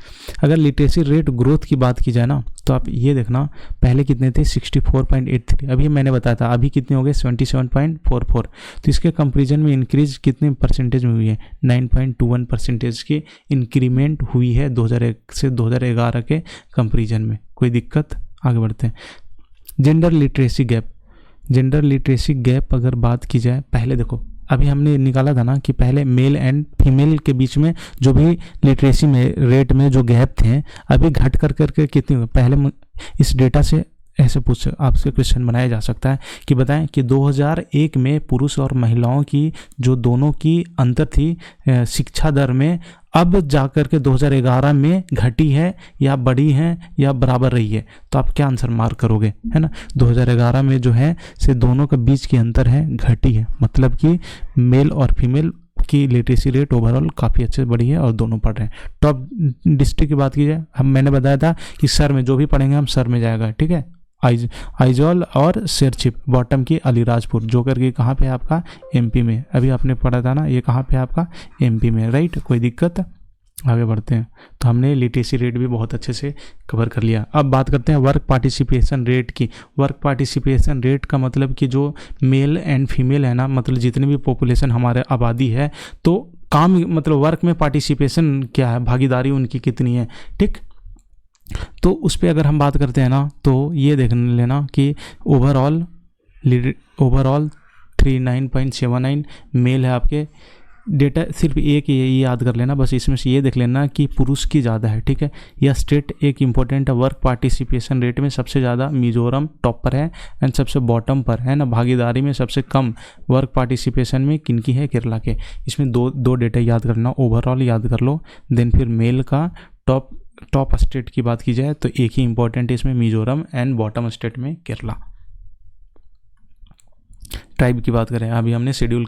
अगर लिटरेसी रेट ग्रोथ की बात की जाए ना, तो आप ये देखना पहले कितने थे 64.83, अभी मैंने बताया था, अभी कितने हो गए 77.44। तो इसके कंपेरिजन में इंक्रीज कितने परसेंटेज में हुई है, 9.21% की इंक्रीमेंट हुई है 2001 से 2011 के कंपेरिजन में। कोई दिक्कत, आगे बढ़ते हैं। जेंडर लिटरेसी गैप अगर बात की जाए, पहले देखो अभी हमने निकाला था ना कि पहले मेल एंड फीमेल के बीच में जो भी लिटरेसी में रेट में जो गैप थे, अभी घट कर करके कितनी हुई। पहले इस डेटा से ऐसे पूछ आपसे क्वेश्चन बनाया जा सकता है कि बताएं कि 2001 में पुरुष और महिलाओं की जो दोनों की अंतर थी शिक्षा दर में, अब जाकर के 2011 में घटी है या बढ़ी है या बराबर रही है। तो आप क्या आंसर मार्क करोगे, है ना। 2011 में जो है से दोनों के बीच की अंतर है घटी है, मतलब कि मेल और फीमेल की लिटरेसी रेट ओवरऑल काफ़ी अच्छे बढ़ी है और दोनों पढ़ रहे हैं। टॉप डिस्ट्रिक्ट की बात की जाए, मैंने बताया था कि सर में जो भी पढ़ेंगे हम सर में जाएगा, ठीक है। आइजॉल और शेरछिप, बॉटम की अलीराजपुर, जोकर की कहाँ पे है आपका MP में, अभी आपने पढ़ा था ना, ये कहाँ पे है आपका MP में, राइट। कोई दिक्कत, आगे बढ़ते हैं। तो हमने लिटरेसी रेट भी बहुत अच्छे से कवर कर लिया। अब बात करते हैं वर्क पार्टिसिपेशन रेट की। वर्क पार्टिसिपेशन रेट का मतलब कि जो मेल एंड फीमेल है ना, मतलब जितनी भी पॉपुलेशन हमारे आबादी है, तो काम मतलब वर्क में पार्टिसिपेशन क्या है, भागीदारी उनकी कितनी है, ठीक। तो उस पर अगर हम बात करते हैं ना, तो ये देख लेना कि ओवरऑल 39.79 मेल है आपके। डेटा सिर्फ एक ये याद कर लेना बस, इसमें से ये देख लेना कि पुरुष की ज़्यादा है, ठीक है। यह स्टेट एक इम्पोर्टेंट है। वर्क पार्टिसिपेशन रेट में सबसे ज़्यादा मिजोरम टॉप पर है एंड सबसे बॉटम पर है ना। भागीदारी में सबसे कम वर्क पार्टिसिपेशन में किनकी है, केरला के। इसमें दो डेटा याद करना, ओवरऑल याद कर लो, देन फिर मेल का टॉप स्टेट की बात की जाए तो एक ही इंपॉर्टेंट है इसमें, मिजोरम, एंड बॉटम स्टेट में केरला। ट्राइब की बात करें, अभी हमने शेड्यूल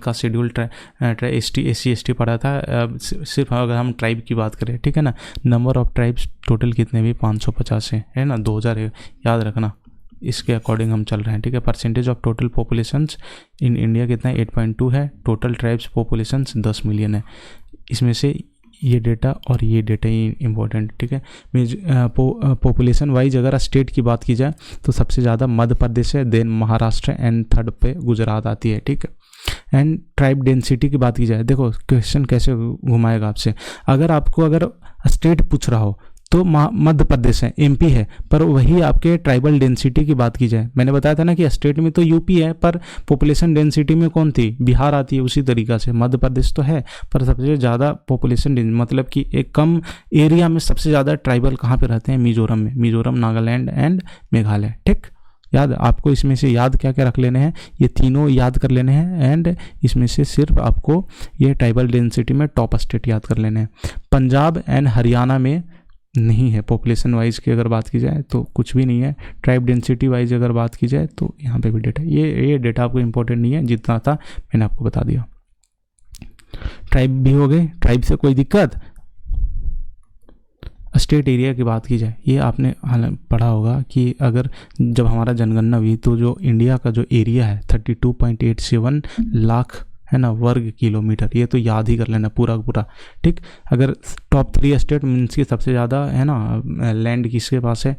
SC ST पढ़ा था। सिर्फ अगर हम ट्राइब की बात करें, ठीक है ना, नंबर ऑफ ट्राइब्स टोटल कितने भी 550 है ना, 2000 याद रखना, इसके अकॉर्डिंग हम चल रहे हैं, ठीक है। Percentage of total populations in India कितना है, 8.2 है। टोटल ट्राइब्स पॉपुलेशंस 10 मिलियन है। इसमें से ये डेटा और ये डेटा ही इम्पोर्टेंट, ठीक है। पॉपुलेशन वाइज अगर स्टेट की बात की जाए तो सबसे ज़्यादा मध्य प्रदेश है, देन महाराष्ट्र एंड थर्ड पे गुजरात आती है, ठीक है। एंड ट्राइब डेंसिटी की बात की जाए, देखो क्वेश्चन कैसे घुमाएगा आपसे, अगर स्टेट पूछ रहा हो तो मध्य प्रदेश है, एमपी है, पर वही आपके ट्राइबल डेंसिटी की बात की जाए, मैंने बताया था ना कि स्टेट में तो यूपी है पर पॉपुलेशन डेंसिटी में कौन थी, बिहार आती है। उसी तरीक़ा से मध्य प्रदेश तो है पर सबसे ज़्यादा पॉपुलेशन मतलब कि एक कम एरिया में सबसे ज़्यादा ट्राइबल कहाँ पे रहते हैं, मिजोरम में, मिजोरम, नागालैंड एंड मेघालय, ठीक। याद आपको इसमें से याद क्या क्या रख लेने हैं, ये तीनों याद कर लेने हैं एंड इसमें से सिर्फ आपको ये ट्राइबल डेंसिटी में टॉप स्टेट याद कर लेने हैं। पंजाब एंड हरियाणा में नहीं है, पॉपुलेशन वाइज की अगर बात की जाए तो कुछ भी नहीं है। ट्राइब डेंसिटी वाइज अगर बात की जाए तो यहाँ पे भी डेटा, ये डेटा आपको इंपॉर्टेंट नहीं है, जितना था मैंने आपको बता दिया। ट्राइब भी हो गए, ट्राइब से कोई दिक्कत। स्टेट एरिया की बात की जाए, ये आपने पढ़ा होगा कि अगर जब हमारा जनगणना हुई तो जो इंडिया का जो एरिया है 32.87 लाख है ना वर्ग किलोमीटर, ये तो याद ही कर लेना पूरा पूरा, ठीक। अगर टॉप 3 स्टेट मीन्स की सबसे ज़्यादा है ना लैंड किसके पास है,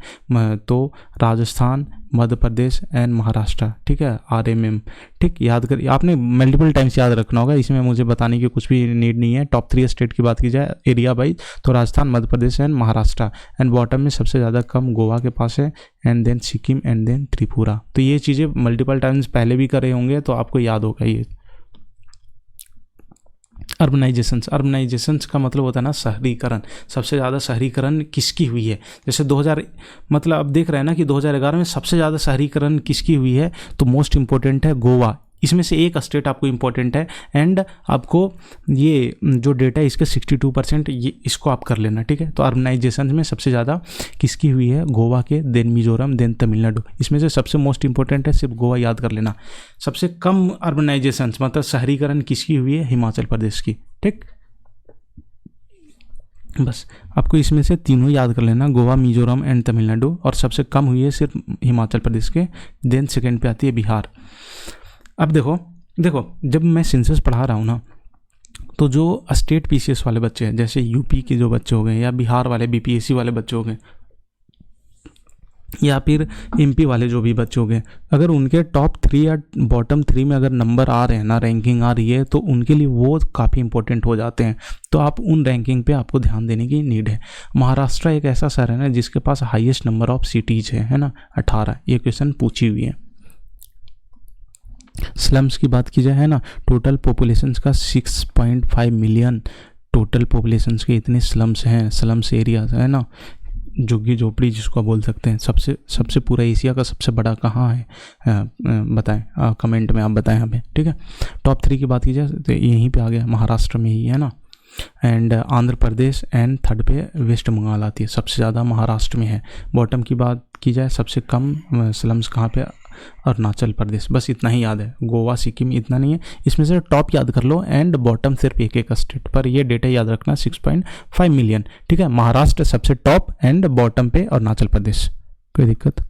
तो राजस्थान, मध्य प्रदेश एंड महाराष्ट्र, ठीक है, RMM, ठीक। याद कर, आपने मल्टीपल टाइम्स याद रखना होगा, इसमें मुझे बताने की कुछ भी नीड नहीं है। टॉप 3 स्टेट की बात की जाए एरिया वाइज तो Rajasthan, Madhya Pradesh and Maharashtra, and bottom में सबसे ज़्यादा कम गोवा के पास है, and then Sikkim and then Tripura. तो ये चीज़ें मल्टीपल टाइम्स पहले भी करे होंगे तो आपको याद होगा ये। अर्बनाइजेशंस का मतलब होता है ना शहरीकरण, सबसे ज़्यादा शहरीकरण किसकी हुई है, जैसे 2000 मतलब अब देख रहे हैं ना कि 2011 में सबसे ज़्यादा शहरीकरण किसकी हुई है, तो मोस्ट इम्पोर्टेंट है गोवा। इसमें से एक स्टेट आपको इम्पोर्टेंट है एंड आपको ये जो डेटा है इसके 62% ये इसको आप कर लेना, ठीक है। तो अर्बनाइजेशन में सबसे ज़्यादा किसकी हुई है, गोवा के, देन मिजोरम, देन तमिलनाडु। इसमें से सबसे मोस्ट इंपॉर्टेंट है, सिर्फ गोवा याद कर लेना। सबसे कम अर्बनाइजेशन मतलब शहरीकरण किसकी हुई है, हिमाचल प्रदेश की, ठीक। बस आपको इसमें से तीनों याद कर लेना, गोवा, मिजोरम एंड तमिलनाडु, और सबसे कम हुई है सिर्फ हिमाचल प्रदेश के, देन सेकेंड पे आती है बिहार। अब देखो जब मैं सेंसस पढ़ा रहा हूँ ना तो जो स्टेट PCS वाले बच्चे हैं, जैसे यूपी के जो बच्चे हो गए या बिहार वाले BPSC वाले बच्चे हो गए या फिर MP वाले जो भी बच्चे हो गए, अगर उनके टॉप 3 या बॉटम 3 में अगर नंबर आ रहे हैं ना, रैंकिंग आ रही है, तो उनके लिए वो काफ़ी इंपॉर्टेंट हो जाते हैं। तो आप उन रैंकिंग पे आपको ध्यान देने की नीड है। महाराष्ट्र एक ऐसा शहर है ना जिसके पास हाईएस्ट नंबर ऑफ सिटीज़ है ना, 18। ये क्वेश्चन पूछी हुई है। स्लम्स की बात की जाए है ना, टोटल पॉपुलेशन का 6.5 मिलियन टोटल पॉपुलेशन के इतने स्लम्स हैं, स्लम्स एरिया है ना, झुग्गी झोपड़ी जिसको बोल सकते हैं। सबसे पूरा एशिया का सबसे बड़ा कहाँ है, बताएं कमेंट में, आप बताएं हमें, ठीक है। टॉप 3 की बात की जाए तो यहीं पे आ गया, महाराष्ट्र में ही है ना, and Andhra Pradesh and third पे वेस्ट बंगाल आती है, सबसे ज़्यादा महाराष्ट्र में है। बॉटम की बात की जाए सबसे कम स्लम्स कहाँ पे, अरुणाचल प्रदेश। बस इतना ही याद है, गोवा, सिक्किम इतना नहीं है। इसमें से टॉप याद कर लो एंड बॉटम सिर्फ एक स्टेट पर, ये डेटा याद रखना 6.5 मिलियन, ठीक है। महाराष्ट्र सबसे टॉप एंड बॉटम पे अरुणाचल प्रदेश। कोई दिक्कत।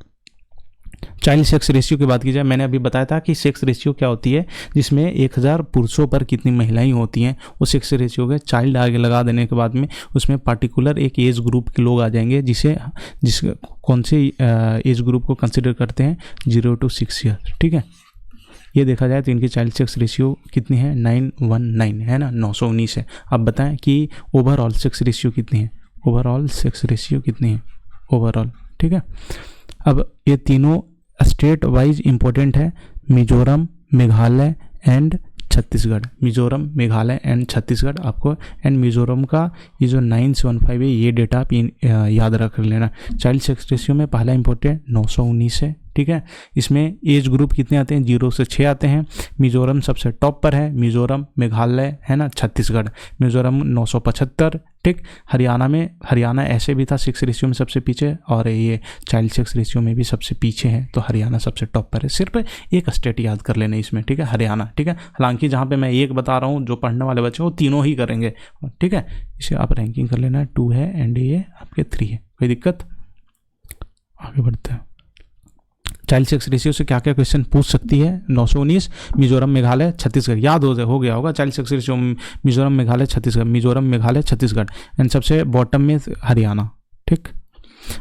चाइल्ड सेक्स रेशियो की बात की जाए, मैंने अभी बताया था कि सेक्स रेशियो क्या होती है, जिसमें 1000 पुरुषों पर कितनी महिलाएं होती हैं, वो सेक्स रेशियो है। चाइल्ड आगे लगा देने के बाद में उसमें पार्टिकुलर एक एज ग्रुप के लोग आ जाएंगे, जिस कौन से एज ग्रुप को कंसिडर करते हैं, 0 to 6 ईयर, ठीक है। ये देखा जाए तो इनकी चाइल्ड सेक्स रेशियो कितनी है, 919 है ना, 919 है। अब बताएं कि ओवरऑल सेक्स रेशियो कितनी है, ओवरऑल सेक्स रेशियो कितनी है ओवरऑल, ठीक है। अब ये तीनों स्टेट वाइज इंपॉर्टेंट है, मिजोरम, मेघालय एंड छत्तीसगढ़। मिजोरम, मेघालय एंड छत्तीसगढ़ आपको, एंड मिजोरम का ये जो 975 है, ये डेटा आप याद रख लेना। चाइल्ड सेक्स रेशियो में पहला इंपॉर्टेंट 919 है, ठीक है। इसमें एज ग्रुप कितने आते हैं, 0 से 6 आते हैं। मिजोरम सबसे टॉप पर है, मिजोरम, मेघालय है ना, छत्तीसगढ़। मिजोरम 975, ठीक। हरियाणा ऐसे भी था सेक्स रेशियो में सबसे पीछे, और ये चाइल्ड सेक्स रेशियो में भी सबसे पीछे है, तो हरियाणा सबसे टॉप पर है। सिर्फ एक स्टेट याद कर लेना इसमें, ठीक है, हरियाणा, ठीक है। हालांकि जहाँ पे मैं एक बता रहा हूँ, जो पढ़ने वाले बच्चे वो तीनों ही करेंगे, ठीक है। इसे आप रैंकिंग कर लेना, 2 है एंड ये आपके 3 है। कोई दिक्कत। आगे बढ़ते हैं। चाइल्ड सेक्स रेशियो से क्या क्या क्वेश्चन पूछ सकती है। 919 मिजोरम मेघालय छत्तीसगढ़, याद हो गया होगा child sex ratio Mizoram Meghalaya Chhattisgarh, Mizoram Meghalaya Chhattisgarh and सबसे बॉटम में हरियाणा। ठीक,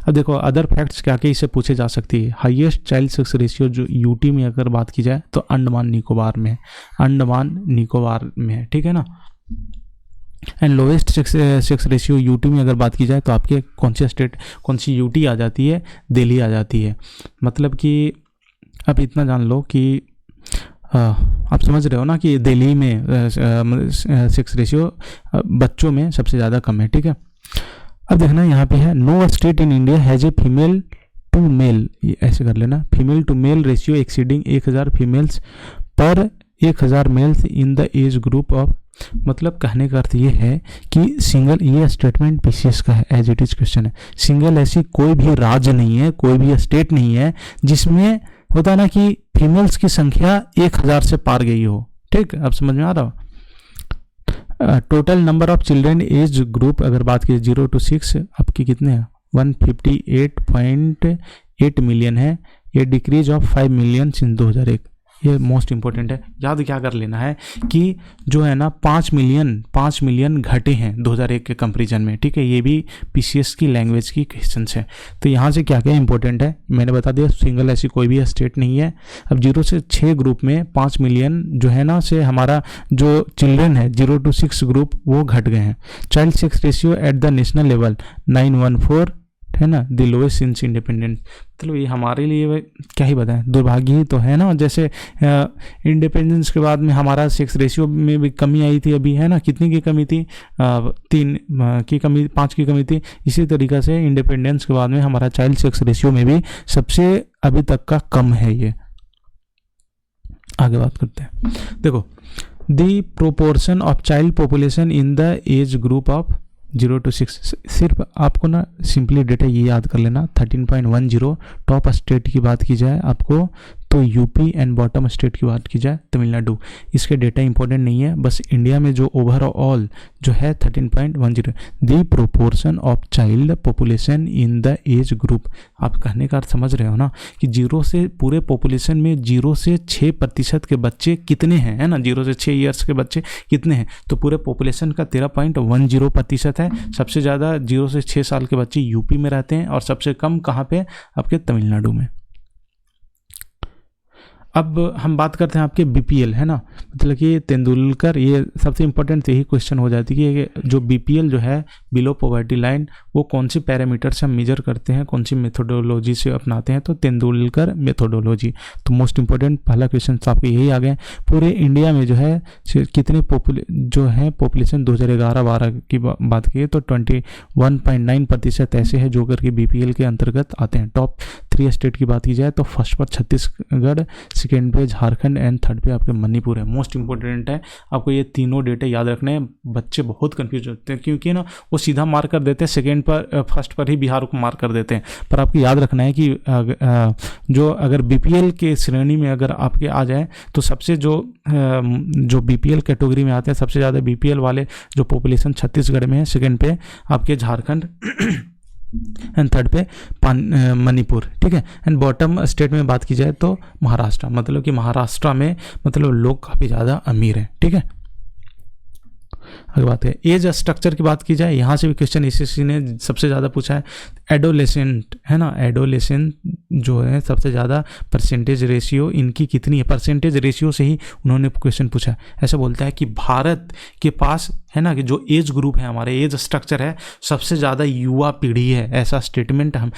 अब देखो अदर फैक्ट्स क्या क्या इससे पूछे जा सकती है। हाईएस्ट चाइल्ड सेक्स रेशियो जो यूटी में अगर बात की जाए तो अंडमान निकोबार में है, अंडमान निकोबार में है, ठीक है ना। And lowest sex ratio UT में अगर बात की जाए तो आपके कौन सी स्टेट, कौन सी यूटी आ जाती है, दिल्ली आ जाती है। मतलब कि अब इतना जान लो कि आप समझ रहे हो ना कि दिल्ली में सेक्स रेशियो बच्चों में सबसे ज़्यादा कम है, ठीक है। अब देखना यहाँ पे है, no state in India has a female to male, ऐसे कर लेना, female to male ratio exceeding 1000 females per 1000 males in the age group of. मतलब कहने का अर्थ ये है कि सिंगल, ये स्टेटमेंट पीसीएस का है, एज इट इज क्वेश्चन है, सिंगल ऐसी कोई भी राज्य नहीं है, कोई भी स्टेट नहीं है जिसमें होता ना कि फीमेल्स की संख्या 1000 से पार गई हो। ठीक, अब समझ में आ रहा हो। Total number of children age group अगर बात की 0 to 6 आपकी कितने हैं, 158.8 मिलियन है, ये डिक्रीज ऑफ 5 मिलियन सिंस 2001। ये मोस्ट इंपॉर्टेंट है, याद क्या कर लेना है कि जो है ना 5 मिलियन घटे हैं 2001 के कंपैरिजन में। ठीक है, ये भी पीसीएस की लैंग्वेज की क्वेश्चन है। तो यहाँ से क्या क्या इंपॉर्टेंट है मैंने बता दिया, सिंगल ऐसी कोई भी स्टेट नहीं है। अब 0 से 6 ग्रुप में 5 मिलियन जो है ना से हमारा जो चिल्ड्रन है 0 to 6 ग्रुप वो घट गए हैं। Child sex ratio at the national level 914 है ना, द लोएस्ट सिंस इंडिपेंडेंस। मतलब ये हमारे लिए क्या ही बताएं, दुर्भाग्य ही तो है ना। जैसे इंडिपेंडेंस के बाद में हमारा सेक्स रेशियो में भी कमी आई थी, अभी है ना, कितनी की कमी थी, 3 की कमी, 5 की कमी थी। इसी तरीक़ा से इंडिपेंडेंस के बाद में हमारा चाइल्ड सेक्स रेशियो में भी सबसे अभी तक का कम है। ये आगे बात करते हैं। देखो, the proportion of child population in the age group of 0 to 6, सिर्फ आपको ना सिंपली डेटा ये याद कर लेना, 13.10। टॉप स्टेट की बात की जाए आपको तो यूपी एंड बॉटम स्टेट की बात की जाए तमिलनाडु। इसके डेटा इंपॉर्टेंट नहीं है, बस इंडिया में जो ओवरऑल जो है 13.10। The proportion of child population in the age group, आप कहने का अर्थ समझ रहे हो ना कि 0 से पूरे पॉपुलेशन में 0 से 6% के बच्चे कितने हैं, है ना, 0 से 6 ईयर्स के बच्चे कितने हैं, तो पूरे पॉपुलेशन का 13.10% है। सबसे ज़्यादा 0 से 6 साल के बच्चे यूपी में रहते हैं और सबसे कम कहाँ पे, आपके तमिलनाडु में। अब हम बात करते हैं आपके बीपीएल, है ना, मतलब कि तेंदुलकर, ये सबसे इंपॉर्टेंट यही क्वेश्चन हो जाती है कि जो बीपीएल जो है बिलो पॉवर्टी लाइन, वो कौन सी पैरामीटर से हम मेजर करते हैं, कौन सी मेथोडोलॉजी से अपनाते हैं, तो तेंदुलकर मेथोडोलॉजी। तो मोस्ट इंपॉर्टेंट पहला क्वेश्चन तो आपके यही आ गए। पूरे इंडिया में जो है कितने जो है पॉपुलेशन 2011-12 की बात की तो 21.9% ऐसे है जो करके बीपीएल के अंतर्गत आते हैं। टॉप 3 स्टेट की बात की जाए तो फर्स्ट पर छत्तीसगढ़, सेकेंड पे झारखंड एंड थर्ड पे आपके मणिपुर है। मोस्ट इंपॉर्टेंट है, आपको ये तीनों डेटा याद रखने हैं। बच्चे बहुत कंफ्यूज होते हैं क्योंकि ना वो सीधा मार्क कर देते हैं सेकेंड पर, फर्स्ट पर ही बिहार को मार्क कर देते हैं। पर आपको याद रखना है कि जो अगर बीपीएल के श्रेणी में अगर आपके आ जाए तो सबसे जो बीपीएल कैटेगरी में आते हैं, सबसे ज़्यादा बीपीएल वाले जो पॉपुलेशन छत्तीसगढ़ में है, सेकेंड पे आपके झारखंड एंड थर्ड पे मणिपुर। ठीक है, एंड बॉटम स्टेट में बात की जाए तो महाराष्ट्र, मतलब कि महाराष्ट्र में मतलब लोग काफ़ी ज़्यादा अमीर हैं। ठीक है, अगर बात है एज स्ट्रक्चर की बात की जाए, यहाँ से भी क्वेश्चन एसएससी ने सबसे ज़्यादा पूछा है। एडोलेसेंट है ना, एडोलेसेंट जो है सबसे ज़्यादा परसेंटेज रेशियो इनकी कितनी है, परसेंटेज रेशियो से ही उन्होंने क्वेश्चन पूछा है। ऐसा बोलता है कि भारत के पास है ना कि जो एज ग्रुप है, हमारे एज स्ट्रक्चर है, सबसे ज़्यादा युवा पीढ़ी है। ऐसा स्टेटमेंट हम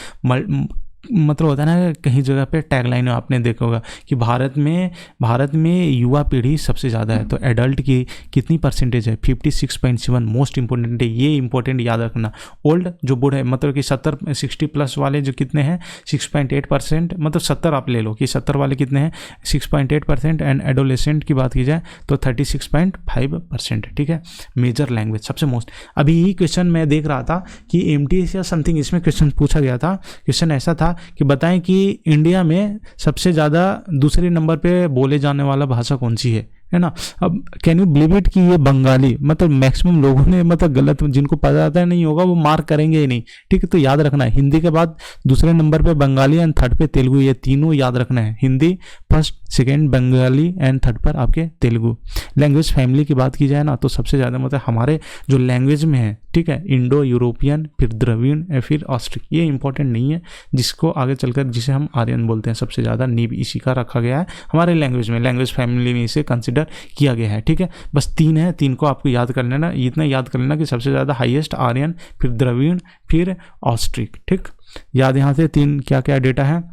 मतलब होता है ना, कहीं जगह पे टैगलाइन आपने देखा होगा कि भारत में युवा पीढ़ी सबसे ज़्यादा है। तो एडल्ट की कितनी परसेंटेज है, 56.7। मोस्ट इंपॉर्टेंट है, ये इंपॉर्टेंट याद रखना। ओल्ड जो बूढ़े मतलब कि 60 प्लस वाले जो कितने हैं 6.8%, मतलब 70 आप ले लो कि 70 वाले कितने हैं 6.8%। एंड एडोलेसेंट की बात की जाए तो 36.5%। ठीक है, मेजर लैंग्वेज सबसे मोस्ट। अभी यही क्वेश्चन मैं देख रहा था कि एमटीएस या समथिंग इसमें क्वेश्चन पूछा गया था। क्वेश्चन ऐसा था कि बताएं कि इंडिया में सबसे ज़्यादा दूसरे नंबर पे बोले जाने वाला भाषा कौन सी है। है ना। अब कैन यू बिलीव इट कि ये बंगाली, मतलब मैक्सिमम लोगों ने मतलब गलत, जिनको पता आता नहीं होगा वो मार्क करेंगे ही नहीं, ठीक है। तो याद रखना है हिंदी के बाद दूसरे नंबर पे बंगाली एंड थर्ड पे तेलुगु, ये तीनों याद रखना है। Hindi first, second Bengali and third पर आपके तेलुगु। लैंग्वेज फैमिली की बात की जाए ना तो सबसे ज़्यादा मतलब हमारे जो लैंग्वेज में है, ठीक है, इंडो यूरोपियन, फिर द्रविड़, फिर ऑस्ट्रिक, ये इंपॉर्टेंट नहीं है, जिसको आगे चलकर जिसे हम आर्यन बोलते हैं, सबसे ज़्यादा नींव इसी का रखा गया है हमारे लैंग्वेज में, लैंग्वेज फैमिली में इसे कंसिडर किया गया है, ठीक है। बस 3 है, 3 को आपको याद कर लेना, इतना याद कर लेना कि सबसे ज़्यादा हाईएस्ट आर्यन, फिर द्रविड़, फिर ऑस्ट्रिक, ठीक। याद यहाँ से 3 क्या क्या डेटा है।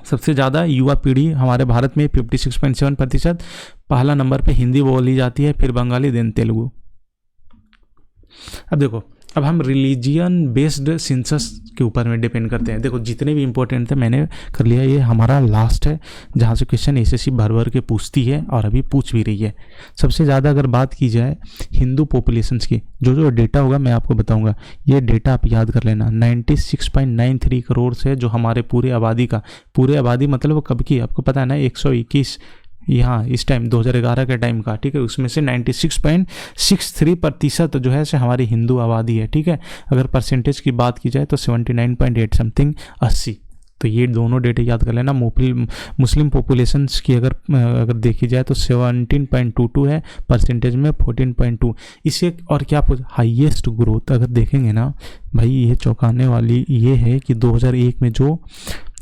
सबसे ज़्यादा युवा पीढ़ी हमारे भारत में 56.7%, पहला नंबर पे हिंदी बोली जाती है, फिर बंगाली, देन तेलुगु। अब देखो, अब हम रिलीजियन बेस्ड सेंसस के ऊपर में डिपेंड करते हैं। देखो जितने भी इंपॉर्टेंट थे मैंने कर लिया, ये हमारा लास्ट है जहाँ से क्वेश्चन एसएससी भर भर के पूछती है और अभी पूछ भी रही है। सबसे ज़्यादा अगर बात की जाए हिंदू पॉपुलेशंस की, जो डेटा होगा मैं आपको बताऊंगा, ये डेटा आप याद कर लेना। 96.93 करोड़ से जो हमारे पूरे आबादी का, पूरे आबादी मतलब कब की आपको पता है ना, 121 यहाँ इस टाइम 2011 के टाइम का, ठीक है, उसमें से 96.63% जो है से हमारी हिंदू आबादी है, ठीक है। अगर परसेंटेज की बात की जाए तो 79.8 समथिंग 80। तो ये दोनों डेटे याद कर लेना। मुस्लिम पॉपुलेशंस की अगर देखी जाए तो 17.22 है, परसेंटेज में 14.2। इससे और क्या हाईएस्ट ग्रोथ अगर देखेंगे ना भाई, ये चौंकाने वाली ये है कि 2001 में जो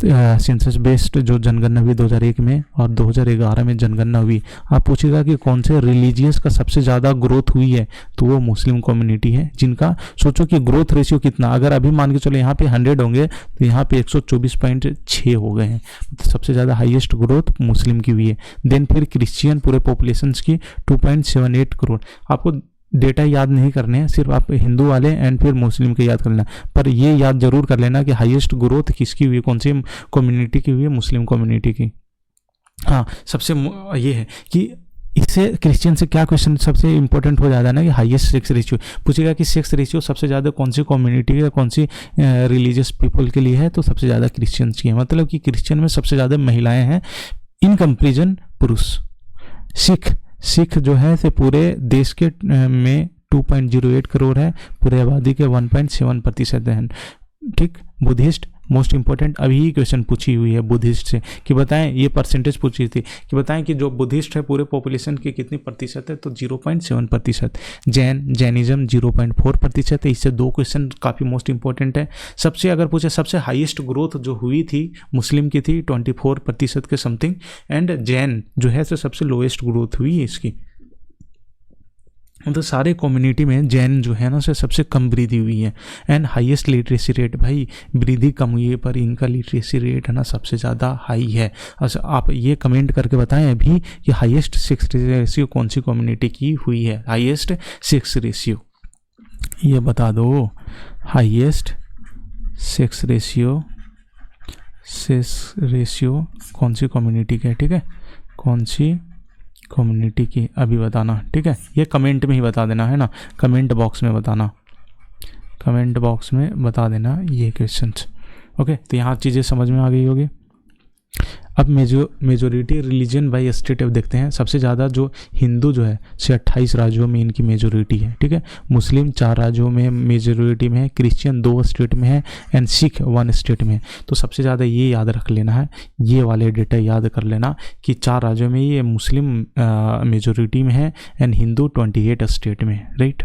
सेंसस बेस्ड जो जनगणना हुई 2001 में और 2011 में जनगणना हुई, आप पूछेगा कि कौन से रिलीजियस का सबसे ज़्यादा ग्रोथ हुई है, तो वो मुस्लिम कम्युनिटी है, जिनका सोचो कि ग्रोथ रेशियो कितना, अगर अभी मान के चलो यहाँ पे 100 होंगे तो यहाँ पे 124.6 हो गए हैं, तो सबसे ज़्यादा हाईएस्ट ग्रोथ मुस्लिम की हुई है। देन फिर क्रिश्चियन पूरे पॉपुलेशंस की 2.78 करोड़। आपको डेटा याद नहीं करने हैं, सिर्फ आप हिंदू वाले एंड फिर मुस्लिम के याद कर लेना, पर ये याद जरूर कर लेना कि हाईएस्ट ग्रोथ किसकी हुई है, कौन सी कम्युनिटी की हुई है, मुस्लिम कम्युनिटी की। हाँ, सबसे ये है कि इससे क्रिश्चियन से क्या क्वेश्चन सबसे इंपॉर्टेंट हो जाता है ना कि हाईएस्ट सेक्स रेशियो पूछेगा कि सेक्स रेशियो सबसे ज़्यादा कौन सी कम्युनिटी है, कौन सी रिलीजियस पीपल के लिए है, तो सबसे ज़्यादा क्रिश्चियंस की है, मतलब कि क्रिश्चियन में सबसे ज़्यादा महिलाएं हैं इन कंपेरिजन पुरुष। सिख जो है से पूरे देश के में 2.08 करोड़ है, पूरे आबादी के 1.7% हैं, ठीक। बुद्धिस्ट मोस्ट इंपॉर्टेंट, अभी ही क्वेश्चन पूछी हुई है बुद्धिस्ट से कि बताएं, ये परसेंटेज पूछी थी कि बताएं कि जो बुद्धिस्ट है पूरे पॉपुलेशन की कितनी प्रतिशत है, तो 0.7%। जैनिज्म 0.4% है। इससे 2 क्वेश्चन काफ़ी मोस्ट इंपॉर्टेंट है। सबसे अगर पूछे सबसे हाईएस्ट ग्रोथ जो हुई थी मुस्लिम की थी 24% के समथिंग, एंड जैन जो है तो सबसे लोएस्ट ग्रोथ हुई है इसकी। तो सारे कम्युनिटी में जैन जो है ना से सबसे कम वृद्धि हुई है। एंड हाईएस्ट लिटरेसी रेट, भाई वृद्धि कम हुई है पर इनका लिटरेसी रेट है ना सबसे ज़्यादा हाई है। अच्छा आप ये कमेंट करके बताएं अभी कि हाईएस्ट सेक्स रेशियो कौन सी कम्युनिटी की हुई है, हाईएस्ट सेक्स रेशियो ये बता दो। हाईएस्ट सेक्स रेशियो कौन सी कम्युनिटी का है, ठीक है, कौन सी कम्युनिटी की अभी बताना, ठीक है। ये कमेंट में ही बता देना है ना, कमेंट बॉक्स में बताना, कमेंट बॉक्स में बता देना ये क्वेश्चंस। ओके, तो यहाँ चीज़ें समझ में आ गई होगी। अब मेजोरिटी रिलीजन बाई स्टेट अब देखते हैं। सबसे ज़्यादा जो हिंदू जो है से 28 राज्यों में इनकी मेजोरिटी है, ठीक है। मुस्लिम 4 राज्यों में मेजोरिटी में है, क्रिश्चियन 2 स्टेट में है, एंड सिख 1 स्टेट में है। तो सबसे ज़्यादा ये याद रख लेना है, ये वाले डेटा याद कर लेना कि 4 राज्यों में ये मुस्लिम मेजोरिटी में है एंड हिंदू 28 स्टेट में है, राइट।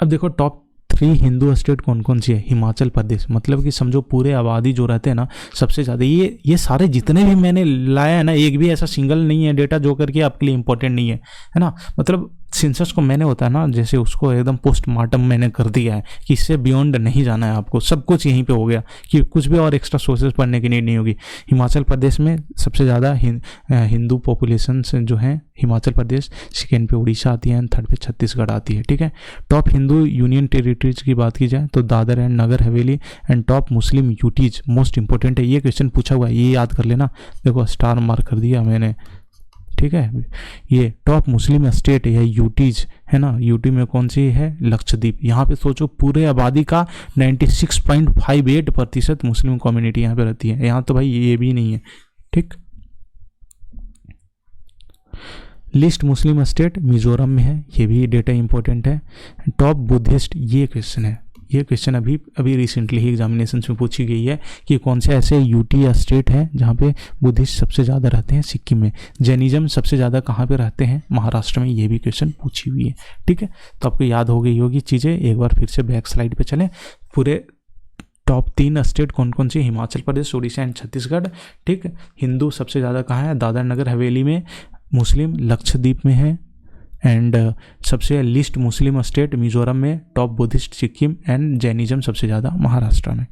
अब देखो टॉप 3 हिंदू स्टेट कौन कौन सी है। हिमाचल प्रदेश, मतलब कि समझो पूरे आबादी जो रहते हैं ना सबसे ज़्यादा, ये सारे जितने भी मैंने लाया है ना, एक भी ऐसा सिंगल नहीं है डेटा जो करके आपके लिए इंपॉर्टेंट नहीं है, है ना। मतलब सेंसस को मैंने होता है ना जैसे उसको एकदम पोस्टमार्टम मैंने कर दिया है कि इससे बियॉन्ड नहीं जाना है आपको, सब कुछ यहीं पे हो गया कि कुछ भी और एक्स्ट्रा सोर्सेज पढ़ने की नीड नहीं होगी। हिमाचल प्रदेश में सबसे ज़्यादा हिंदू पॉपुलेशन जो है हिमाचल प्रदेश, सेकेंड पे उड़ीसा आती है, थर्ड पे छत्तीसगढ़ आती है, ठीक है। टॉप हिंदू यूनियन टेरिटरीज की बात की जाए तो Dadar and Nagar Haveli, and top Muslim UTs most important है, ये क्वेश्चन पूछा हुआ है, ये याद कर लेना। देखो स्टार मार्क कर दिया मैंने, ठीक है। ये टॉप मुस्लिम स्टेट है यूटीज, है ना। यूटी में कौन सी है, लक्षद्वीप। यहाँ पे सोचो पूरे आबादी का 96.58% मुस्लिम कम्युनिटी यहाँ पे रहती है। यहाँ तो भाई ये भी नहीं है, ठीक। लिस्ट मुस्लिम स्टेट मिजोरम में है, ये भी डेटा इंपॉर्टेंट है। टॉप बुद्धिस्ट, ये क्वेश्चन है, ये क्वेश्चन अभी रिसेंटली ही एग्जामिनेशन में पूछी गई है कि कौन से ऐसे यूटी या स्टेट है जहाँ पे बुद्धिस्ट सबसे ज़्यादा रहते हैं, सिक्किम में। जैनिज्म सबसे ज़्यादा कहाँ पे रहते हैं, महाराष्ट्र में, ये भी क्वेश्चन पूछी हुई है। ठीक है, तो आपको याद हो गई होगी चीज़ें। एक बार फिर से बैक स्लाइड पे चलें। पूरे टॉप 3 स्टेट कौन कौन सी, हिमाचल प्रदेश, उड़ीसा एंड छत्तीसगढ़। ठीक, हिंदू सबसे ज़्यादा कहाँ है, दादरा नगर हवेली में। मुस्लिम लक्षद्वीप में है। एंड सबसे लिस्ट मुस्लिम स्टेट मिजोरम में। Top Buddhist Sikkim. And Jainism सबसे ज़्यादा महाराष्ट्र में।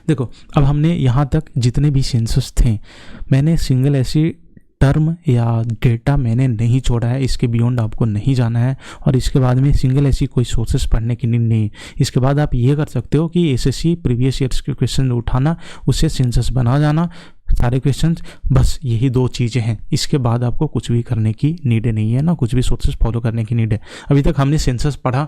देखो, अब हमने यहाँ तक जितने भी सेंसस थे, मैंने सिंगल ऐसी टर्म या डेटा मैंने नहीं छोड़ा है, इसके बियॉन्ड आपको नहीं जाना है। और इसके बाद में सिंगल ऐसी कोई सोर्सेस पढ़ने की नीड नहीं। इसके बाद आप ये कर सकते हो कि एसएससी प्रीवियस ईयर्स के क्वेश्चन उठाना, उससे सेंसस बना जाना, सारे क्वेश्चंस, बस यही 2 चीज़ें हैं। इसके बाद आपको कुछ भी करने की नीड नहीं है, ना कुछ भी सोर्सेस फॉलो करने की नीड है। अभी तक हमने सेंसस पढ़ा,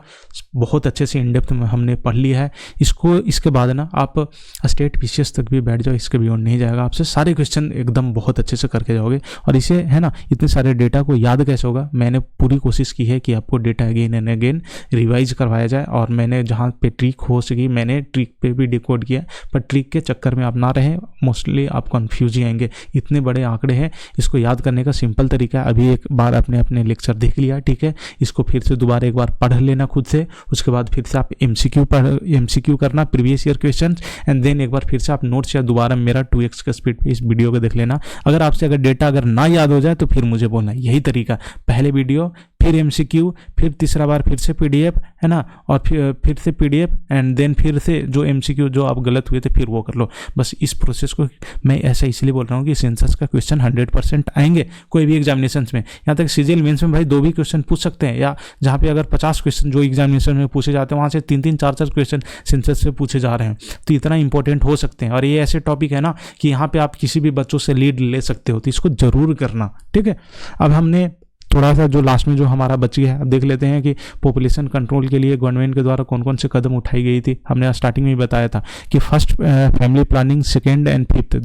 बहुत अच्छे से इन डेप्थ में हमने पढ़ लिया है इसको। इसके बाद ना आप स्टेट पीसीएस तक भी बैठ जाओ, इसके बियॉन्ड नहीं जाएगा आपसे। सारे क्वेश्चन एकदम बहुत अच्छे से करके जाओगे। और इसे है ना, इतने सारे डेटा को याद कैसे होगा, मैंने पूरी कोशिश की है कि आपको data again and again revise करवाया जाए। और मैंने जहाँ पे ट्रिक हो सकी, मैंने ट्रिक पे भी डिकोड किया, पर ट्रिक के चक्कर में आप ना रहें, मोस्टली आप कन्फ्यूज ही आएंगे। इतने बड़े आंकड़े हैं, इसको याद करने का सिंपल तरीका है, अभी एक बार आपने अपने लेक्चर देख लिया, ठीक है, इसको फिर से दोबारा एक बार पढ़ लेना खुद से। उसके बाद फिर से आप एमसीक्यू करना, previous year question, and then एक बार फिर से आप नोट्स या दोबारा मेरा 2x के स्पीड पे इस वीडियो को देख लेना। अगर आपसे अगर डेटा अगर ना याद हो जाए तो फिर मुझे बोलना, यही तरीका, पहले वीडियो, फिर एमसीक्यू, फिर तीसरा बार फिर से पीडीएफ, है ना, और फिर से पीडीएफ, एंड देन फिर से जो एमसीक्यू जो आप गलत हुए थे फिर वो कर लो। बस इस प्रोसेस को मैं ऐसा इसलिए बोल रहा हूँ कि सेंसस का क्वेश्चन 100% आएंगे कोई भी एग्जामिनेशन में। यहाँ तक सीजीएल मेंस में भाई 2 भी क्वेश्चन पूछ सकते हैं, या जहाँ पे अगर 50 क्वेश्चन जो एग्जामिनेशन में पूछे जाते हैं, वहाँ से 3-3, 4-4 क्वेश्चन सेंसस से पूछे जा रहे हैं, तो इतना इंपॉर्टेंट हो सकते हैं। और ये ऐसे टॉपिक है ना कि यहाँ पे आप किसी भी बच्चों से लीड ले सकते हो, तो इसको जरूर करना, ठीक है। अब हमने थोड़ा सा जो लास्ट में जो हमारा बच गया है, अब देख लेते हैं कि पॉपुलेशन कंट्रोल के लिए गवर्नमेंट के द्वारा कौन कौन से कदम उठाई गई थी। हमने स्टार्टिंग में ही बताया था कि first family planning, second and fifth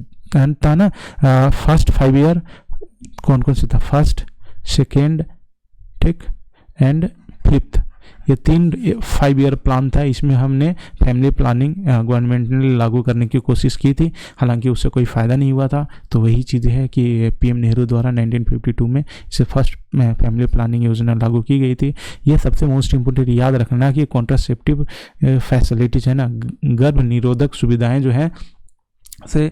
था ना, फर्स्ट 5 ईयर कौन कौन से था, फर्स्ट, सेकेंड, ठीक, एंड फिफ्थ, ये 5 ईयर प्लान था। इसमें हमने फैमिली प्लानिंग गवर्नमेंट ने लागू करने की कोशिश की थी, हालांकि उससे कोई फ़ायदा नहीं हुआ था। तो वही चीज़ है कि पीएम नेहरू द्वारा 1952 में इसे फर्स्ट फैमिली प्लानिंग योजना लागू की गई थी। ये सबसे मोस्ट इम्पोर्टेंट याद रखना कि कॉन्ट्रासेप्टिव फैसिलिटीज है ना, गर्भ निरोधक सुविधाएं जो है से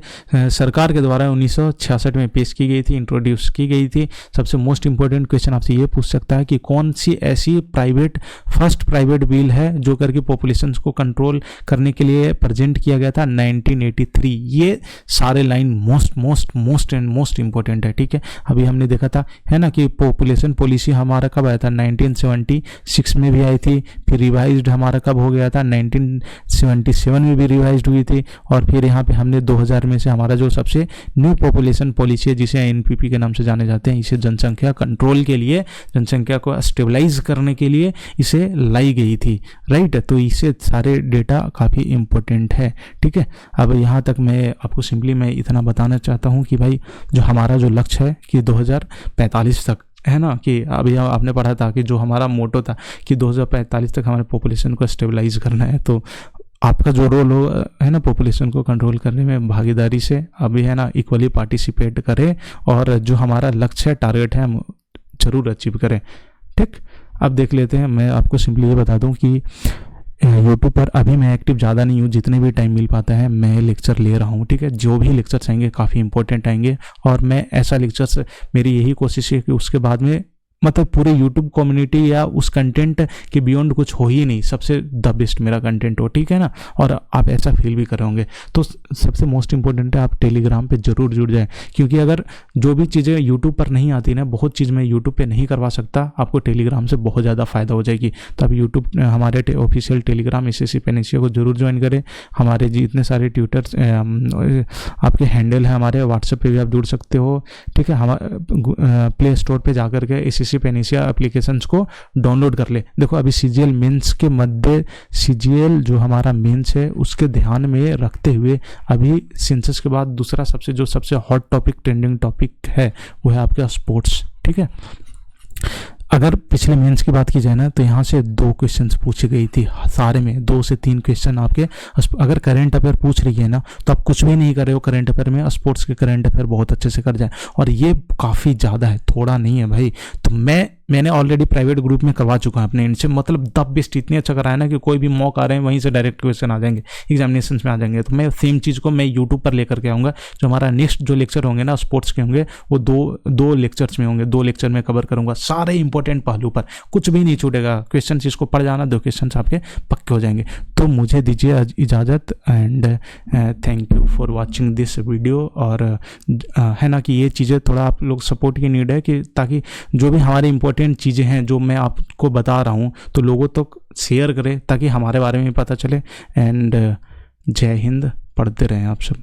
सरकार के द्वारा 1966 में पेश की गई थी, इंट्रोड्यूस की गई थी। सबसे मोस्ट इंपॉर्टेंट क्वेश्चन आपसे ये पूछ सकता है कि कौन सी ऐसी फर्स्ट प्राइवेट बिल है जो करके पॉपुलेशन को कंट्रोल करने के लिए प्रेजेंट किया गया था, 1983। ये सारे लाइन मोस्ट इंपॉर्टेंट है, ठीक है। अभी हमने देखा था, है ना, कि पॉपुलेशन पॉलिसी हमारा कब आया था, 1976 में भी आई थी, फिर रिवाइज्ड हमारा कब हो गया था, 1977 में भी रिवाइज्ड हुई थी, और फिर यहाँ पे हमने 2000 में से हमारा जो सबसे न्यू पॉपुलेशन पॉलिसी है, जिसे एनपीपी के नाम से जाने जाते हैं, इसे जनसंख्या कंट्रोल के लिए, जनसंख्या को स्टेबलाइज करने के लिए इसे लाई गई थी, राइट। तो इससे सारे डेटा काफ़ी इंपॉर्टेंट है, ठीक है। अब यहाँ तक मैं आपको सिंपली मैं इतना बताना चाहता हूँ कि भाई जो हमारा जो लक्ष्य है कि 2045 तक, है ना, कि अभी आपने पढ़ा था कि जो हमारा मोटो था कि 2045 तक हमारे पॉपुलेशन को स्टेबलाइज करना है। तो आपका जो रोल हो, है ना, पॉपुलेशन को कंट्रोल करने में भागीदारी से अभी, है ना, इक्वली पार्टिसिपेट करें, और जो हमारा लक्ष्य है, टारगेट है, हम जरूर अचीव करें, ठीक। अब देख लेते हैं, मैं आपको सिंपली ये बता दूं कि यूट्यूब पर अभी मैं एक्टिव ज़्यादा नहीं हूँ, जितने भी टाइम मिल पाता है मैं लेक्चर ले रहा हूँ, ठीक है। जो भी लेक्चर्स आएंगे काफ़ी इंपॉर्टेंट आएंगे, और मैं ऐसा लेक्चर्स, मेरी यही कोशिश है कि उसके बाद में मतलब पूरे YouTube कम्युनिटी या उस कंटेंट के बियॉन्ड कुछ हो ही नहीं, सबसे द बेस्ट मेरा कंटेंट हो, ठीक है ना। और आप ऐसा फील भी कर होंगे। तो सबसे मोस्ट इंपॉर्टेंट है आप टेलीग्राम पे जरूर जुड़ जाएं, क्योंकि अगर जो भी चीज़ें YouTube पर नहीं आती ना, बहुत चीज़ मैं YouTube पे नहीं करवा सकता, आपको टेलीग्राम से बहुत ज़्यादा फ़ायदा हो जाएगी। तो आप यूट्यूब हमारे ऑफिशियल टेलीग्राम एसएससी पेनिसिया को जरूर ज्वाइन करें। हमारे जितने सारे ट्यूटर्स आपके हैंडल है, हमारे व्हाट्सएप पर भी आप जुड़ सकते हो, ठीक है। हमारे प्ले स्टोर पर जा करके एसएससी एसएससी पेनिसिया एप्लीकेशंस को डाउनलोड कर ले। देखो अभी सीजीएल मेंस के मध्य सीजीएल जो हमारा मेंस है उसके ध्यान में रखते हुए अभी सेंसस के बाद दूसरा सबसे हॉट टॉपिक, ट्रेंडिंग टॉपिक है वो है आपका स्पोर्ट्स। ठीक है, अगर पिछले मेंस की बात की जाए ना तो यहाँ से 2 क्वेश्चंस पूछी गई थी, सारे में 2 से 3 क्वेश्चन आपके। अगर करंट अफेयर पूछ रही है ना तो आप कुछ भी नहीं कर रहे हो करंट अफेयर में, स्पोर्ट्स के करंट अफेयर बहुत अच्छे से कर जाए, और ये काफ़ी ज़्यादा है, थोड़ा नहीं है भाई। तो मैंने ऑलरेडी प्राइवेट ग्रुप में करवा चुका हूँ अपने इनसे, मतलब द बेस्ट इतनी अच्छा कराया ना कि कोई भी मॉक आ रहे हैं वहीं से डायरेक्ट क्वेश्चन आ जाएंगे, एग्जामिनेशन में आ जाएंगे। तो मैं सेम चीज़ को मैं यूट्यूब पर लेकर के आऊँगा। जो हमारा नेक्स्ट जो लेक्चर होंगे ना स्पोर्ट्स के होंगे वो दो लेक्चर्स में होंगे, 2 लेक्चर में कवर करूँगा सारे इंपॉर्टेंट पहलू पर, कुछ भी नहीं छूटेगा। क्वेश्चन इसको पढ़ जाना, 2 क्वेश्चन आपके पक्के हो जाएंगे। तो मुझे दीजिए इजाज़त and thank you for watching this video. और है ना कि ये चीज़ें थोड़ा आप लोग सपोर्ट की नीड है कि ताकि जो भी हमारे इंपॉर्टेंट चीज़ें हैं जो मैं आपको बता रहा हूँ तो लोगों तक शेयर करें ताकि हमारे बारे में पता चले। एंड जय हिंद, पढ़ते रहें आप सब।